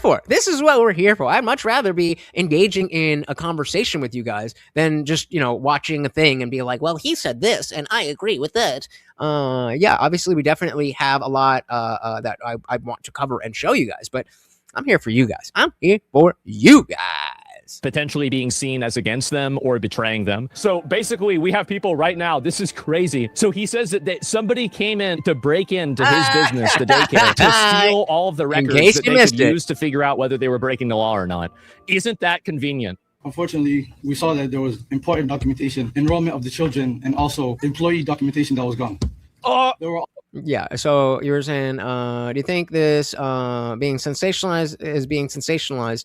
for. I'd much rather be engaging in a conversation with you guys than just, watching a thing and be like, well, he said this and I agree with that. Yeah, obviously we definitely have a lot that I want to cover and show you guys, but I'm here for you guys. potentially being seen as against them or betraying them. So basically, we have people right now. This is crazy. So he says that somebody came in to break into his business, the Daycare, to steal all of the records that they could use to figure out whether they were breaking the law or not. Isn't that convenient? Unfortunately, we saw that there was important documentation, enrollment of the children, and also employee documentation that was gone. There were Yeah. So you were saying, do you think this being sensationalized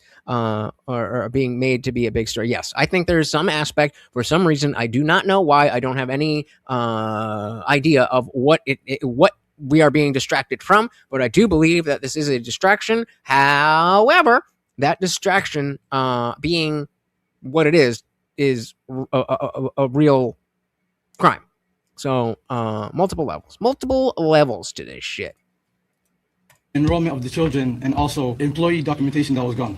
or being made to be a big story? Yes, I think there's some aspect. For some reason, I do not know why. I don't have any idea of what what we are being distracted from, but I do believe that this is a distraction. However, that distraction being what it is a real crime. So multiple levels to this shit. Enrollment of the children and also employee documentation that was gone.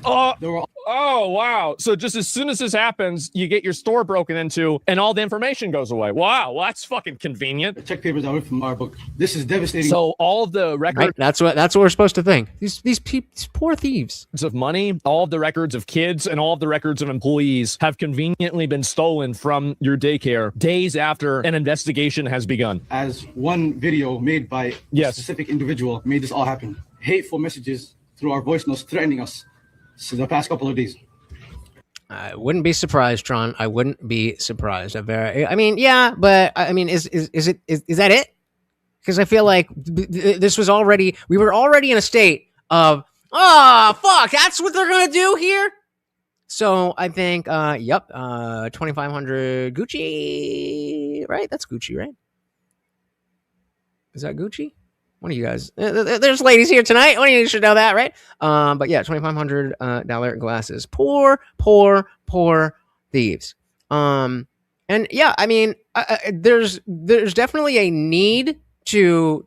Oh, wow. So just as soon as this happens, you get your store broken into and all the information goes away. Wow. Well, that's fucking convenient. Check papers out from our book. This is devastating. So all of the records. Right? That's what we're supposed to think. These poor thieves. Of money, all of the records of kids and all of the records of employees have conveniently been stolen from your daycare days after an investigation has begun. As one video made by a specific individual made this all happen. Hateful messages through our voice notes threatening us. So the past couple of days. I wouldn't be surprised, Tron. I wouldn't be surprised. I mean, yeah, but I mean, is that it? Because I feel like this was already. We were already in a state of, oh fuck, that's what they're gonna do here. So I think, yep, 2,500 Gucci, right? That's Gucci, right? Is that Gucci? One of you guys, there's ladies here tonight. One of you should know that, right? But yeah, $2,500 glasses. Poor thieves. And yeah, I mean, there's definitely a need to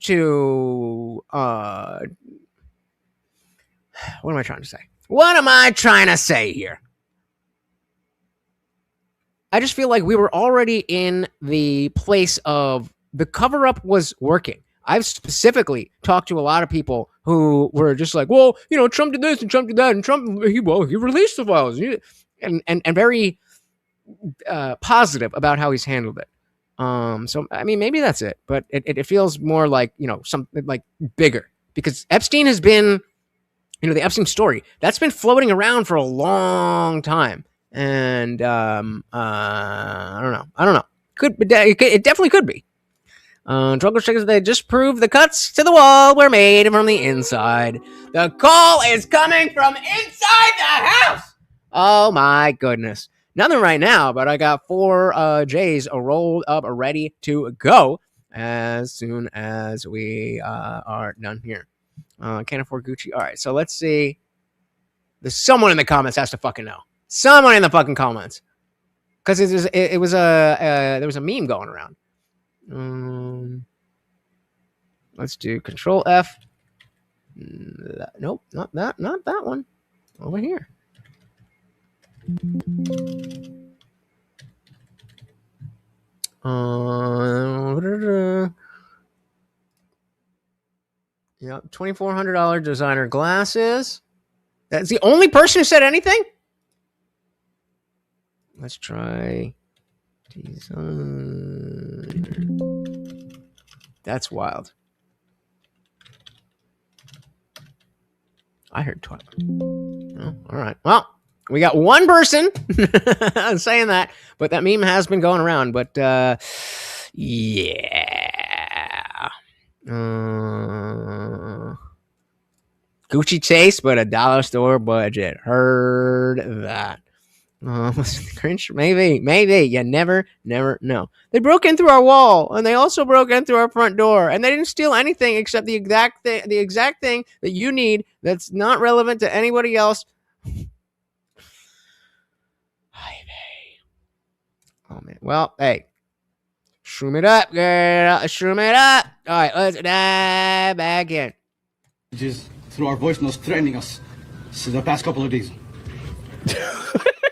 what am I trying to say? What am I trying to say here? I just feel like we were already in the place of the cover-up was working. I've specifically talked to a lot of people who were just like, well, you know, Trump did this and Trump did that, and Trump he released the files, and very positive about how he's handled it. So I mean, maybe that's it, but it feels more like, you know, something like bigger, because Epstein has been, you know, the Epstein story that's been floating around for a long time, and I don't know. It definitely could be. Drunken Chickens, they just proved the cuts to the wall were made from the inside. The call is coming from inside the house. Oh my goodness. Nothing right now, but I got 4 J's rolled up, ready to go as soon as we are done here. Can't afford Gucci. All right, so let's see. There's someone in the comments has to fucking know. Someone in the fucking comments, because there was a meme going around. Let's do Control F. Nope, not that one. Over here. Yeah, $2,400 designer glasses. That's the only person who said anything. Let's try designer. That's wild. I heard 12. Oh, all right. Well, we got one person saying that, but that meme has been going around. But yeah. Gucci taste, but a dollar store budget. Heard that. Cringe? Maybe. You never know. They broke in through our wall, and they also broke in through our front door, and they didn't steal anything except the exact thing that you need that's not relevant to anybody else. Oh man. Well, hey, shroom it up, girl. Shroom it up. All right, let's dive back in. Just through our voice notes threatening us for the past couple of days.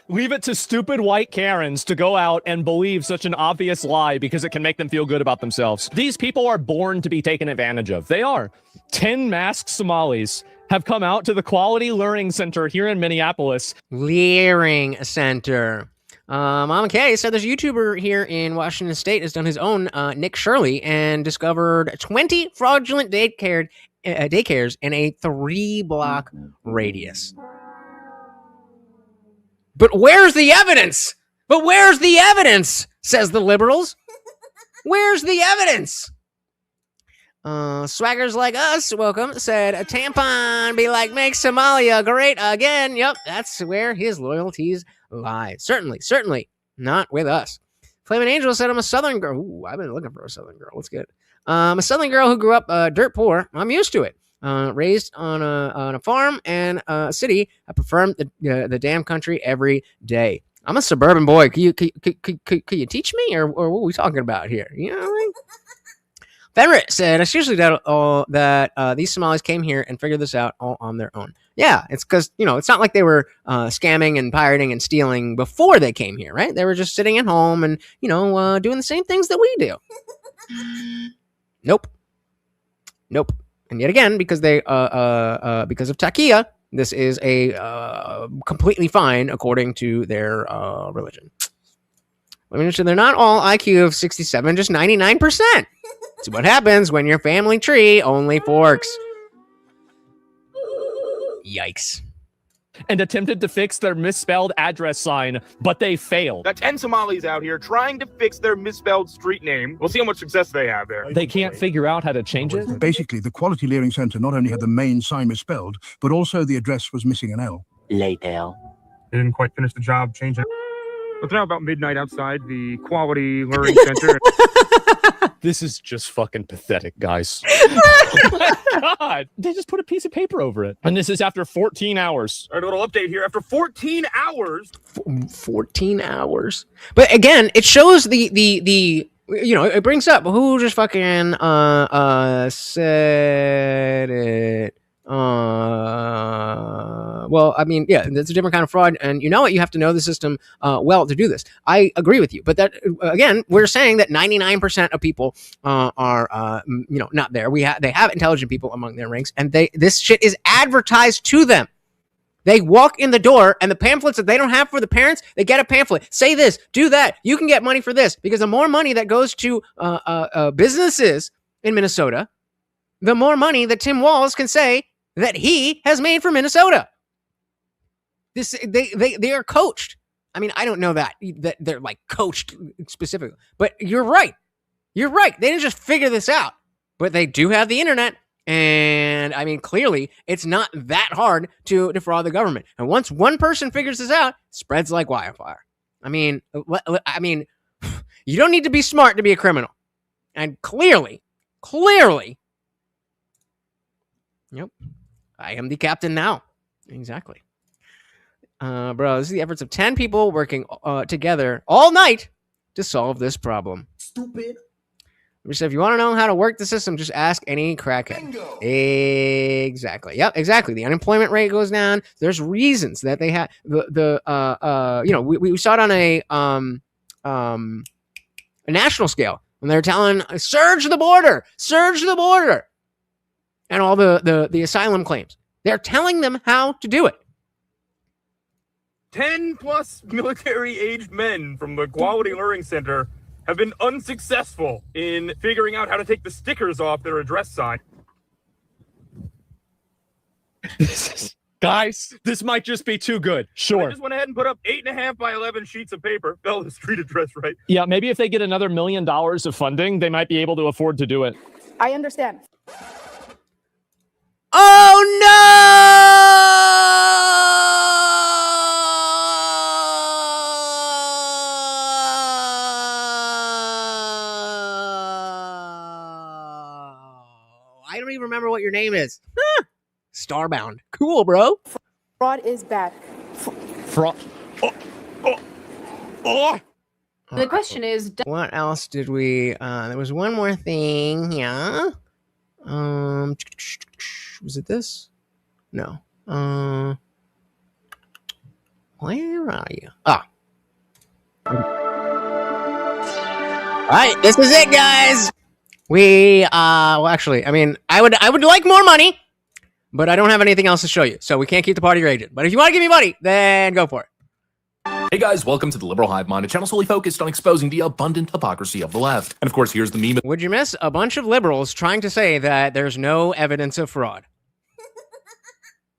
Leave it to stupid white Karens to go out and believe such an obvious lie because it can make them feel good about themselves. These people are born to be taken advantage of. They are. 10 masked Somalis have come out to the Quality Learning Center here in Minneapolis. Learning Center. Mama K said there's a YouTuber here in Washington State has done his own Nick Shirley and discovered 20 fraudulent daycares in a 3-block radius. But where's the evidence? Says the liberals. Where's the evidence? Swaggers like us, welcome, said a tampon be like, make Somalia great again. Yep, that's where his loyalties lie. Certainly not with us. Flaming Angel said, I'm a Southern girl. Ooh, I've been looking for a Southern girl. Let's get it. I'm a Southern girl who grew up dirt poor. I'm used to it. Raised on a farm and a city. I prefer the damn country every day. I'm a suburban boy. Could you teach me, or what are we talking about here? You know what I mean? Fenrir said, it's usually that these Somalis came here and figured this out all on their own. Yeah, it's because, it's not like they were scamming and pirating and stealing before they came here, right? They were just sitting at home and, doing the same things that we do. Nope. And yet again, because of Takia, this is a completely fine according to their religion. Let me mention they're not all IQ of 67, just 99%. That's what happens when your family tree only forks. Yikes. And attempted to fix their misspelled address sign, but they failed. Got 10 Somalis out here trying to fix their misspelled street name. We'll see how much success they have there. They can't figure out how to change it? Basically, the Quality Learning Center not only had the main sign misspelled, but also the address was missing an L. Later. They didn't quite finish the job changing it. But now about midnight outside the Quality Learning Center. This is just fucking pathetic, guys. Oh my God. They just put a piece of paper over it. And this is after 14 hours. All right, a little update here. After 14 hours. 14 hours. But again, it shows it brings up who just fucking said it. Well, I mean, yeah, that's a different kind of fraud, and you know what? You have to know the system well to do this. I agree with you, but that again, we're saying that 99% of people are not there. They have intelligent people among their ranks, and this shit is advertised to them. They walk in the door, and the pamphlets that they don't have for the parents, they get a pamphlet. Say this, do that. You can get money for this, because the more money that goes to businesses in Minnesota, the more money that Tim Walz can say that he has made for Minnesota. They are coached. I mean, I don't know that they're like coached specifically, but you're right. You're right. They didn't just figure this out, but they do have the internet. And I mean, clearly it's not that hard to defraud the government. And once one person figures this out, it spreads like wildfire. I mean, you don't need to be smart to be a criminal. And clearly, yep, I am the captain now. Exactly. Bro, this is the efforts of 10 people working together all night to solve this problem. Stupid. If you want to know how to work the system, just ask any crackhead. Bingo. Exactly. Yep, exactly. The unemployment rate goes down. There's reasons that they have we saw it on a national scale when they're telling surge the border, and all the asylum claims. They're telling them how to do it. 10 plus military-aged men from the Quality Learning Center have been unsuccessful in figuring out how to take the stickers off their address sign. Guys, this might just be too good. Sure. I just went ahead and put up 8.5 by 11 sheets of paper. Spell the street address right. Yeah, maybe if they get another $1 million of funding, they might be able to afford to do it. I understand. Oh no! I don't even remember what your name is. Starbound. Cool, bro. Fraud is bad. Fraud. The question is, what else did we? There was one more thing. Yeah. Was it this? No. Where are you? Ah. All right, this is it, guys. Well, actually, I mean, I would like more money, but I don't have anything else to show you, so we can't keep the party raging. But if you want to give me money, then go for it. Hey guys, welcome to the Liberal Hive Mind, a channel solely focused on exposing the abundant hypocrisy of the left. And of course, here's the meme. Would you miss a bunch of liberals trying to say that there's no evidence of fraud?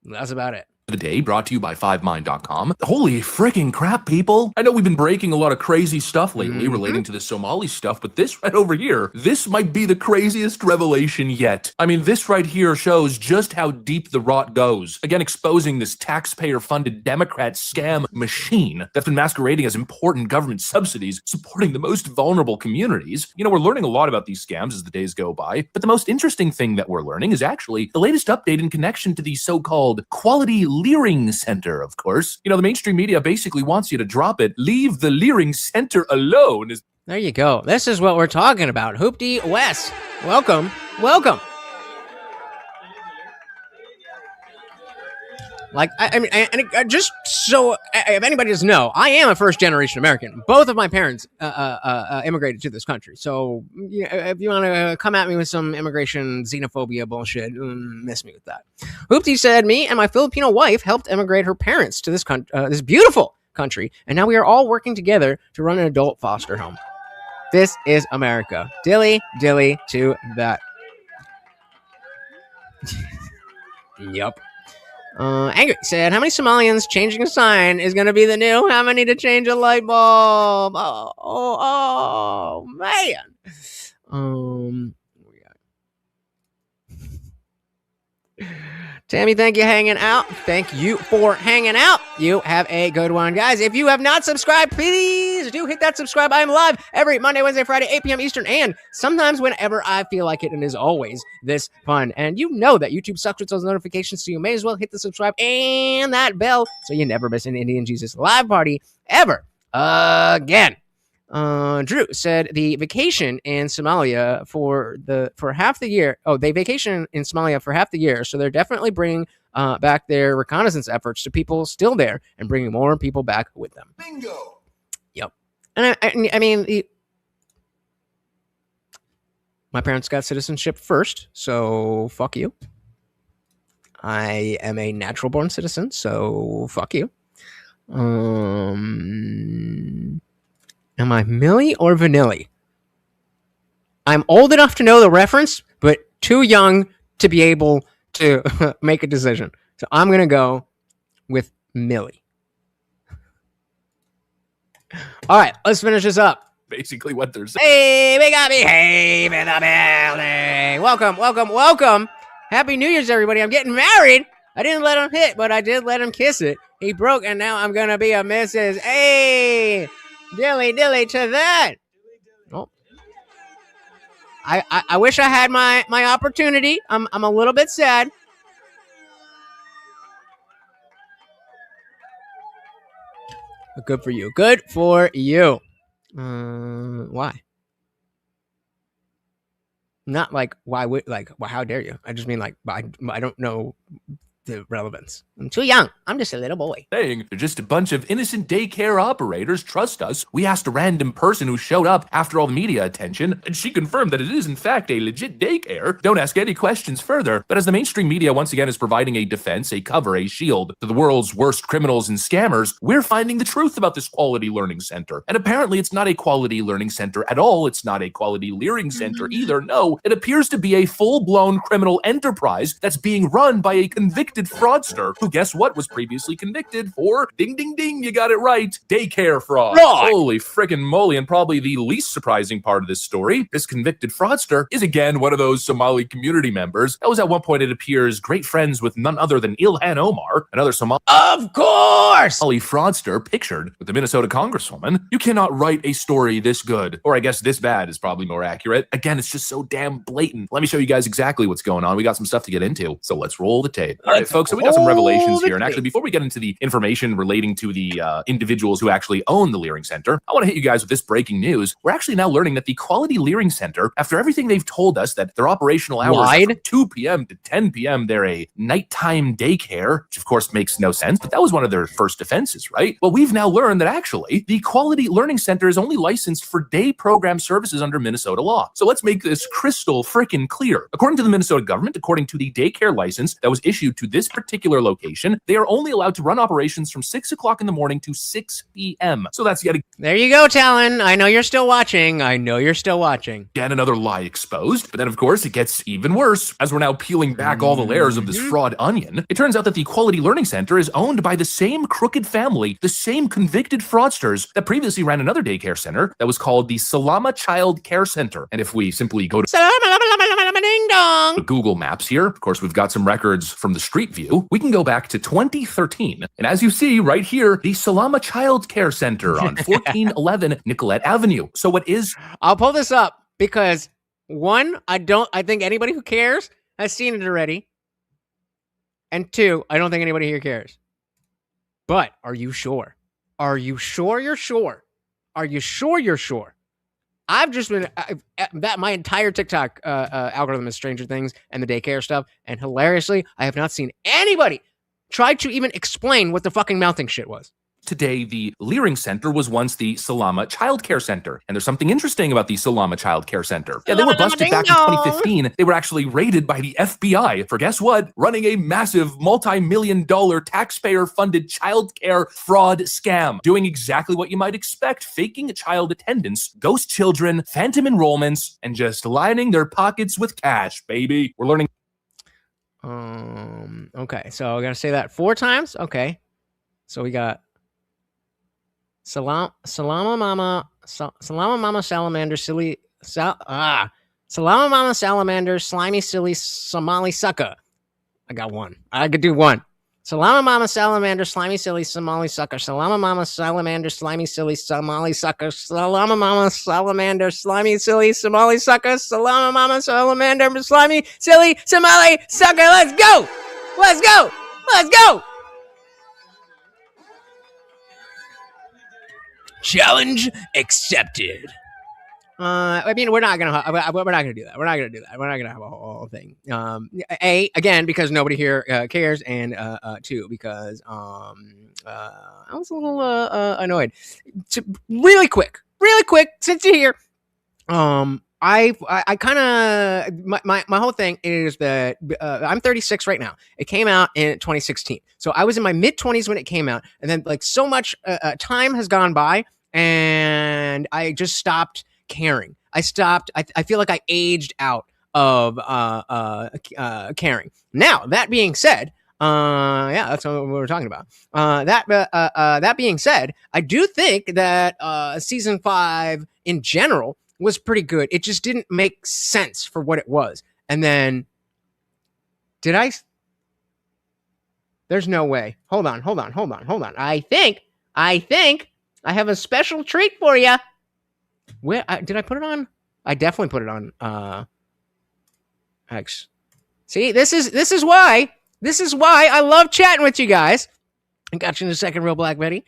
That's about it. The day brought to you by 5mind.com. Holy freaking crap, people. I know we've been breaking a lot of crazy stuff lately relating to the Somali stuff, but this right over here, this might be the craziest revelation yet. I mean, this right here shows just how deep the rot goes. Again, exposing this taxpayer-funded Democrat scam machine that's been masquerading as important government subsidies supporting the most vulnerable communities. You know, we're learning a lot about these scams as the days go by, but the most interesting thing that we're learning is actually the latest update in connection to the so-called Quality Leering Center, of course. You know, the mainstream media basically wants you to drop it. Leave the Leering Center alone. There you go. This is what we're talking about. Hoopty Wes, welcome, welcome. Like, I mean, and just so if anybody doesn't know, I am a first-generation American. Both of my parents immigrated to this country. So, you know, if you want to come at me with some immigration xenophobia bullshit, miss me with that. Hoopty said, me and my Filipino wife helped immigrate her parents to this this beautiful country, and now we are all working together to run an adult foster home. This is America. Dilly, dilly to that. Yup. Angry said, how many Somalians changing a sign is going to be the new how many to change a light bulb? Oh, man. Tammy, thank you hanging out. Thank you for hanging out. You have a good one, guys. If you have not subscribed, please do hit that subscribe. I'm live every Monday, Wednesday, Friday, 8 p.m. Eastern, and sometimes whenever I feel like it, and is always this fun. And you know that YouTube sucks with those notifications, so you may as well hit the subscribe and that bell so you never miss an Indian Jesus live party ever again. Drew said the vacation in Somalia for half the year. Oh, they vacation in Somalia for half the year, so they're definitely bringing back their reconnaissance efforts to people still there and bringing more people back with them. Bingo. Yep. And I mean, my parents got citizenship first, so fuck you. I am a natural born citizen, so fuck you. Am I Millie or Vanilli? I'm old enough to know the reference, but too young to be able to make a decision. So I'm going to go with Millie. All right, let's finish this up. Basically what they're saying. Hey, we got behave in the building. Welcome, welcome, welcome. Happy New Year's, everybody. I'm getting married. I didn't let him hit, but I did let him kiss it. He broke, and now I'm going to be a Mrs. Hey. Dilly dilly to that. Oh. I wish I had my opportunity. I'm a little bit sad. But good for you. Good for you. Why? Not like why would like well, how dare you? I just mean like I don't know the relevance. I'm too young. I'm just a little boy. Saying they're just a bunch of innocent daycare operators. Trust us. We asked a random person who showed up after all the media attention, and she confirmed that it is in fact a legit daycare. Don't ask any questions further. But as the mainstream media once again is providing a defense, a cover, a shield to the world's worst criminals and scammers, we're finding the truth about this quality learning center. And apparently it's not a quality learning center at all. It's not a quality leering center either. No, it appears to be a full-blown criminal enterprise that's being run by a convicted fraudster who, guess what, was previously convicted for, ding ding ding, you got it right, daycare fraud. Holy frickin' moly. And probably the least surprising part of this story, this convicted fraudster is again one of those Somali community members that was at one point, it appears, great friends with none other than Ilhan Omar, another Somali fraudster pictured with the Minnesota congresswoman. You cannot write a story this good, or I guess this bad is probably more accurate. Again, it's just so damn blatant. Let me show you guys exactly what's going on. We got some stuff to get into, so let's roll the tape. All right, folks, so we got some revelations here. And actually, before we get into the information relating to the individuals who actually own the Leering Center, I want to hit you guys with this breaking news. We're actually now learning that the Quality Leering Center, after everything they've told us that their operational hours are from 2 p.m. to 10 p.m., they're a nighttime daycare, which of course makes no sense, but that was one of their first defenses, right? Well, we've now learned that actually the Quality Learning Center is only licensed for day program services under Minnesota law. So let's make this crystal freaking clear. According to the Minnesota government, according to the daycare license that was issued to this particular location, they are only allowed to run operations from 6 o'clock in the morning to 6 p.m. So that's yet There you go, Talon. I know you're still watching. I know you're still watching. again another lie exposed. But then, of course, it gets even worse. As we're now peeling back all the layers of this fraud onion, it turns out that the Quality Learning Center is owned by the same crooked family, the same convicted fraudsters that previously ran another daycare center that was called the Salama Child Care Center. And if we simply go to Google Maps here, of course, we've got some records from the Street View. We can go back to 2013. And as you see right here, the Salama Child Care Center on 1411 Nicolette Avenue. So what is... I'll pull this up because one, I think anybody who cares has seen it already. And two, I don't think anybody here cares. But are you sure? Are you sure you're sure? Are you sure you're sure? I've just been that my entire TikTok algorithm is Stranger Things and the daycare stuff, and hilariously, I have not seen anybody try to even explain what the fucking mounting shit was. Today, the Leering Center was once the Salama Child Care Center. And there's something interesting about the Salama Child Care Center. Yeah, they were busted back in 2015. They were actually raided by the FBI for, guess what? Running a massive multi-million-dollar taxpayer-funded childcare fraud scam. Doing exactly what you might expect, faking child attendance, ghost children, phantom enrollments, and just lining their pockets with cash, baby. We're learning... Okay, so I gotta say that 4 times? Okay. So we got... Salama Mama Salamander Salama Mama Salamander Slimy Silly Somali Sucker. I got one. I could do one. Salama Mama Salamander Slimy Silly Somali Sucker. Salama Mama Salamander Slimy Silly Somali Sucker. Salama Mama Salamander Slimy Silly Somali Sucker. Salama Mama Salamander Slimy Silly Somali Sucker. Let's go! Let's go! Let's go! Challenge accepted. I mean, we're not gonna do that. We're not gonna do that. We're not gonna have a whole thing. Again, because nobody here cares, and two, because I was a little annoyed. Really quick, since you're here, I kind of my whole thing is that I'm 36 right now. It came out in 2016, so I was in my mid 20s when it came out, and then like so much time has gone by, and I just stopped caring. I feel like I aged out of caring. Now that being said, yeah, that's what we were talking about. That being said, I do think that season 5 in general was pretty good. It just didn't make sense for what it was. And then, there's no way. Hold on. I think I have a special treat for you. Where did I put it on? I definitely put it on X. See, this is why I love chatting with you guys. I got you in a second, real Black Betty,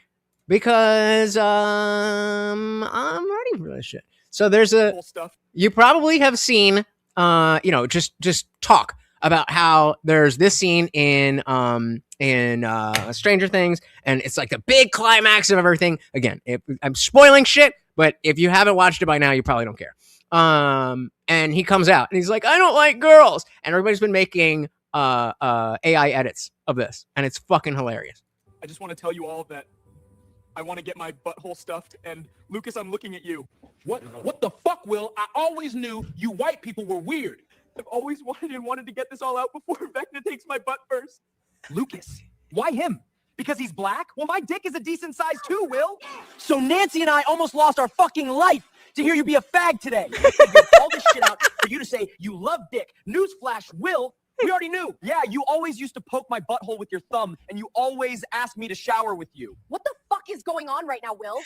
because I'm ready for this shit. So there's cool stuff. You probably have seen, just talk about how there's this scene in Stranger Things, and it's like the big climax of everything. Again, I'm spoiling shit, but if you haven't watched it by now, you probably don't care. And he comes out and he's like, I don't like girls, and everybody's been making AI edits of this, and it's fucking hilarious. I just want to tell you all that I want to get my butthole stuffed, and Lucas, I'm looking at you. What the fuck, Will? I always knew you white people were weird. I've always wanted to get this all out before Vecna takes my butt first. Lucas, why him? Because he's black? Well, my dick is a decent size too, Will. So Nancy and I almost lost our fucking life to hear you be a fag today. I figured all this shit out for you to say you love dick. Newsflash, Will. We already knew. Yeah, you always used to poke my butthole with your thumb, and you always asked me to shower with you. What the fuck is going on right now, Will?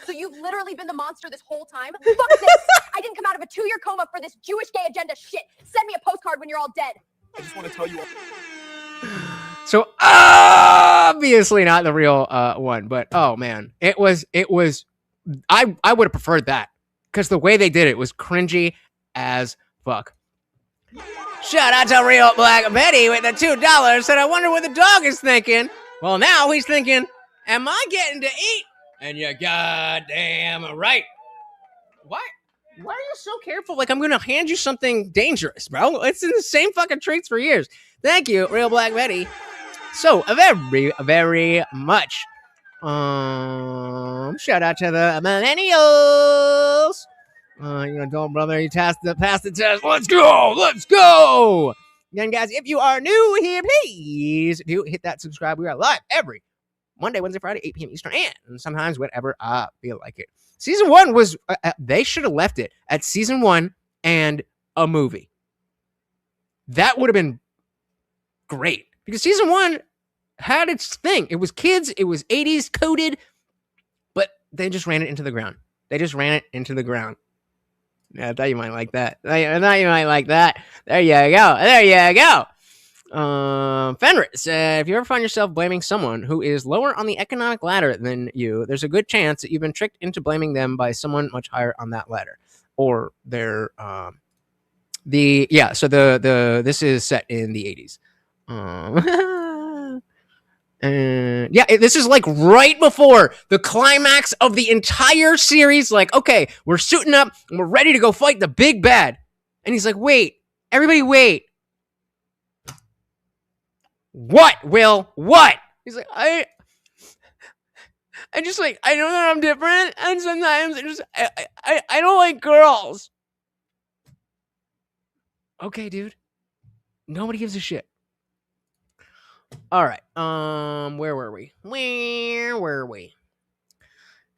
So you've literally been the monster this whole time? Fuck this! I didn't come out of a 2-year coma for this Jewish gay agenda shit. Send me a postcard when you're all dead. I just want to tell you all. So obviously not the real one, but oh man, it was. I would have preferred that, because the way they did it was cringy as fuck. Shout out to real Black Betty with the $2, and I wonder what the dog is thinking. Well, now he's thinking, am I getting to eat? And you're goddamn right. What? Why are you so careful? Like I'm gonna hand you something dangerous, bro. It's in the same fucking traits for years. Thank you, Real Black Betty. So very, very much. Shout out to the millennials. Don't brother, you passed the test. Let's go. Again, guys, if you are new here, please do hit that subscribe. We are live every Monday, Wednesday, Friday, 8 p.m. Eastern, and sometimes whenever I feel like it. Season 1 was, they should have left it at season 1 and a movie. That would have been great because season 1 had its thing. It was kids, it was 80s coded, but they just ran it into the ground. Yeah, I thought you might like that. There you go. Fenris, if you ever find yourself blaming someone who is lower on the economic ladder than you, there's a good chance that you've been tricked into blaming them by someone much higher on that ladder, or their this is set in the 80s. This is like right before the climax of the entire series. Like, okay, we're suiting up and we're ready to go fight the big bad, and he's like, wait, everybody, wait. What, Will? What? He's like, I just like, I know that I'm different, and sometimes I don't like girls. Okay, dude. Nobody gives a shit. All right. Where were we?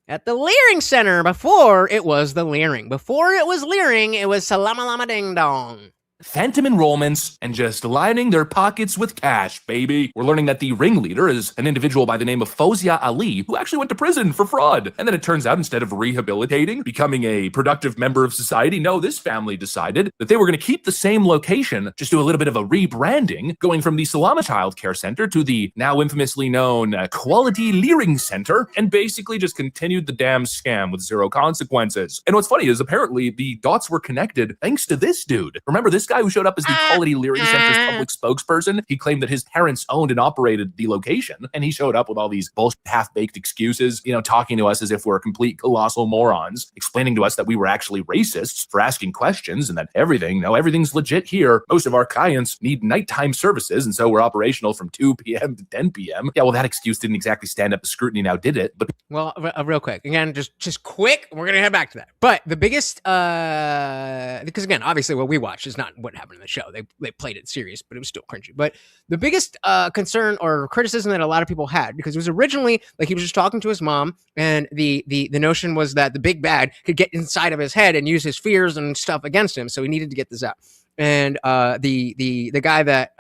At the Leering Center. Before it was the Leering. Before it was Leering, it was Salama Lama Ding Dong. Phantom enrollments and just lining their pockets with cash, baby. We're learning that the ringleader is an individual by the name of Fozia Ali, who actually went to prison for fraud. And then it turns out, instead of rehabilitating, becoming a productive member of society, no, this family decided that they were going to keep the same location, just do a little bit of a rebranding, going from the Salama Child Care Center to the now infamously known Quality Leering Center, and basically just continued the damn scam with zero consequences. And what's funny is apparently the dots were connected thanks to this dude. Remember this guy who showed up as the Quality Leering Center's public spokesperson? He claimed that his parents owned and operated the location, and he showed up with all these bullshit half-baked excuses, talking to us as if we're complete colossal morons, explaining to us that we were actually racists for asking questions and that everything's legit here. Most of our clients need nighttime services, and so we're operational from 2 p.m. to 10 p.m. Yeah, well, that excuse didn't exactly stand up to scrutiny, now did it? But well, real quick, again, just quick, we're gonna head back to that. But the biggest, because again, obviously what we watched is not what happened in the show. They played it serious, but it was still cringy. But the biggest concern or criticism that a lot of people had, because it was originally like he was just talking to his mom, and the notion was that the big bad could get inside of his head and use his fears and stuff against him, so he needed to get this out. And the guy that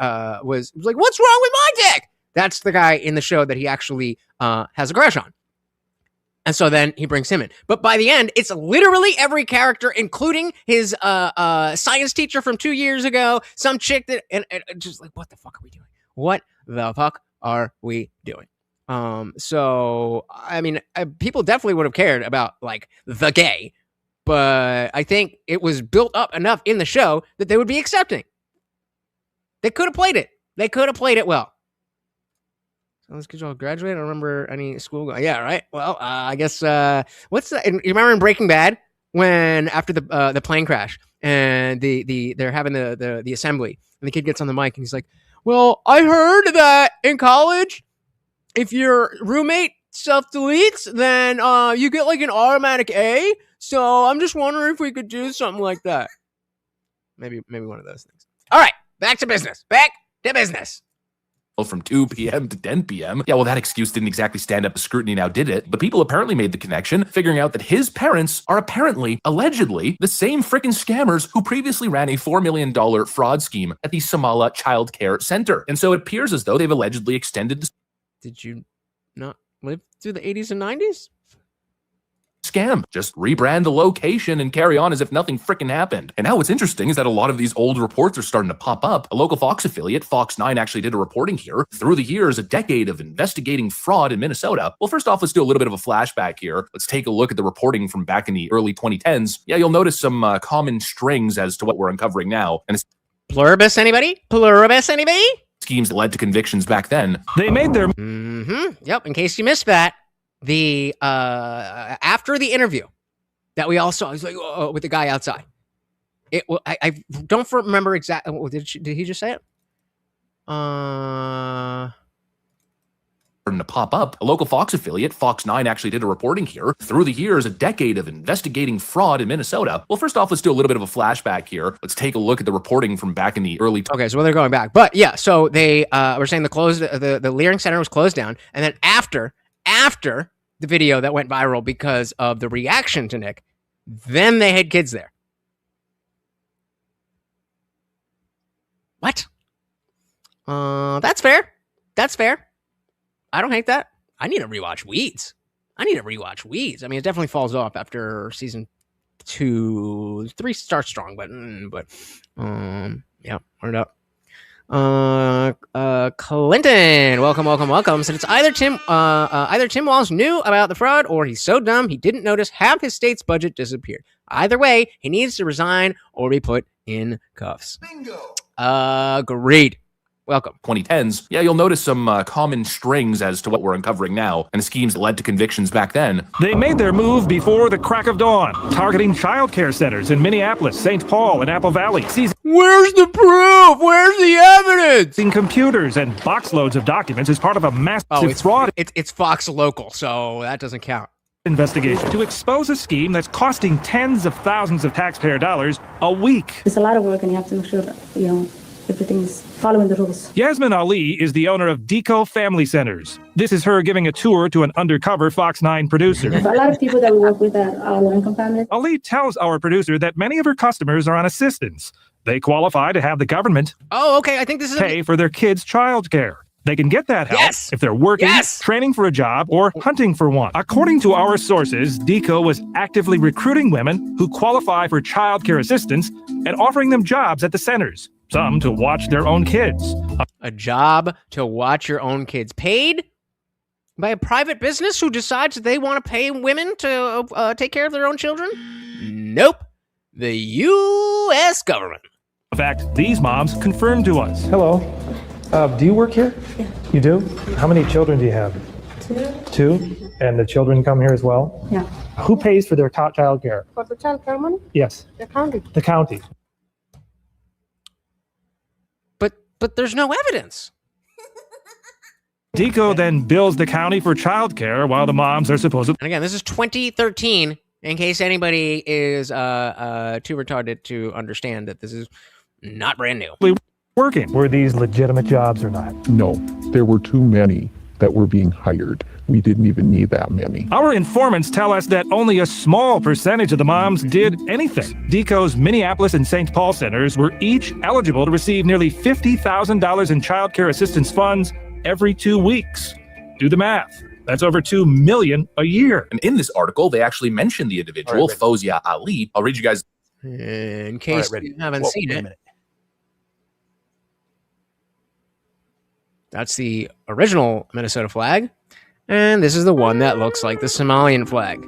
was like, "What's wrong with my dick?" That's the guy in the show that he actually has a crush on. And so then he brings him in. But by the end, it's literally every character, including his science teacher from 2 years ago, some chick that, and just like, what the fuck are we doing? What the fuck are we doing? So, I mean, people definitely would have cared about, like, the gay. But I think it was built up enough in the show that they would be accepting. They could have played it. They could have played it well. So let's get you all graduate. I don't remember any school. Yeah, right. Well, I guess what's that? You remember in Breaking Bad when after the plane crash and they're having the assembly and the kid gets on the mic and he's like, "Well, I heard that in college, if your roommate self-deletes, then you get like an automatic A. So I'm just wondering if we could do something like that." Maybe one of those things. All right, back to business. From 2 p.m. to 10 p.m. Yeah, well, that excuse didn't exactly stand up to scrutiny, now did it? But people apparently made the connection, figuring out that his parents are allegedly, the same freaking scammers who previously ran a $4 million fraud scheme at the Somali Child Care Center. And so it appears as though they've allegedly extended the... Did you not live through the 80s and 90s? Scam. Just rebrand the location and carry on as if nothing freaking happened. And now what's interesting is that a lot of these old reports are starting to pop up. A local Fox affiliate, Fox 9, actually did a reporting here. Through the years, a decade of investigating fraud in Minnesota. Well, first off, let's do a little bit of a flashback here. Let's take a look at the reporting from back in the early 2010s. Yeah, you'll notice some common strings as to what we're uncovering now. And it's Pluribus, anybody? Schemes that led to convictions back then. They made their... Yep, in case you missed that. After the interview that we all saw. He's like, oh, with the guy outside. I don't remember exactly. Did he just say it? To pop up. A local Fox affiliate, Fox 9, actually did a reporting here. Through the years, a decade of investigating fraud in Minnesota. Well, first off, let's do a little bit of a flashback here. Let's take a look at the reporting from back in the early... Okay, so they're going back. But yeah, so they were saying the Leering Center was closed down. And then after the video that went viral because of the reaction to Nick, then they had kids there. What? That's fair. That's fair. I don't hate that. I need to rewatch Weeds. I mean, it definitely falls off after season 2. 3 starts strong, but yeah, word up. Clinton, welcome. So it's either Tim Walz knew about the fraud or he's so dumb he didn't notice half his state's budget disappeared. Either way, he needs to resign or be put in cuffs. Bingo. Agreed. Welcome. 2010s. Yeah, you'll notice some common strings as to what we're uncovering now, and the schemes that led to convictions back then. They made their move before the crack of dawn, targeting child care centers in Minneapolis, St. Paul, and Apple Valley. Where's the proof? Where's the evidence? In computers and box loads of documents as part of a massive fraud. It's Fox Local, so that doesn't count. Investigation to expose a scheme that's costing tens of thousands of taxpayer dollars a week. It's a lot of work, and you have to make sure that, everything's following the rules. Yasmin Ali is the owner of Deco Family Centers. This is her giving a tour to an undercover Fox 9 producer. A lot of people that we work with are low-income families. Ali tells our producer that many of her customers are on assistance. They qualify to have the government I think this is pay for their kids' child care. They can get that help if they're working, training for a job, or hunting for one. According to our sources, Deco was actively recruiting women who qualify for child care assistance and offering them jobs at the centers. Some to watch their own kids. A job to watch your own kids. Paid by a private business who decides they want to pay women to take care of their own children? Nope. The U.S. government. In fact, these moms confirmed to us. Hello. Do you work here? Yeah. You do? How many children do you have? 2? And the children come here as well? Yeah. Who pays for their child care? For the child care money? Yes. The county. The county. But there's no evidence. Deco then bills the county for childcare while the moms are supposed. And again, this is 2013. In case anybody is too retarded to understand that this is not brand new. Working. Were these legitimate jobs or not? No, there were too many that were being hired. We didn't even need that many. Our informants tell us that only a small percentage of the moms did anything. Deco's Minneapolis and St. Paul centers were each eligible to receive nearly $50,000 in child care assistance funds every 2 weeks. Do the math. That's over $2 million a year. And in this article, they actually mentioned the individual, Fozia Ali. I'll read you guys. In case you haven't seen it. That's the original Minnesota flag. And this is the one that looks like the Somalian flag.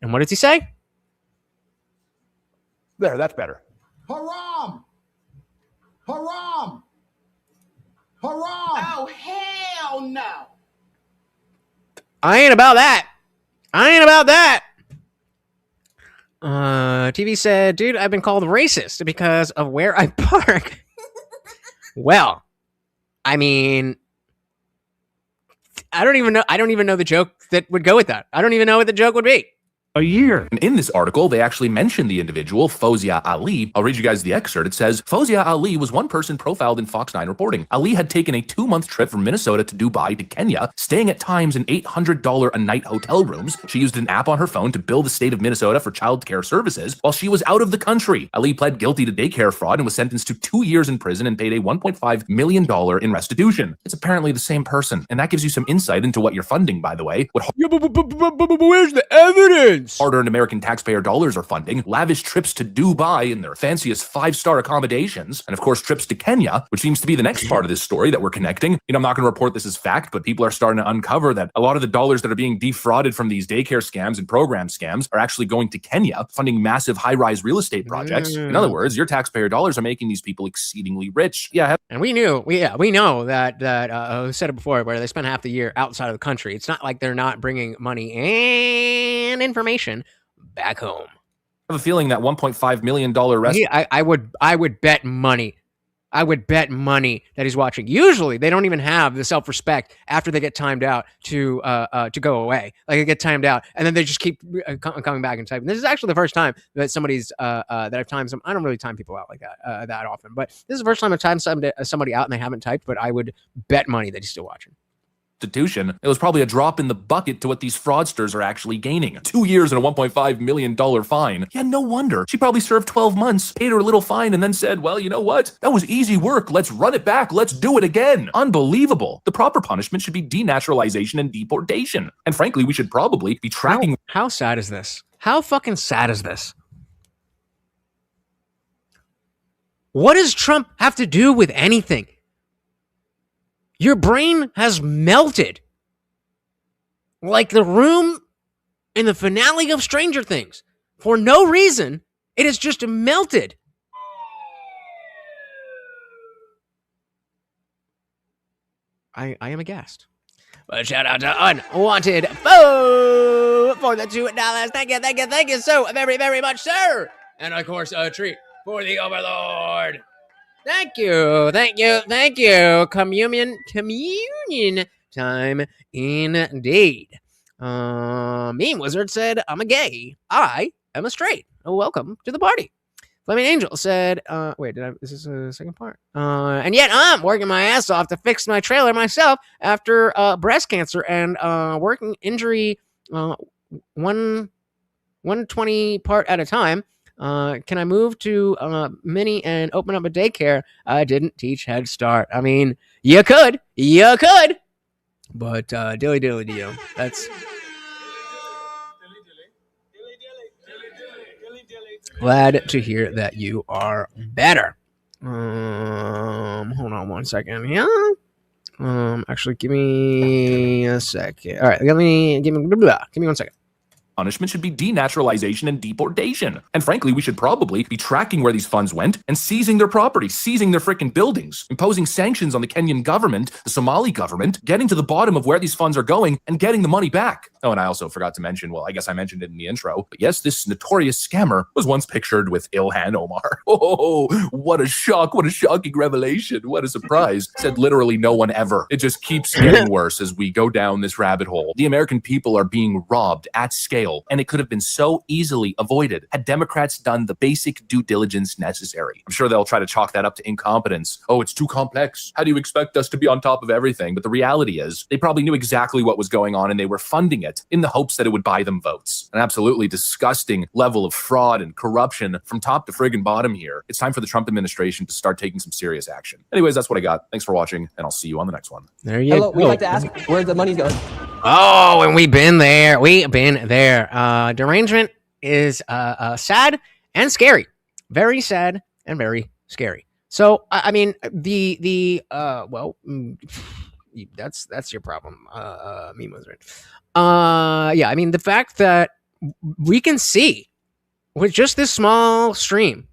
And what does he say? There, that's better. Haram! Haram! Haram! Oh, hell no! I ain't about that. TV said, dude, I've been called racist because of where I park. Well, I mean, I don't even know the joke that would go with that. I don't even know what the joke would be. A year. And in this article, they actually mentioned the individual, Fozia Ali. I'll read you guys the excerpt. It says, Fozia Ali was one person profiled in Fox 9 reporting. Ali had taken a 2-month trip from Minnesota to Dubai to Kenya, staying at times in $800 a night hotel rooms. She used an app on her phone to bill the state of Minnesota for child care services while she was out of the country. Ali pled guilty to daycare fraud and was sentenced to 2 years in prison and paid a $1.5 million in restitution. It's apparently the same person, and that gives you some insight into what you're funding, by the way. But where's the evidence? Hard-earned American taxpayer dollars are funding lavish trips to Dubai in their fanciest 5-star accommodations, and of course trips to Kenya, which seems to be the next part of this story that we're connecting. I'm not going to report this as fact, but people are starting to uncover that a lot of the dollars that are being defrauded from these daycare scams and program scams are actually going to Kenya, funding massive high-rise real estate projects. In other words, your taxpayer dollars are making these people exceedingly rich. Yeah, and we know that who said it before, where they spend half the year outside of the country. It's not like they're not bringing money and information back home. I have a feeling that $1.5 million rest. I would bet money. I would bet money that he's watching. Usually, they don't even have the self-respect after they get timed out to go away. Like, they get timed out, and then they just keep coming back and typing. This is actually the first time that somebody's that I've timed some. I don't really time people out like that that often, but this is the first time I've timed somebody out and they haven't typed. But I would bet money that he's still watching. Institution, it was probably a drop in the bucket to what these fraudsters are actually gaining. 2 years and a $1.5 million fine. Yeah, no wonder. She probably served 12 months, paid her a little fine, and then said, well, you know what? That was easy work. Let's run it back. Let's do it again. Unbelievable. The proper punishment should be denaturalization and deportation. And frankly, we should probably be tracking. How sad is this? How fucking sad is this? What does Trump have to do with anything? Your brain has melted. Like the room in the finale of Stranger Things. For no reason, it has just melted. I am aghast. But shout out to Unwanted for the $2. Thank you so very, very much, sir. And of course, a treat for the Overlord. Thank you. Communion time indeed. Meme Wizard said, I'm a gay. I am a straight. Welcome to the party. Flaming Angel said, is this a second part? And yet I'm working my ass off to fix my trailer myself after breast cancer and working injury 120 part at a time. Can I move to Mini and open up a daycare? I didn't teach Head Start. I mean, you could, but dilly do. That's glad to hear that you are better. Hold on one second here. Actually, give me a second. All right, give me 1 second. Punishment should be denaturalization and deportation. And frankly, we should probably be tracking where these funds went and seizing their property, seizing their freaking buildings, imposing sanctions on the Kenyan government, the Somali government, getting to the bottom of where these funds are going and getting the money back. Oh, and I also forgot to mention, well, I guess I mentioned it in the intro, but yes, this notorious scammer was once pictured with Ilhan Omar. Oh, what a shock, what a shocking revelation, what a surprise. Said literally no one ever. It just keeps getting worse as we go down this rabbit hole. The American people are being robbed at scale, and it could have been so easily avoided had Democrats done the basic due diligence necessary. I'm sure they'll try to chalk that up to incompetence. Oh, it's too complex. How do you expect us to be on top of everything? But the reality is they probably knew exactly what was going on and they were funding it in the hopes that it would buy them votes. An absolutely disgusting level of fraud and corruption from top to friggin' bottom here. It's time for the Trump administration to start taking some serious action. Anyways, that's what I got. Thanks for watching, and I'll see you on the next one. There you go. We'd like to ask where the money's going. Oh, and we've been there. Derangement is sad and scary. Very sad and very scary. So, I mean, that's your problem, Meme Wizard. Yeah, I mean, the fact that we can see with just this small stream,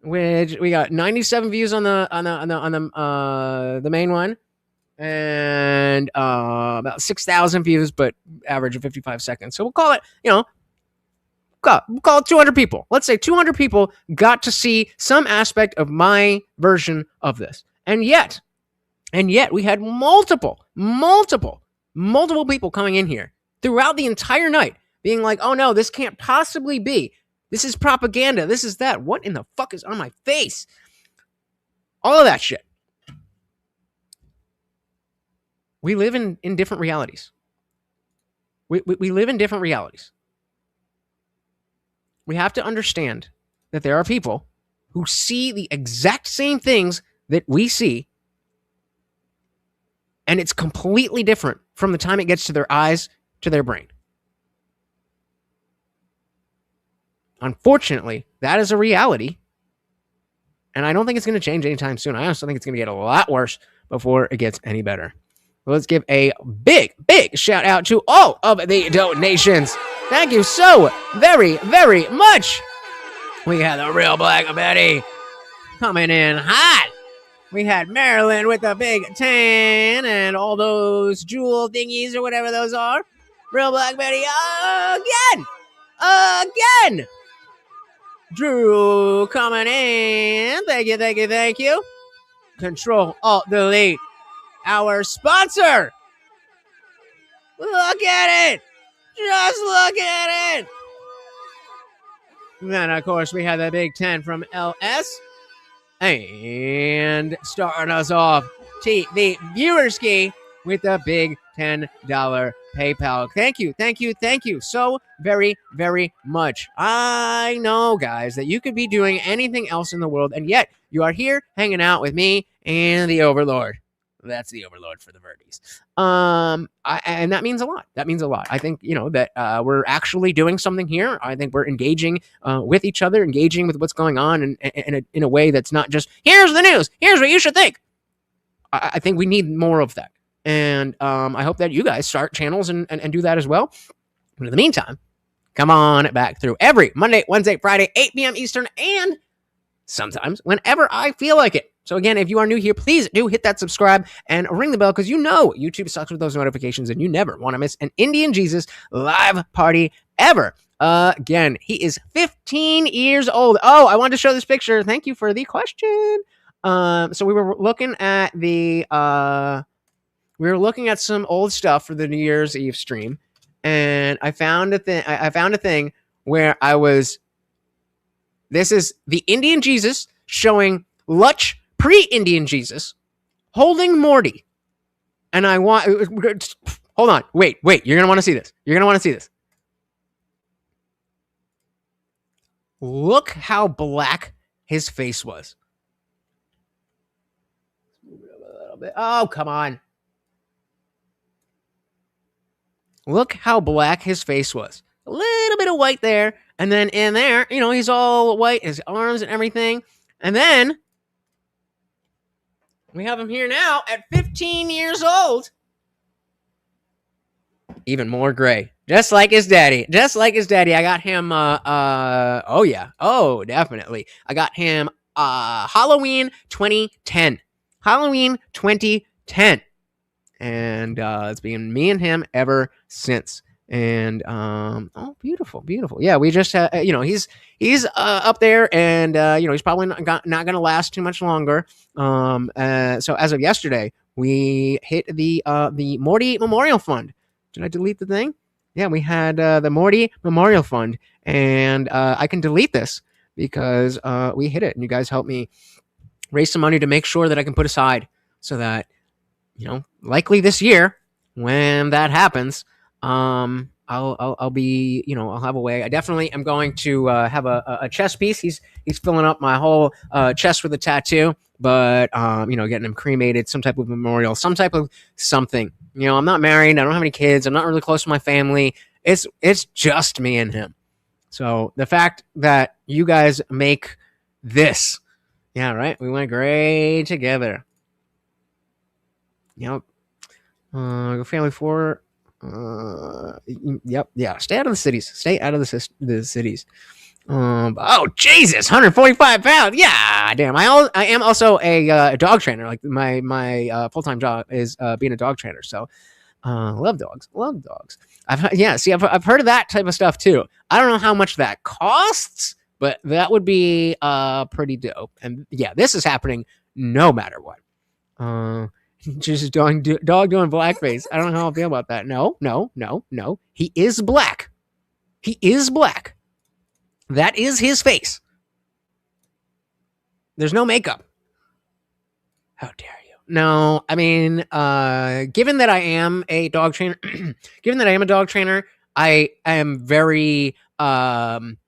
which we got 97 views on the main one, and about 6,000 views, but average of 55 seconds. So we'll call it, we'll call it 200 people. Let's say 200 people got to see some aspect of my version of this. And yet we had multiple people coming in here throughout the entire night being like, oh no, this can't possibly be. This is propaganda. This is that. What in the fuck is on my face? All of that shit. We live in different realities. We live in different realities. We have to understand that there are people who see the exact same things that we see, and it's completely different from the time it gets to their eyes to their brain. Unfortunately, that is a reality, and I don't think it's going to change anytime soon. I honestly think it's going to get a lot worse before it gets any better. Well, let's give a big shout out to all of the donations. Thank you so very, very much. We had the real Black Betty coming in hot. We had Marilyn with the big 10 and all those jewel thingies or whatever those are. Real Black Betty again. again. Drew coming in. Thank you. Control, Alt, Delete. Our sponsor. Look at it. Just look at it. Then, of course, we have the big 10 from LS. And starting us off, the Viewerski with the big $10 PayPal. Thank you so very, very much. I know, guys, that you could be doing anything else in the world, and yet you are here hanging out with me and the Overlord. That's the Overlord for the Verdies. And that means a lot. That means a lot. I think, that we're actually doing something here. I think we're engaging with each other, engaging with what's going on in a way that's not just, here's the news, here's what you should think. I think we need more of that. And I hope that you guys start channels and do that as well. But in the meantime, come on back through every Monday, Wednesday, Friday, 8 p.m. Eastern, and sometimes whenever I feel like it. So again, if you are new here, please do hit that subscribe and ring the bell, because YouTube sucks with those notifications and you never want to miss an Indian Jesus live party ever. Again, he is 15 years old. Oh, I wanted to show this picture. Thank you for the question. So we were looking at some old stuff for the New Year's Eve stream, and I found a thing where this is the Indian Jesus showing Lutch pre-Indian Jesus holding Morty. And hold on. Wait. You're going to want to see this. Look how black his face was. Move it up a little bit. Oh, come on. Look how black his face was. A little bit of white there. And then in there, he's all white, his arms and everything. And then we have him here now at 15 years old. Even more gray. Just like his daddy. I got him, oh yeah. Oh, definitely. I got him, Halloween 2010. And it's been me and him ever since. And oh, beautiful. Yeah, we just he's up there, and he's probably not gonna last too much longer. So as of yesterday, we hit the Morty Memorial Fund. Did I delete the thing? Yeah, we had the Morty Memorial Fund, and I can delete this because we hit it, and you guys helped me raise some money to make sure that I can put aside so that likely this year when that happens. I'll be, I'll have a way. I definitely am going to have a chest piece. He's filling up my whole chest with a tattoo, but getting him cremated, some type of memorial, some type of something. I'm not married. I don't have any kids. I'm not really close to my family. It's just me and him. So the fact that you guys make this, yeah, right. We went great together. Family 4. Yep. Yeah. Stay out of the cities. Oh Jesus, 145 pounds. Yeah, damn. I am also a dog trainer. Like my full-time job is being a dog trainer. So, love dogs. I've heard of that type of stuff too. I don't know how much that costs, but that would be pretty dope. And yeah, this is happening no matter what. Just dog doing blackface. I don't know how I feel about that. No. He is black. That is his face. There's no makeup. How dare you? No, I mean, given that I am a dog trainer, I am very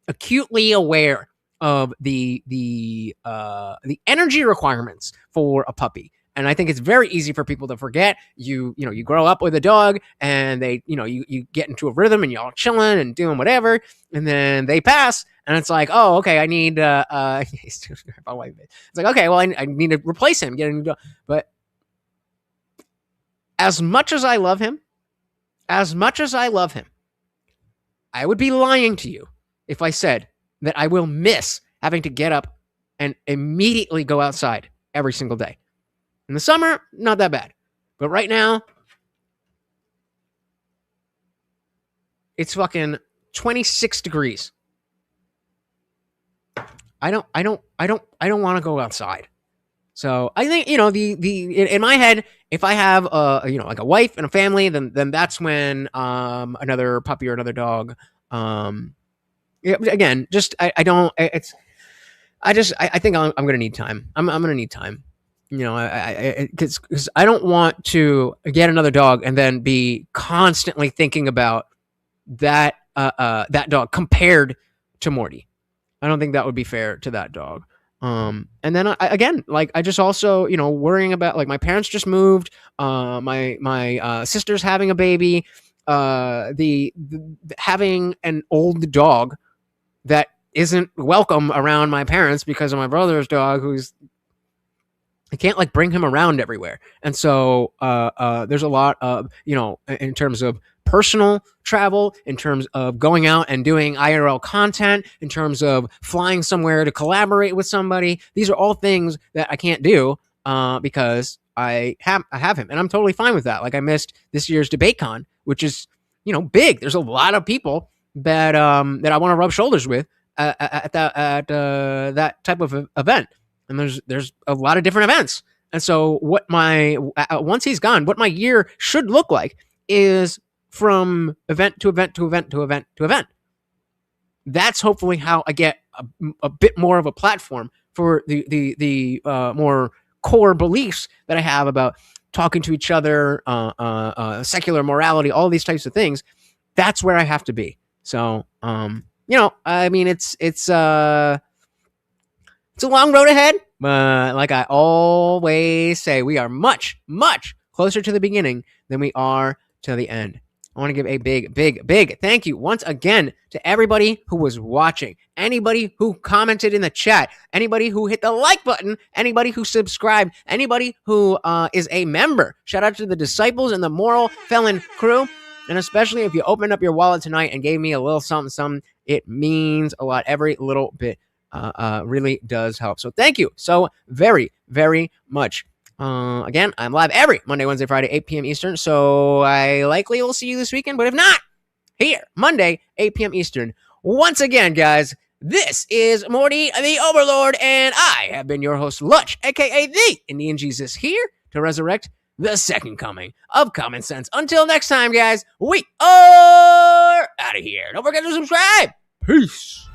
acutely aware of the energy requirements for a puppy. And I think it's very easy for people to forget. You grow up with a dog, and they, you get into a rhythm, and you're all chilling and doing whatever, and then they pass, and it's like, oh, okay, I need. It's like, okay, well, I need to replace him, get a new dog. But as much as I love him, I would be lying to you if I said that I will miss having to get up and immediately go outside every single day. In the summer, not that bad. But right now, it's fucking 26 degrees. I don't want to go outside. So I think, in my head, if I have like a wife and a family, then that's when another puppy or another dog. Again, just I think I'm gonna need time. I'm gonna need time. Because I don't want to get another dog and then be constantly thinking about that dog compared to Morty. I don't think that would be fair to that dog. And then I just also, worrying about, like, my parents just moved, my sister's having a baby, the having an old dog that isn't welcome around my parents because of my brother's dog, I can't, like, bring him around everywhere. And so, there's a lot of, in terms of personal travel, in terms of going out and doing IRL content, in terms of flying somewhere to collaborate with somebody. These are all things that I can't do because I have him, and I'm totally fine with that. Like, I missed this year's DebateCon, which is, big. There's a lot of people that I want to rub shoulders with at that type of event, and there's a lot of different events. And so, what once he's gone, what my year should look like is from event to event to event to event to event. That's hopefully how I get a bit more of a platform for the more core beliefs that I have about talking to each other, secular morality, all these types of things. That's where I have to be. So, I mean, it's a long road ahead, but like I always say, we are much, much closer to the beginning than we are to the end. I want to give a big, big, big thank you once again to everybody who was watching, anybody who commented in the chat, anybody who hit the like button, anybody who subscribed, anybody who is a member. Shout out to the Disciples and the Moral Felon crew. And especially if you opened up your wallet tonight and gave me a little something, it means a lot. Every little bit really does help. So thank you so very, very much. Again, I'm live every Monday, Wednesday, Friday, 8 p.m. Eastern. So I likely will see you this weekend. But if not, here, Monday, 8 p.m. Eastern. Once again, guys, this is Morty the Overlord, and I have been your host, Lutch, a.k.a. the Indian Jesus, here to resurrect the second coming of common sense. Until next time, guys, we are out of here. Don't forget to subscribe. Peace.